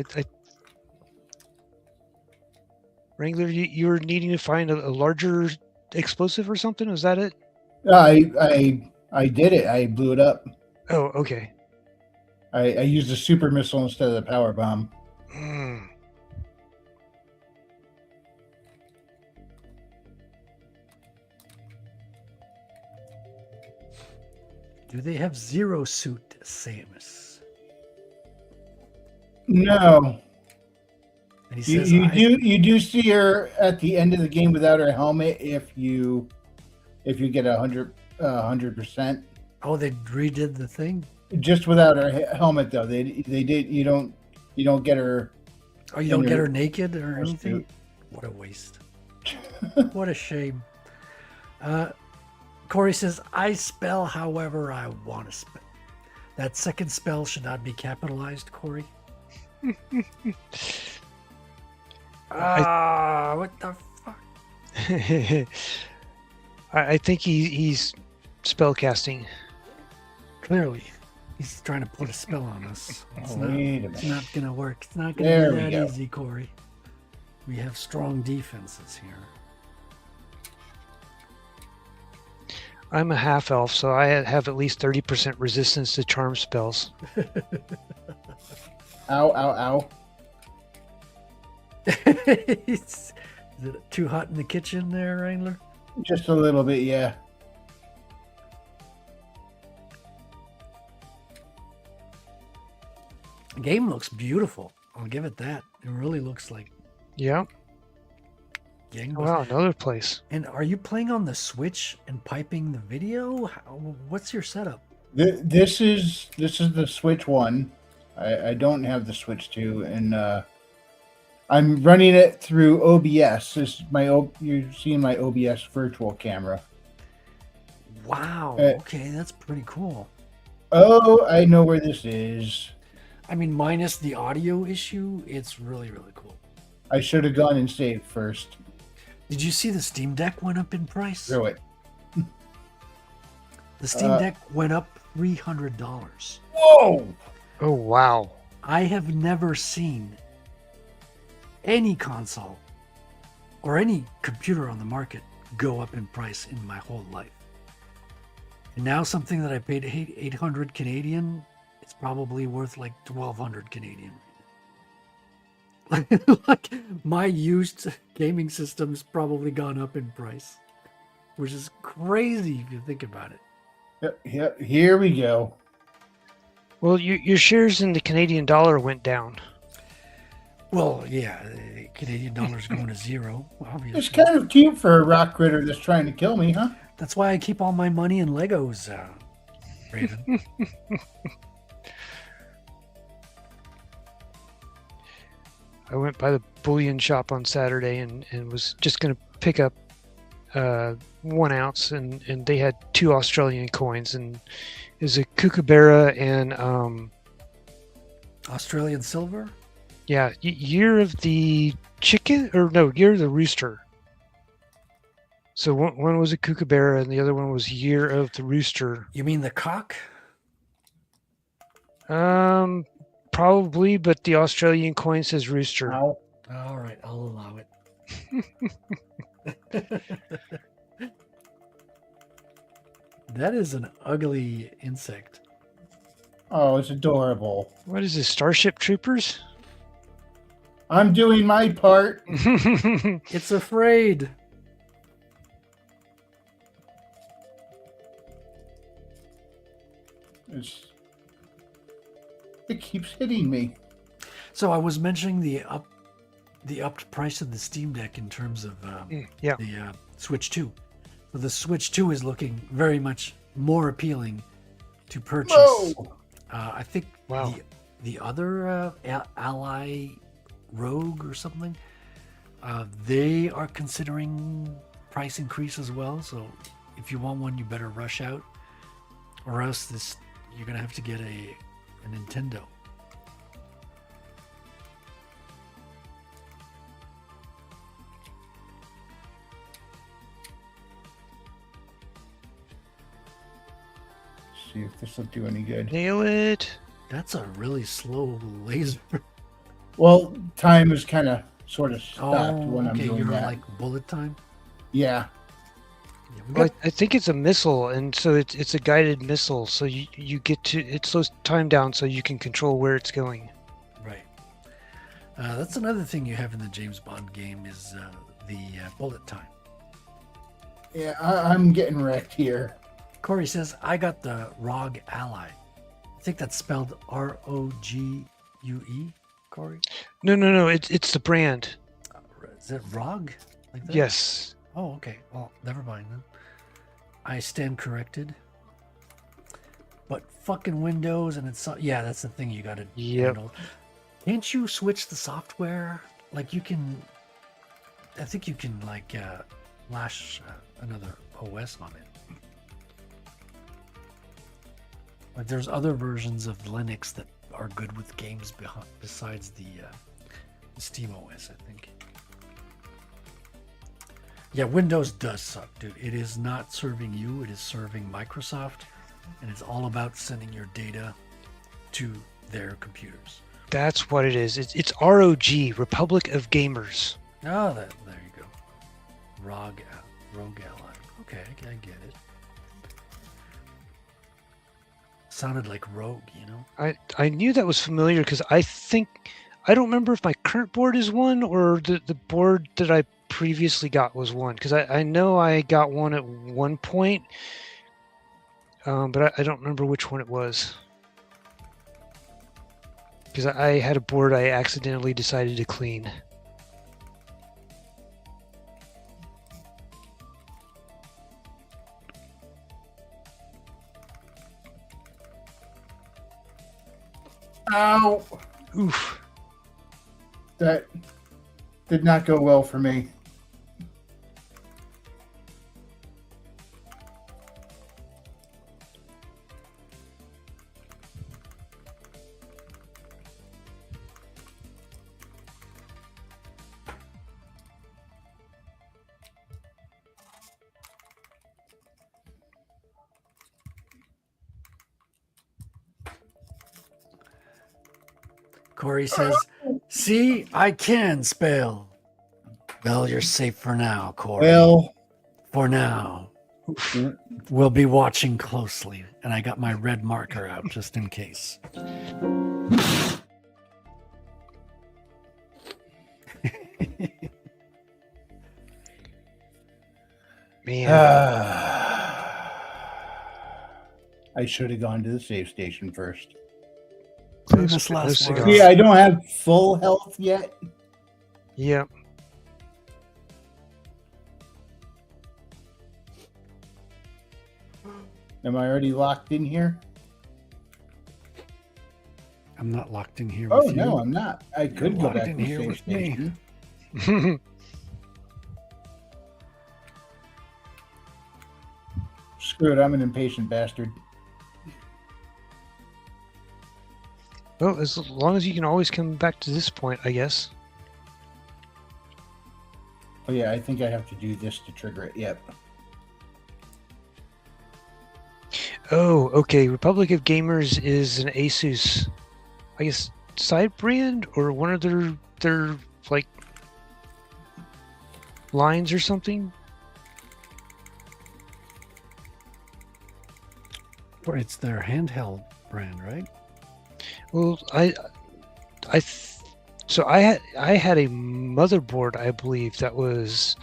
Wrangler, you were needing to find a larger explosive or something? Was that it? I did it. I blew it up. Oh, okay. I used a super missile instead of the power bomb. Mm. Do they have Zero Suit, Samus? No, And he you, says, you do see her at the end of the game without her helmet if you get 100%. Oh, they redid the thing? Just without her helmet though. They did. You don't get her. Oh, you don't get her naked or her anything? suit. What a waste. What a shame. Corey says, I spell however I want to spell. That second spell should not be capitalized, Corey. What the fuck? I think he's spell casting. Clearly, he's trying to put a spell on us. It's not going to work. It's not going to be that easy, Corey. We have strong defenses here. I'm a half elf, so I have at least 30% resistance to charm spells. Ow! Ow! Ow! Is it too hot in the kitchen there, Wrangler? Just a little bit, yeah. The game looks beautiful. I'll give it that. It really looks like Yeah. gangbusters. Wow, another place. And are you playing on the Switch and piping the video? What's your setup? This is the Switch 1. I don't have the Switch 2, and I'm running it through OBS. This is you're seeing my OBS virtual camera. Wow. Okay, that's pretty cool. Oh, I know where this is. I mean, minus the audio issue, it's really, really cool. I should have gone and saved first. Did you see the Steam Deck went up in price? Through it. The Steam Deck went up $300. Whoa! Oh, wow. I have never seen any console or any computer on the market go up in price in my whole life. And now something that I paid 800 Canadian, it's probably worth like 1,200 Canadian. Like my used gaming system's probably gone up in price, which is crazy if you think about it. Yep. Here we go. Well, your shares in the Canadian dollar went down. Well, yeah, the Canadian dollar's going to zero, obviously. It's kind of cute for a rock critter that's trying to kill me, huh? That's why I keep all my money in Legos, Raven. I went by the bullion shop on Saturday and was just going to pick up 1 ounce, and they had 2 Australian coins, and it was a kookaburra and Australian silver? yeah, year of the chicken, or no, year of the rooster. So one was a kookaburra and the other one was year of the rooster. You mean the cock? Probably, but the Australian coin says rooster. Ow. All right, I'll allow it. That is an ugly insect. Oh, it's adorable. What is this, Starship Troopers? I'm doing my part. It's afraid. It keeps hitting me. So I was mentioning the upped price of the Steam Deck in terms of yeah. the Switch 2. So the Switch 2 is looking very much more appealing to purchase. Whoa! I think Wow. the other Ally Rogue or something, they are considering price increase as well. So if you want one, you better rush out, or else you're gonna have to get a Nintendo. See if this will do any good. Nail it. That's a really slow laser. Well, time is kind of sort of stopped Oh, when I'm okay. doing You're that. like bullet time. Yeah. Yeah, we Well, got, I think it's a missile, and so it's a guided missile. So you get to it slows time down, so you can control where it's going. right. That's another thing you have in the James Bond game is the bullet time. Yeah, I'm getting wrecked here. Corey says, I got the ROG Ally. I think that's spelled ROGUE, Corey? No. It's the brand. Is it ROG? Like that? Yes. Oh, okay. Well, never mind then. I stand corrected. But fucking Windows and it's... Yeah, that's the thing you got to Yep. handle. Can't you switch the software? Like you can... I think you can like lash another OS on it. Like there's other versions of Linux that are good with games besides the Steam OS, I think. Yeah, Windows does suck, dude. It is not serving you, it is serving Microsoft, and it's all about sending your data to their computers. That's what it is. It's ROG, Republic of Gamers. Oh, there you go. ROG Ally. Okay, I get it. Sounded like Rogue, you know? I knew that was familiar because I don't remember if my current board is one or the board that I previously got was one, because I know I got one at one point, but I don't remember which one it was, because I had a board I accidentally decided to clean. Ow! Oof. That did not go well for me. Corey says, see, I can spell. Well, you're safe for now, Corey. Well, For now. We'll be watching closely. And I got my red marker out just in case. Man. I should have gone to the save station first. Famous last Those words. cigars. See, I don't have full health yet. Yeah. Am I already locked in here? I'm not locked in here Oh, with you. no, I'm not. I could You're go back locked in to the here save with me. station. Screw it, I'm an impatient bastard. Well, as long as you can always come back to this point, I guess. Oh yeah, I think I have to do this to trigger it. Yep. Oh, okay. Republic of Gamers is an Asus, I guess, side brand or one of their like lines or something. Or it's their handheld brand, right? Well, so I had a motherboard, I believe, that was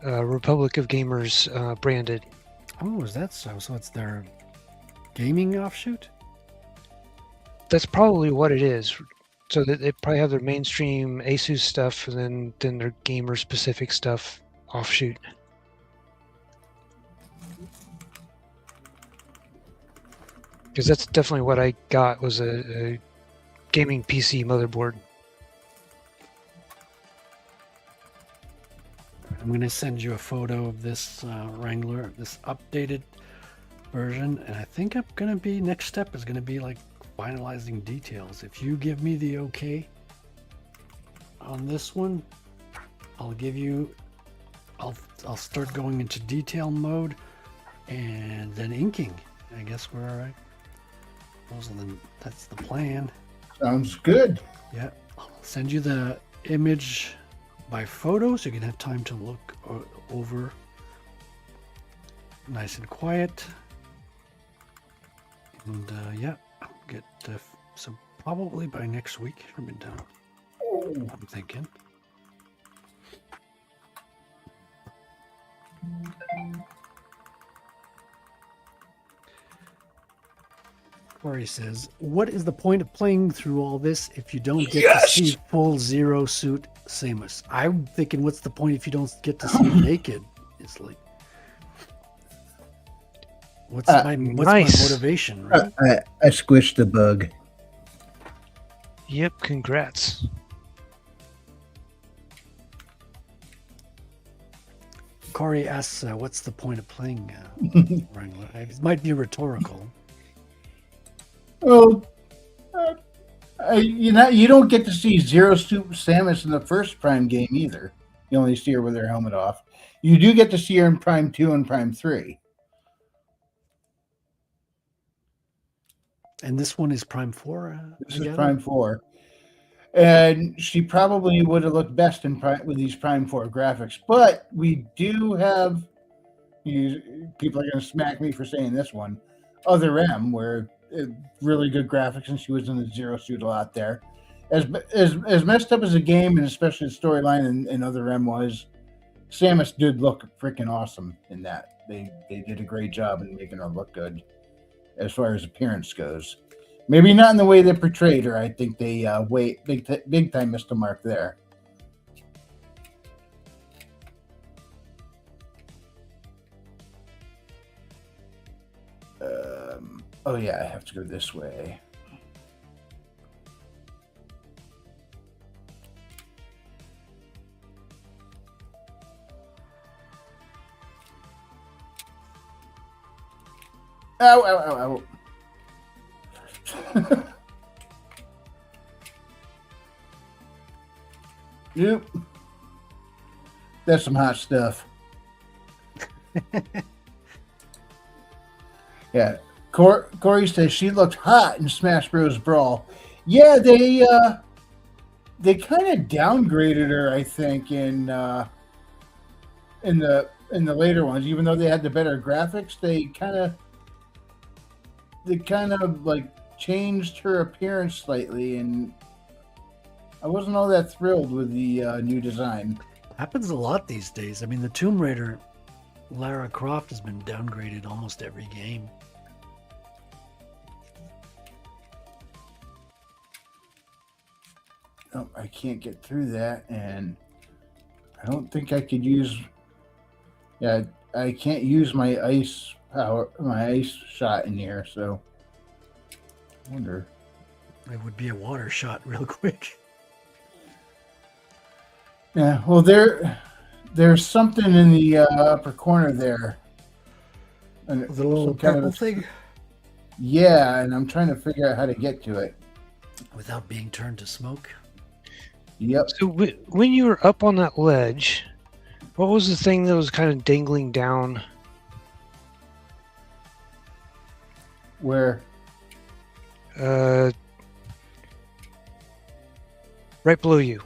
Republic of Gamers branded. Oh, is that so? So it's their gaming offshoot? That's probably what it is. So they probably have their mainstream Asus stuff and then their gamer specific stuff offshoot. Because that's definitely what I got, was a gaming PC motherboard. I'm going to send you a photo of this Wrangler, this updated version. And I think I'm going to be, next step is going to be like finalizing details. If you give me the okay on this one, I'll give you, I'll start going into detail mode and then inking. I guess we're all right. That's the plan. Sounds good. Yeah, I'll send you the image by photo, so you can have time to look over nice and quiet. And yeah, get so probably by next week. I'm thinking. Corey says, what is the point of playing through all this if you don't get to see full Zero Suit Samus? I'm thinking, what's the point if you don't get to see him naked? It's like, what's my motivation, right? I squished the bug. Yep, congrats. Corey asks, what's the point of playing Wrangler? It might be rhetorical. Well, you don't get to see Zero Suit Samus in the first Prime game either. You only see her with her helmet off. You do get to see her in Prime 2 and Prime 3. And this one is Prime 4? This is Prime 4. And she probably would have looked best in with these Prime 4 graphics. But we do have... people are going to smack me for saying this one. Other M, where... really good graphics, and she was in the Zero Suit a lot there. As messed up as the game, and especially the storyline and Other M was, Samus did look freaking awesome in that. They did a great job in making her look good as far as appearance goes. Maybe not in the way they portrayed her. I think they big time missed the mark there. Oh yeah, I have to go this way. Ow, ow, ow, ow. Yep. That's some hot stuff. Yeah. Corey says she looked hot in Smash Bros. Brawl. Yeah, they kind of downgraded her, I think, in the later ones. Even though they had the better graphics, they kind of like changed her appearance slightly, and I wasn't all that thrilled with the new design. Happens a lot these days. I mean, the Tomb Raider Lara Croft has been downgraded almost every game. Oh, I can't get through that, and I don't think I could use... Yeah, I can't use my ice shot in here, so... I wonder... It would be a water shot real quick. Yeah, well, there's something in the upper corner there. And the little purple thing? Yeah, and I'm trying to figure out how to get to it. Without being turned to smoke? Yep. So when you were up on that ledge, what was the thing that was kind of dangling down? Where? Right below you.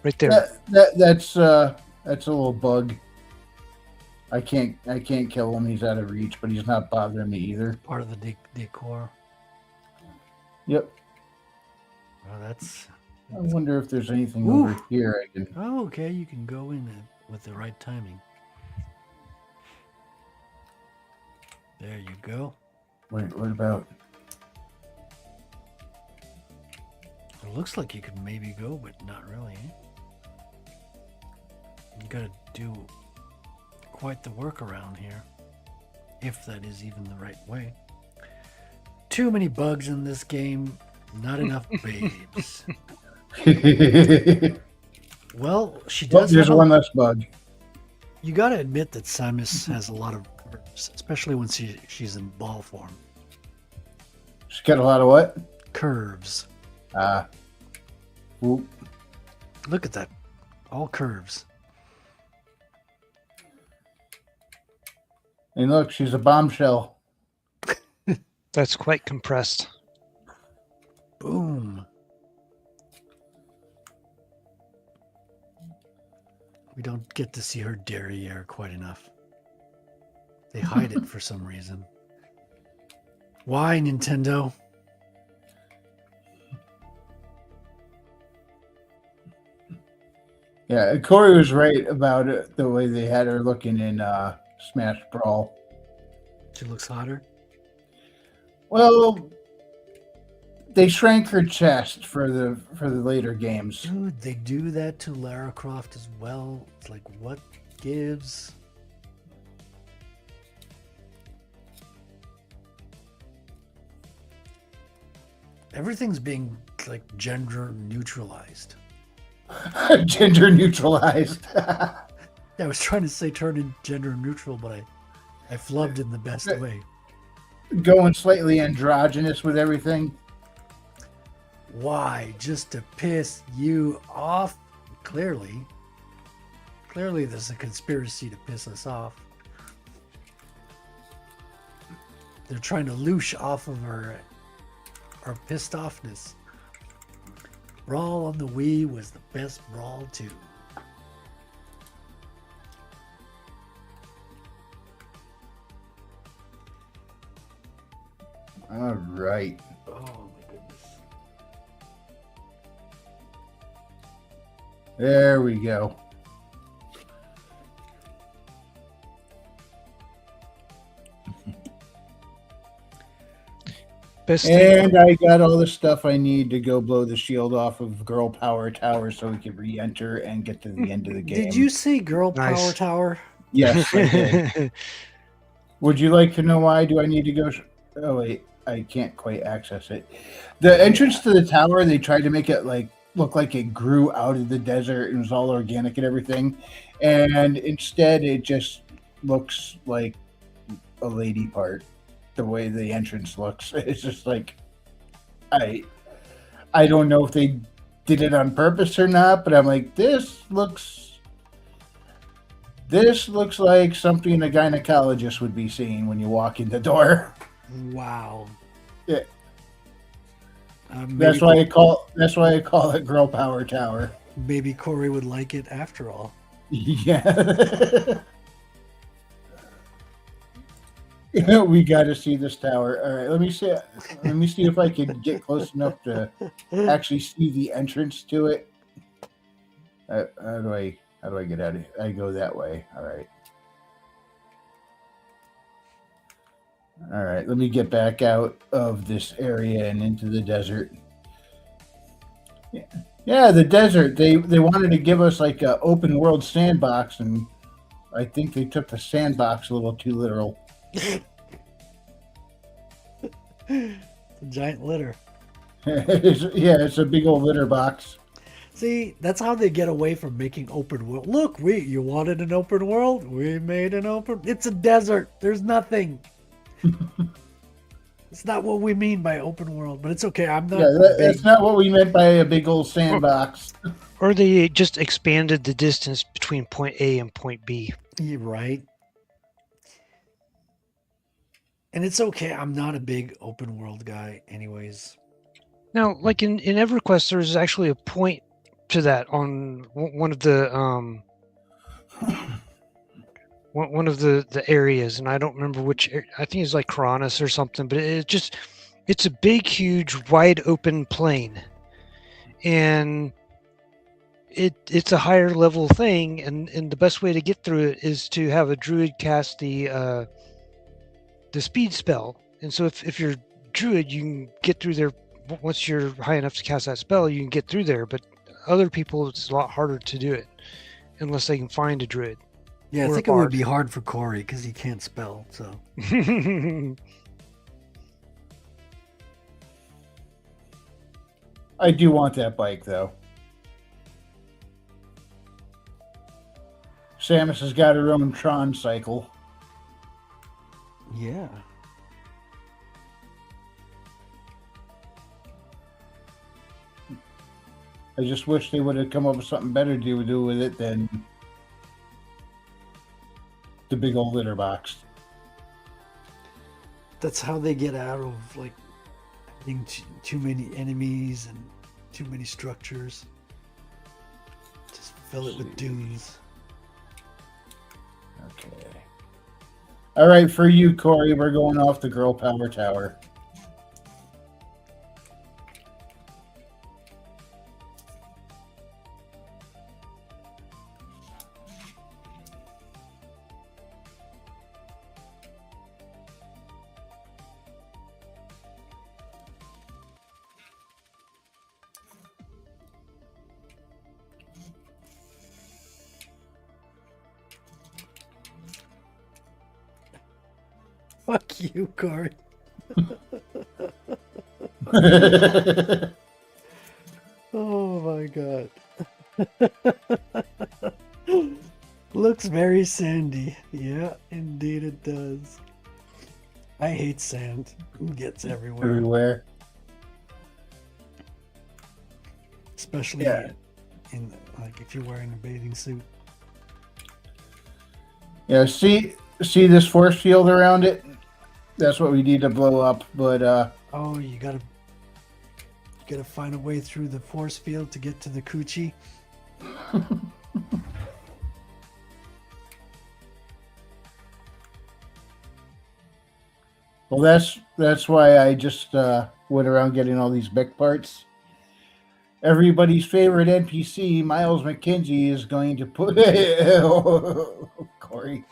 Right there. That's a little bug. I can't kill him. He's out of reach, but he's not bothering me either. Part of the decor. Yep. Oh, that's... I wonder if there's anything over here I can... Oh, okay. You can go in with the right timing. There you go. Wait, what about... It looks like you could maybe go, but not really. You gotta do quite the workaround here. If that is even the right way. Too many bugs in this game. Not enough babes. Well, she does. There's one less bug. You got to admit that Samus has a lot of curves, especially when she's in ball form. She's got a lot of what? Curves. Look at that. All curves. And look, she's a bombshell. That's quite compressed. Boom. We don't get to see her derriere quite enough. They hide it for some reason. Why, Nintendo? Yeah, Corey was right about it, the way they had her looking in Smash Brawl. She looks hotter. Well, they shrank her chest for the later games. Dude, they do that to Lara Croft as well. It's like, what gives? Everything's being like gender neutralized. Gender neutralized. I was trying to say turn in gender neutral, but I flubbed in the best way. Going slightly androgynous with everything. Why? Just to piss you off? Clearly there's a conspiracy to piss us off. They're trying to loosh off of our pissed offness. Brawl on the Wii was the best Brawl too. All right. Oh my goodness. There we go. Best thing. And I got all the stuff I need to go blow the shield off of Girl Power Tower so we can re-enter and get to the end of the game. Did you say Girl Nice. Power Tower? Yes, I did. Would you like to know why? Do I need to go? Oh wait, I can't quite access it. The entrance to the tower, they tried to make it look like it grew out of the desert and was all organic and everything, and instead it just looks like a lady part. The way the entrance looks, it's just like I don't know if they did it on purpose or not, but I'm like, this looks like something a gynecologist would be seeing when you walk in the door. Wow. Yeah. That's why I call it Girl Power Tower. Maybe Corey would like it after all. Yeah. We got to see this tower. All right, let me see if I can get close enough to actually see the entrance to it. How do I get out of it? I go that way. All right. Let me get back out of this area and into the desert. Yeah, the desert. They wanted to give us like an open world sandbox, and I think they took the sandbox a little too literal. It's a giant litter. It's a big old litter box. See, that's how they get away from making open world. Look, you wanted an open world? We made an open. It's a desert. There's nothing. It's not what we mean by open world, but it's okay. I'm not. Yeah, that's not what we meant by a big old sandbox. Or they just expanded the distance between point A and point B. You're right. And it's okay. I'm not a big open world guy, anyways. Now, like in EverQuest, there's actually a point to that on one of the areas, and I don't remember which. I think it's like Cronus or something. But it's a big, huge, wide open plain, and it's a higher level thing. And the best way to get through it is to have a druid cast the speed spell. And so if you're druid, you can get through there. Once you're high enough to cast that spell, you can get through there. But other people, it's a lot harder to do it unless they can find a druid. Yeah, I think it would be hard for Corey because he can't spell. So I do want that bike though. Samus has got her own Tron cycle. yeah. I just wish they would have come up with something better to do with it than the big old litter box. That's how they get out of like having too many enemies and too many structures. Just fill it with dunes. Okay. All right, for you, Corey, we're going off the girl power tower. Fuck you, Corey. Oh my god. Looks very sandy. Yeah, indeed it does. I hate sand. It gets everywhere. Everywhere. Especially in like if you're wearing a bathing suit. Yeah, see this force field around it? That's what we need to blow up, but Oh, you gotta find a way through the force field to get to the coochie. well, that's why I just went around getting all these mech parts. Everybody's favorite NPC, Miles McKenzie, is going to put Corey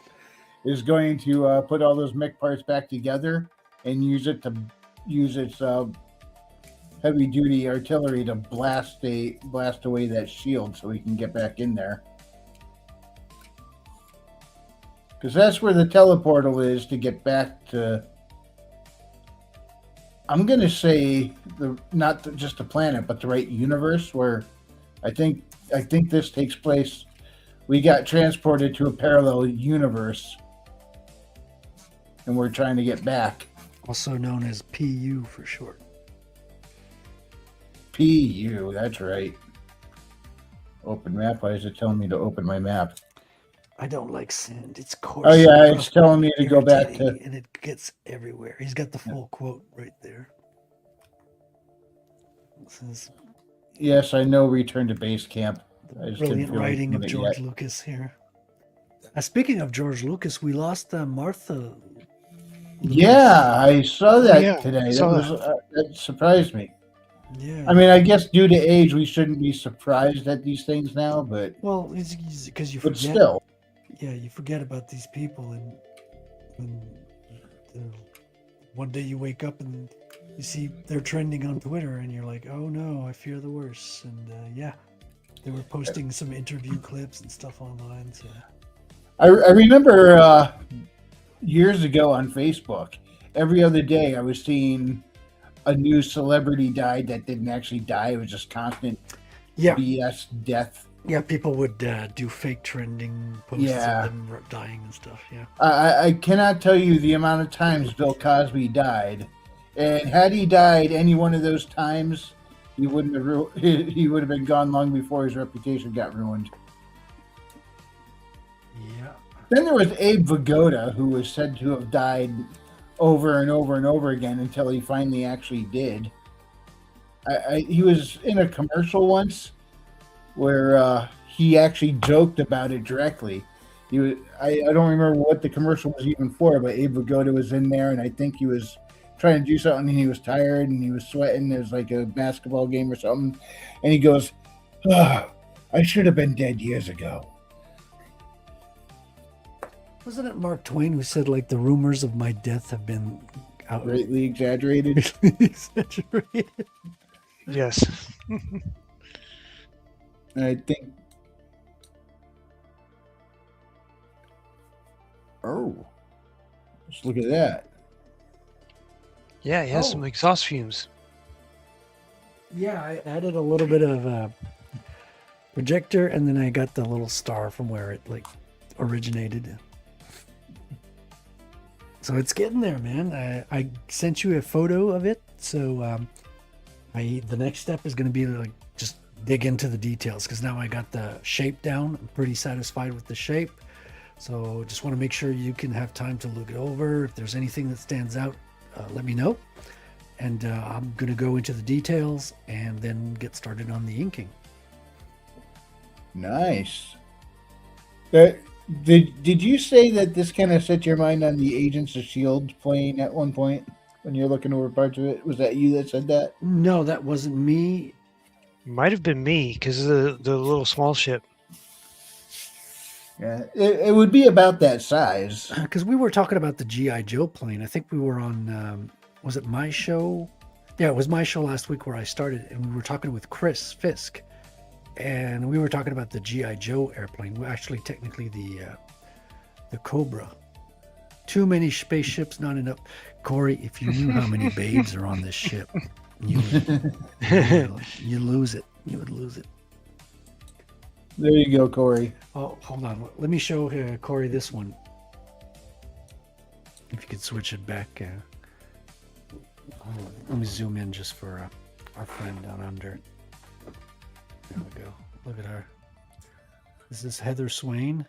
is going to put all those mech parts back together and use its heavy duty artillery to blast away that shield so we can get back in there. Because that's where the teleportal is to get back to. I'm gonna say just the planet, but the right universe where I think this takes place. We got transported to a parallel universe, and we're trying to get back. Also known as PU for short. PU, that's right. Open map. Why is it telling me to open my map? I don't like sand. It's coarse. Oh yeah, it's telling me to go back to. And it gets everywhere. He's got the full quote right there. It says, Yes, I know. Return to base camp. I just didn't brilliant feel like writing of doing it George yet. Lucas here. Speaking of George Lucas, we lost Martha. Lucas. Yeah, I saw that yeah, today. I saw That surprised me. Yeah. I mean, I guess due to age, we shouldn't be surprised at these things now, but it's because you but forget. still, Yeah, you forget about these people, and one day you wake up and you see they're trending on Twitter, and you're like, oh no, I fear the worst. And yeah, they were posting some interview clips and stuff online. So I remember years ago on Facebook, every other day I was seeing a new celebrity died that didn't actually die. It was just constant yeah, BS death. yeah, people would do fake trending posts Yeah. of them dying and stuff. Yeah, I cannot tell you the amount of times Bill Cosby died, and had he died any one of those times, he wouldn't have he would have been gone long before his reputation got ruined. yeah. Then there was Abe Vigoda, who was said to have died over and over and over again until he finally actually did. He was in a commercial once where he actually joked about it directly. I don't remember what the commercial was even for, but Abe Vigoda was in there, and I think he was trying to do something, and he was tired, and he was sweating. It was like a basketball game or something, and he goes, I should have been dead years ago. Wasn't it Mark Twain who said like the rumors of my death have been Greatly exaggerated. exaggerated? Yes. And I think. Oh, just look at that. Yeah, he has some exhaust fumes. Yeah, I added a little bit of projector, and then I got the little star from where it like originated. So it's getting there, man. I sent you a photo of it, so the next step is going to be to like just dig into the details, because now I got the shape down. I'm pretty satisfied with the shape, so just want to make sure you can have time to look it over. If there's anything that stands out, let me know, and I'm going to go into the details and then get started on the inking. Nice. Did you say that this kind of set your mind on the Agents of Shield playing at one point when you're looking over parts of it? Was that you that said that? No, that wasn't me. Might have been me because of the little small ship. Yeah, it would be about that size. Because we were talking about the GI Joe plane. I think we were on. Was it my show? Yeah, it was my show last week where I started, and we were talking with Chris Fisk, and we were talking about the GI Joe airplane. Well, actually, technically the Cobra. Too many spaceships, not enough. Corey, if you knew how many babes are on this ship, you lose it. You would lose it. There you go, Corey. Oh, hold on. Let me show Corey this one. If you could switch it back. Let me zoom in just for our friend down under. There we go. Look at her. This is Heather Swain.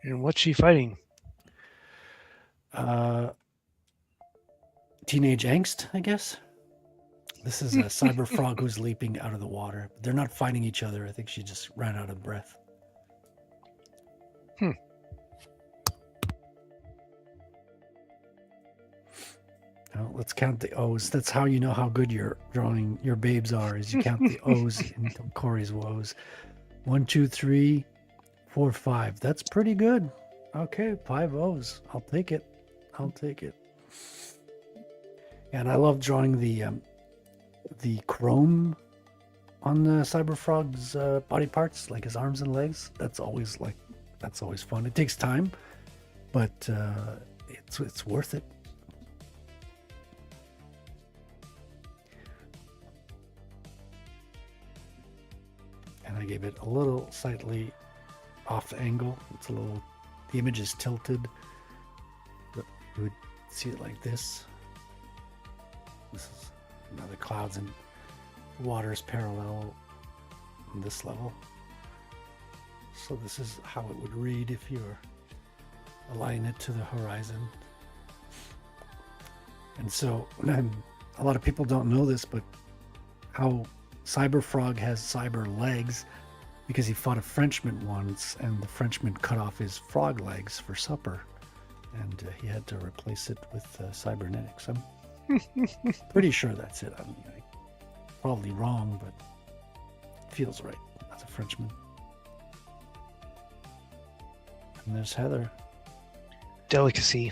And what's she fighting? Teenage angst, I guess. This is a cyber frog who's leaping out of the water. They're not fighting each other. I think she just ran out of breath. Now, let's count the O's. That's how you know how good your drawing your babes are, is you count the O's in Corey's woes. 1, 2, 3, 4, 5. That's pretty good. Okay, 5 O's. I'll take it. I'll take it. And I love drawing the chrome on the Cyberfrog's body parts, like his arms and legs. That's always fun. It takes time, but it's worth it. And I gave it a little slightly off angle. It's a little, the image is tilted, but you would see it like this. This is the clouds and water is parallel on this level. So this is how it would read if you were aligning it to the horizon. And so a lot of people don't know this, but how Cyberfrog has cyber legs because he fought a Frenchman once and the Frenchman cut off his frog legs for supper, and he had to replace it with cybernetics. I'm pretty sure that's it. I'm probably wrong, but it feels right as a Frenchman. And there's Heather. Delicacy.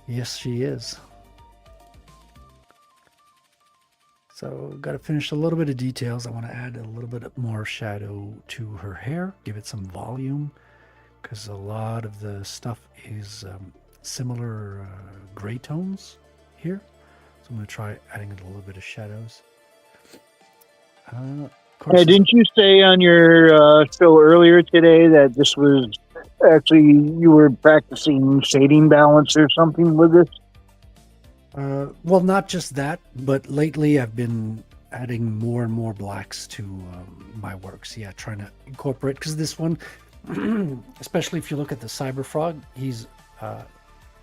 Yes, she is. So got to finish a little bit of details. I want to add a little bit more shadow to her hair, give it some volume, because a lot of the stuff is similar gray tones here. So I'm going to try adding a little bit of shadows. Hey, didn't you say on your show earlier today that this was actually you were practicing shading balance or something with this? Well, not just that, but lately I've been adding more and more blacks to my works. Yeah, trying to incorporate, because this one, especially if you look at the Cyberfrog, he's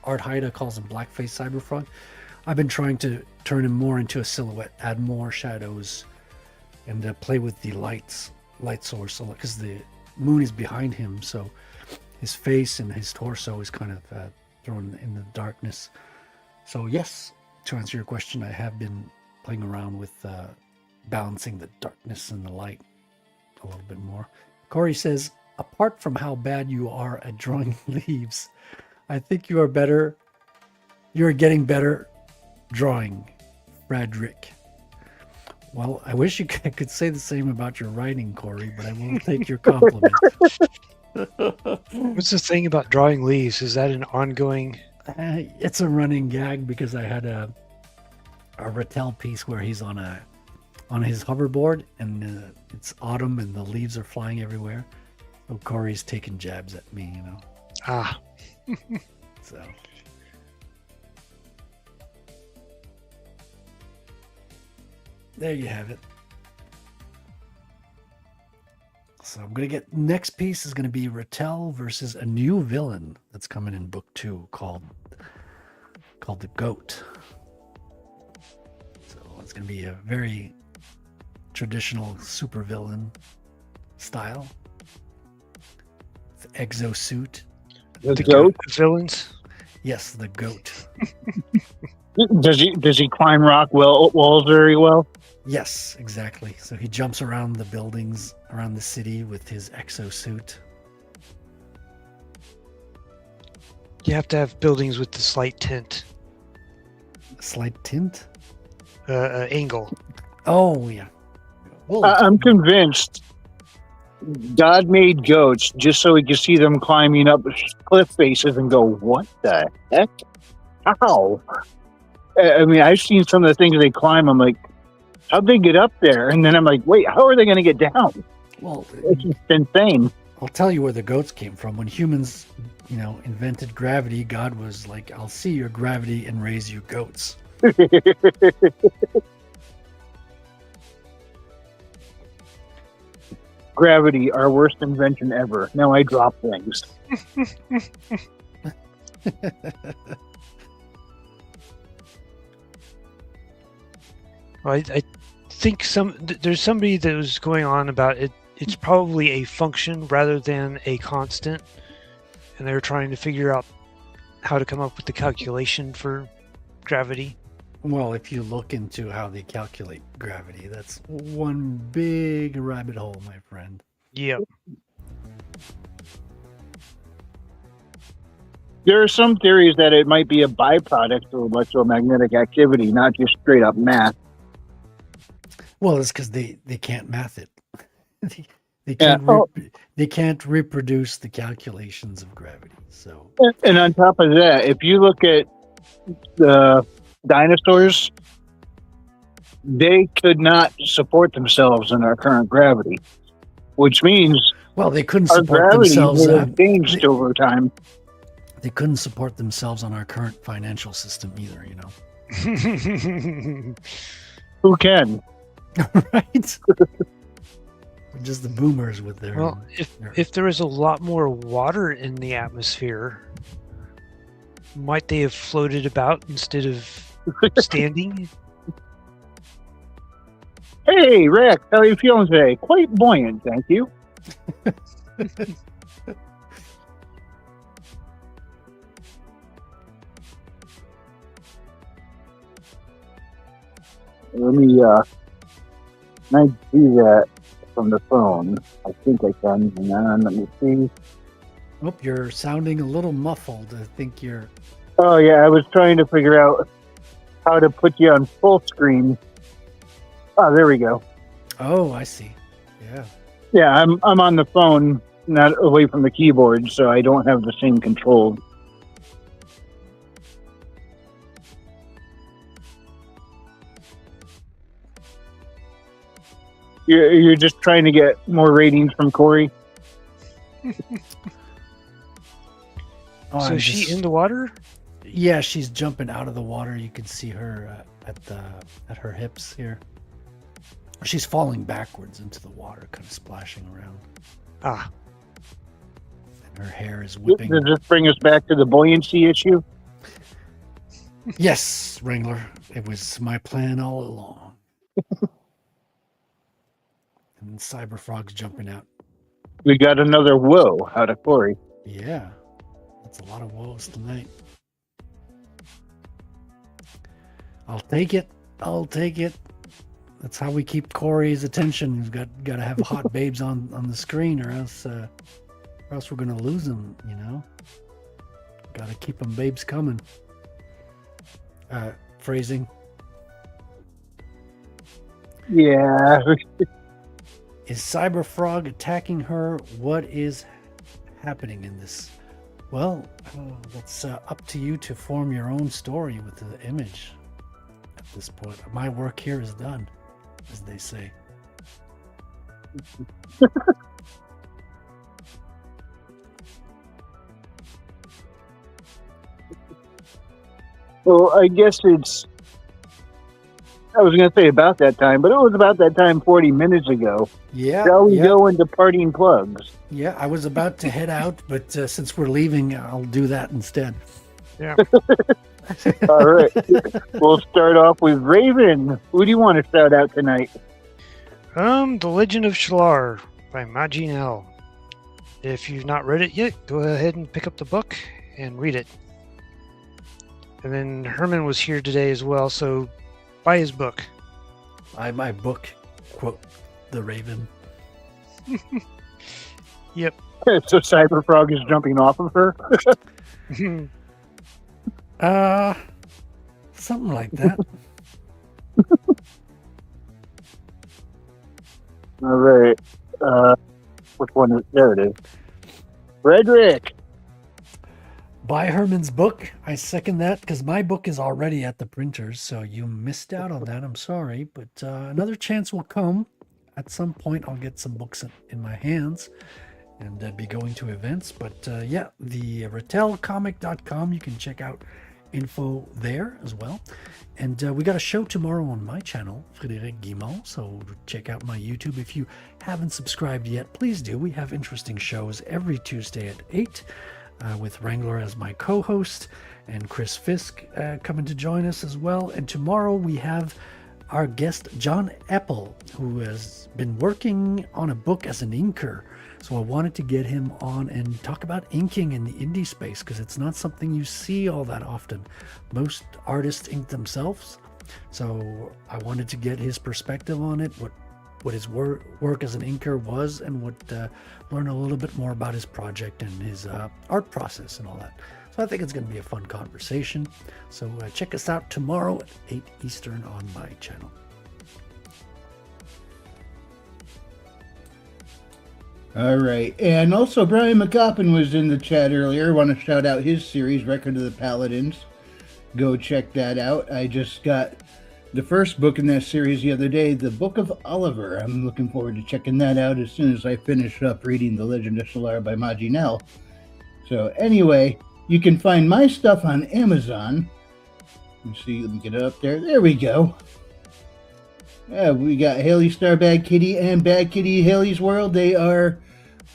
Art Haida calls him blackface Cyberfrog. I've been trying to turn him more into a silhouette, add more shadows, and play with the light source, because the moon is behind him, so his face and his torso is kind of thrown in the darkness. So yes, to answer your question, I have been playing around with balancing the darkness and the light a little bit more. Corey says, apart from how bad you are at drawing leaves, I think you are better. You're getting better drawing, Frederick. Well, I wish you could say the same about your writing, Corey, but I will take your compliment. What's the thing about drawing leaves? Is that an ongoing... It's a running gag because I had a Rattel piece where he's on his hoverboard and it's autumn and the leaves are flying everywhere. So Corey's taking jabs at me, you know. Ah. So. There you have it. So I'm going to get, next piece is going to be Rattel versus a new villain that's coming in book 2 called the Goat. So it's going to be a very traditional supervillain style. exosuit. The The goat? villains. Yes, the goat. Does he climb rock walls very well? Yes, exactly. So he jumps around the buildings, around the city with his exosuit. You have to have buildings with the slight tint, Slight tint. angle. Oh yeah. Well, I'm convinced God made goats just so he could see them climbing up cliff faces and go, "What the heck? How?" I mean, I've seen some of the things they climb. I'm like, how'd they get up there? And then I'm like, wait, how are they going to get down? well, It's just insane. I'll tell you where the goats came from. When humans, invented gravity, God was like, "I'll see your gravity and raise you goats." Gravity, our worst invention ever. Now I drop things. I think there's somebody that was going on about it. It's probably a function rather than a constant, and they're trying to figure out how to come up with the calculation for gravity. Well, if you look into how they calculate gravity, that's one big rabbit hole, my friend. Yeah. There are some theories that it might be a byproduct of electromagnetic activity, not just straight up math. Well, it's because they can't math it. they Yeah. can't they can't reproduce the calculations of gravity. So And on top of that, if you look at the dinosaurs, they could not support themselves in our current gravity, which means well, they couldn't our support gravity themselves. would have changed over time. They couldn't support themselves on our current financial system either. Who can? Right? Just the boomers with their. Well, if there was a lot more water in the atmosphere, might they have floated about instead of standing? Hey, Rex, how are you feeling today? Quite buoyant, thank you. Let me do that from the phone. I think I can. Hang on, let me see. Oh, you're sounding a little muffled. I think you're. Oh yeah, I was trying to figure out how to put you on full screen. Oh, there we go. Oh, I see. Yeah. Yeah, I'm on the phone, not away from the keyboard, so I don't have the same control. You're just trying to get more ratings from Corey? Oh, So I'm is she just- in the water? Yeah, she's jumping out of the water. You can see her at her hips here. She's falling backwards into the water, kind of splashing around. Ah, And her hair is whipping. Does this bring us back to the buoyancy issue? Yes, Wrangler. It was my plan all along. And Cyberfrog's jumping out. We got another whoa out of Corey. Yeah. That's a lot of woes tonight. I'll take it. I'll take it. That's how we keep Corey's attention. We've got to have hot babes on the screen, or else we're gonna lose them. Got to keep them babes coming. Phrasing. Yeah. Is Cyberfrog attacking her? What is happening in this? Well, it's up to you to form your own story with the image at this point. My work here is done, as they say. Well, I guess I was going to say about that time, but it was about that time 40 minutes ago. Yeah. Shall we go into parting plugs? Yeah, I was about to head out, but since we're leaving, I'll do that instead. yeah. All right. We'll start off with Raven. Who do you want to shout out tonight? The Legend of Shalar by Majin L. If you've not read it yet, go ahead and pick up the book and read it. And then Herman was here today as well, so buy his book. My book, quote, The Raven. Yep. So Cyberfrog is jumping off of her. Something like that. All right. Which one is there? It is. Frederick. Buy Herman's book. I second that because my book is already at the printers, so you missed out on that. I'm sorry, but another chance will come. At some point, I'll get some books in my hands and be going to events. But yeah, the retailcomic.com, you can check out info there as well. And we got a show tomorrow on my channel, Frédéric Guimont, so check out my YouTube. If you haven't subscribed yet, please do. We have interesting shows every Tuesday at 8 with Wrangler as my co-host and Chris Fisk coming to join us as well. And tomorrow we have our guest, John Eppel, who has been working on a book as an inker. So I wanted to get him on and talk about inking in the indie space because it's not something you see all that often. Most artists ink themselves. So I wanted to get his perspective on it, what his work as an inker was, and learn a little bit more about his project and his art process and all that. So I think it's going to be a fun conversation. So check us out tomorrow at 8 Eastern on my channel. All right. And also, Brian McCoppin was in the chat earlier. I want to shout out his series, Record of the Paladins. Go check that out. I just got the first book in that series the other day, The Book of Oliver. I'm looking forward to checking that out as soon as I finish up reading The Legend of Solar by Maji Nell. So anyway, you can find my stuff on Amazon. Let me see, let me get it up there. There we go. Yeah, we got Haley Star Bad Kitty and Bad Kitty Haley's World. They are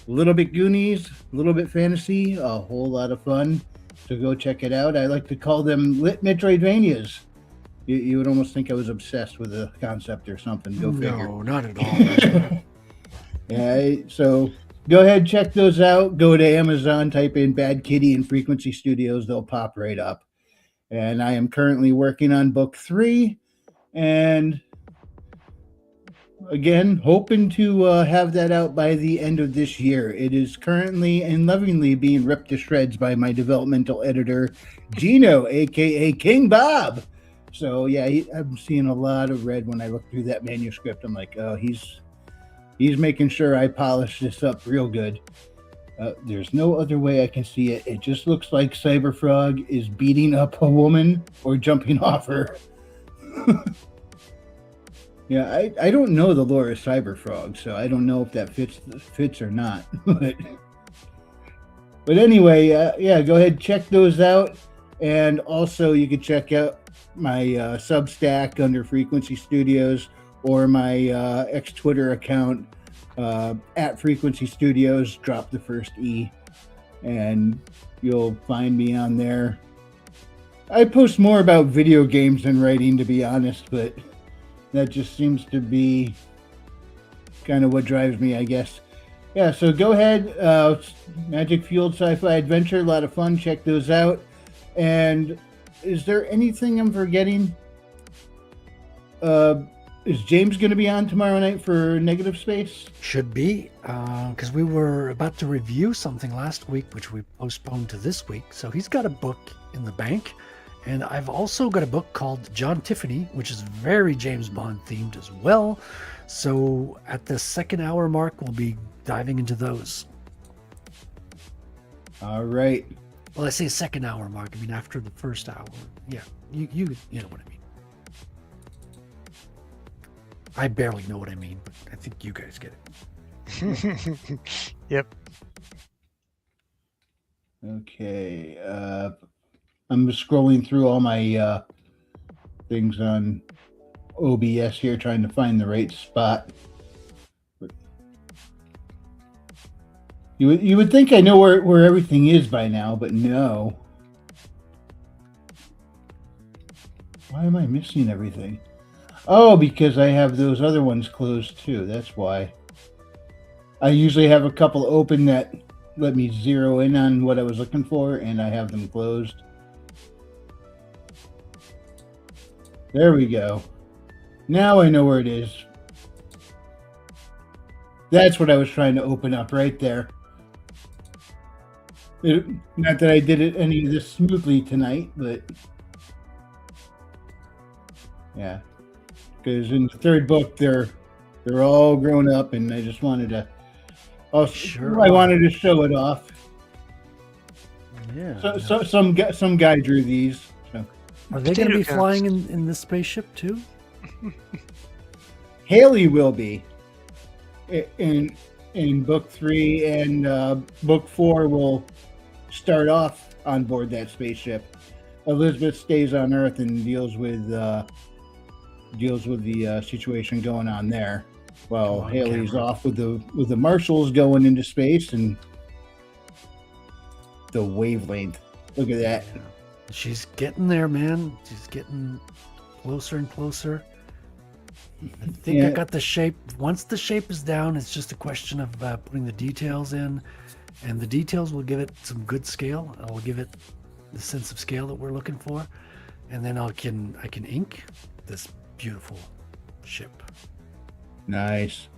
a little bit Goonies, a little bit fantasy, a whole lot of fun. So go check it out. I like to call them lit Metroidvanias. You would almost think I was obsessed with the concept or something. Go figure. No, not at all. Yeah, so go ahead, check those out. Go to Amazon, type in Bad Kitty and Frequency Studios. They'll pop right up. And I am currently working on book 3. And again, hoping to have that out by the end of this year. It is currently and lovingly being ripped to shreds by my developmental editor, Geno, a.k.a. King Bawb. So, yeah, I'm seeing a lot of red when I look through that manuscript. I'm like, oh, he's making sure I polish this up real good. There's no other way I can see it. It just looks like Cyberfrog is beating up a woman or jumping off her. Yeah, I don't know the lore of Cyberfrog, so I don't know if that fits or not. But anyway, yeah, go ahead, check those out. And also you can check out my Substack under Frequency Studios or my X-Twitter account at Frequency Studios. Drop the first E, and you'll find me on there. I post more about video games than writing, to be honest, but that just seems to be kind of what drives me, I guess. Yeah, so go ahead. Magic Fueled Sci-Fi Adventure, a lot of fun. Check those out. And is there anything I'm forgetting? Is James going to be on tomorrow night for Negative Space? Should be, because we were about to review something last week, which we postponed to this week. So he's got a book in the bank. And I've also got a book called John Tiffany, which is very James Bond themed as well. So at the second hour mark, we'll be diving into those. All right. Well, I say second hour mark. I mean, after the first hour. Yeah, you know what I mean. I barely know what I mean, but I think you guys get it. Yep. Okay. I'm scrolling through all my things on OBS here, trying to find the right spot. But you would think I know where everything is by now, but no. Why am I missing everything? Oh, because I have those other ones closed too. That's why. I usually have a couple open that let me zero in on what I was looking for, and I have them closed. There we go. Now I know where it is. That's what I was trying to open up right there. Not that I did it any of this smoothly tonight, but yeah. Because in the third book, they're all grown up, and I just wanted to. I wanted to show it off. Yeah. So some guy drew these. So. Are they going to be flying in this spaceship too? Haley will be in book 3, and book 4 will start off on board that spaceship. Elizabeth stays on Earth and deals with the situation going on there, while Haley's off with the Marshals going into space and the wavelength. Look at that. Yeah. She's getting there, man. She's getting closer and closer. I think I got the shape. Once the shape is down, it's just a question of putting the details in, and the details will give it some good scale. I'll give it the sense of scale that we're looking for, and then I can ink this beautiful ship. Nice.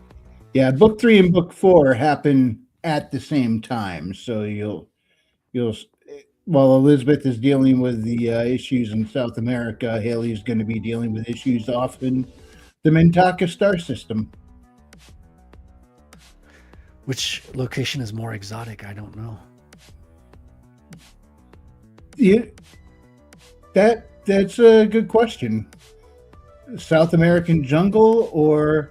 Yeah, book 3 and book 4 happen at the same time, so you'll while Elizabeth is dealing with the issues in South America, Haley's going to be dealing with issues off in the Mintaka star system. Which location is more exotic? I don't know. Yeah, that's a good question. South American jungle or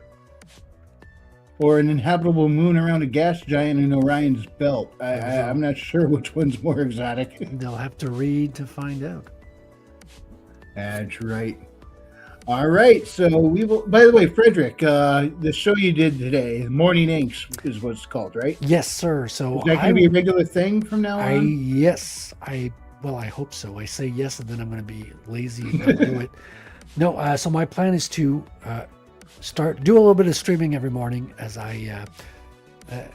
an inhabitable moon around a gas giant in Orion's belt. I'm not sure which one's more exotic. They'll have to read to find out. That's right. All right, so we will. By the way, Frederick, the show you did today, Morning Inks, is what it's called, right? Yes, sir. So is that going to be a regular thing from now on? Yes, I hope so. I say yes, and then I'm going to be lazy and not do it. No, so my plan is to do a little bit of streaming every morning as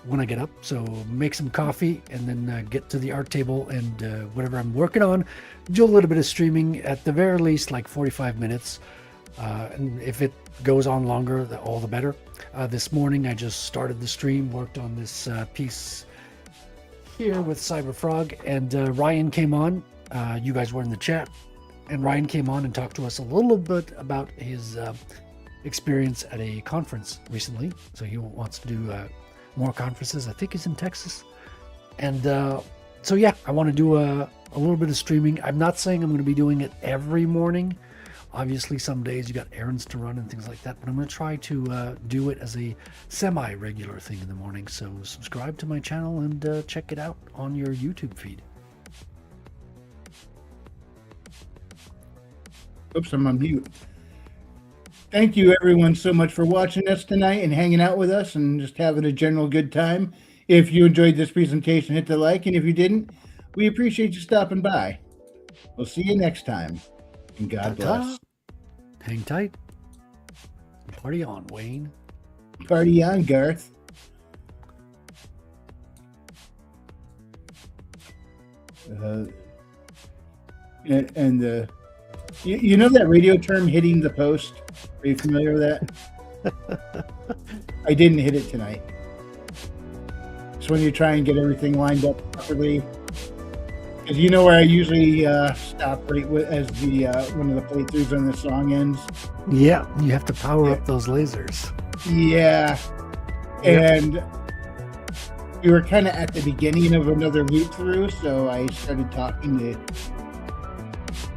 when I get up. So make some coffee and then get to the art table and whatever I'm working on, do a little bit of streaming, at the very least like 45 minutes. And if it goes on longer, all the better. This morning I just started the stream, worked on this piece here with Cyberfrog, and Ryan came on. You guys were in the chat, and Ryan came on and talked to us a little bit about his experience at a conference recently. So he wants to do more conferences. I think he's in Texas. And so yeah, I want to do a little bit of streaming. I'm not saying I'm going to be doing it every morning. Obviously, some days you got errands to run and things like that, but I'm going to try to do it as a semi-regular thing in the morning. So subscribe to my channel and check it out on your YouTube feed. Oops, I'm on mute. Thank you, everyone, so much for watching us tonight and hanging out with us and just having a general good time. If you enjoyed this presentation, hit the like, and if you didn't, we appreciate you stopping by. We'll see you next time, and God bless. Hang tight. Party on, Wayne. Party on, Garth. You know that radio term, hitting the post? Are you familiar with that? I didn't hit it tonight. It's when you try and get everything lined up properly. Because you know where I usually stop right as the one of the playthroughs on the song ends? Yeah, you have to power up those lasers. Yeah. And we were kind of at the beginning of another loop through, so I started talking to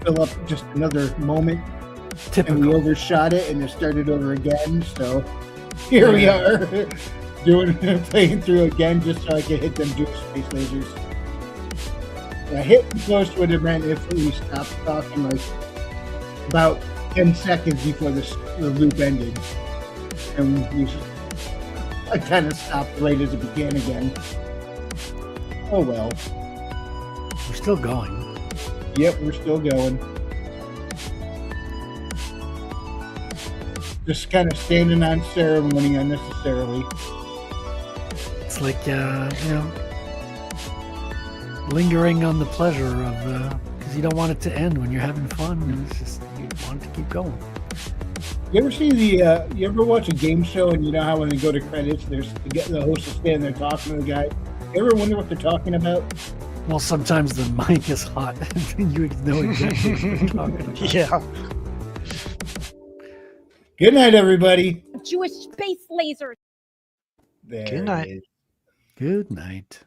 fill up just another moment. Typical. And we overshot it, and it started over again. So here we are, playing through again, just so I could hit them dual space lasers. Hit post would have meant if we stopped talking like about 10 seconds before the loop ended, and I kind of stopped right as it began again. Oh well. We're still going. Yep, we're still going. Just kind of standing on ceremony unnecessarily. It's like, lingering on the pleasure of because you don't want it to end when you're having fun. And it's just you want it to keep going. You ever see the? You ever watch a game show and you know how when they go to credits, there's the host is standing there talking to the guy. You ever wonder what they're talking about? Well, sometimes the mic is hot and you know exactly what they're talking about. Yeah. Good night, everybody. Jewish space lasers. There Good night. it is. Good night.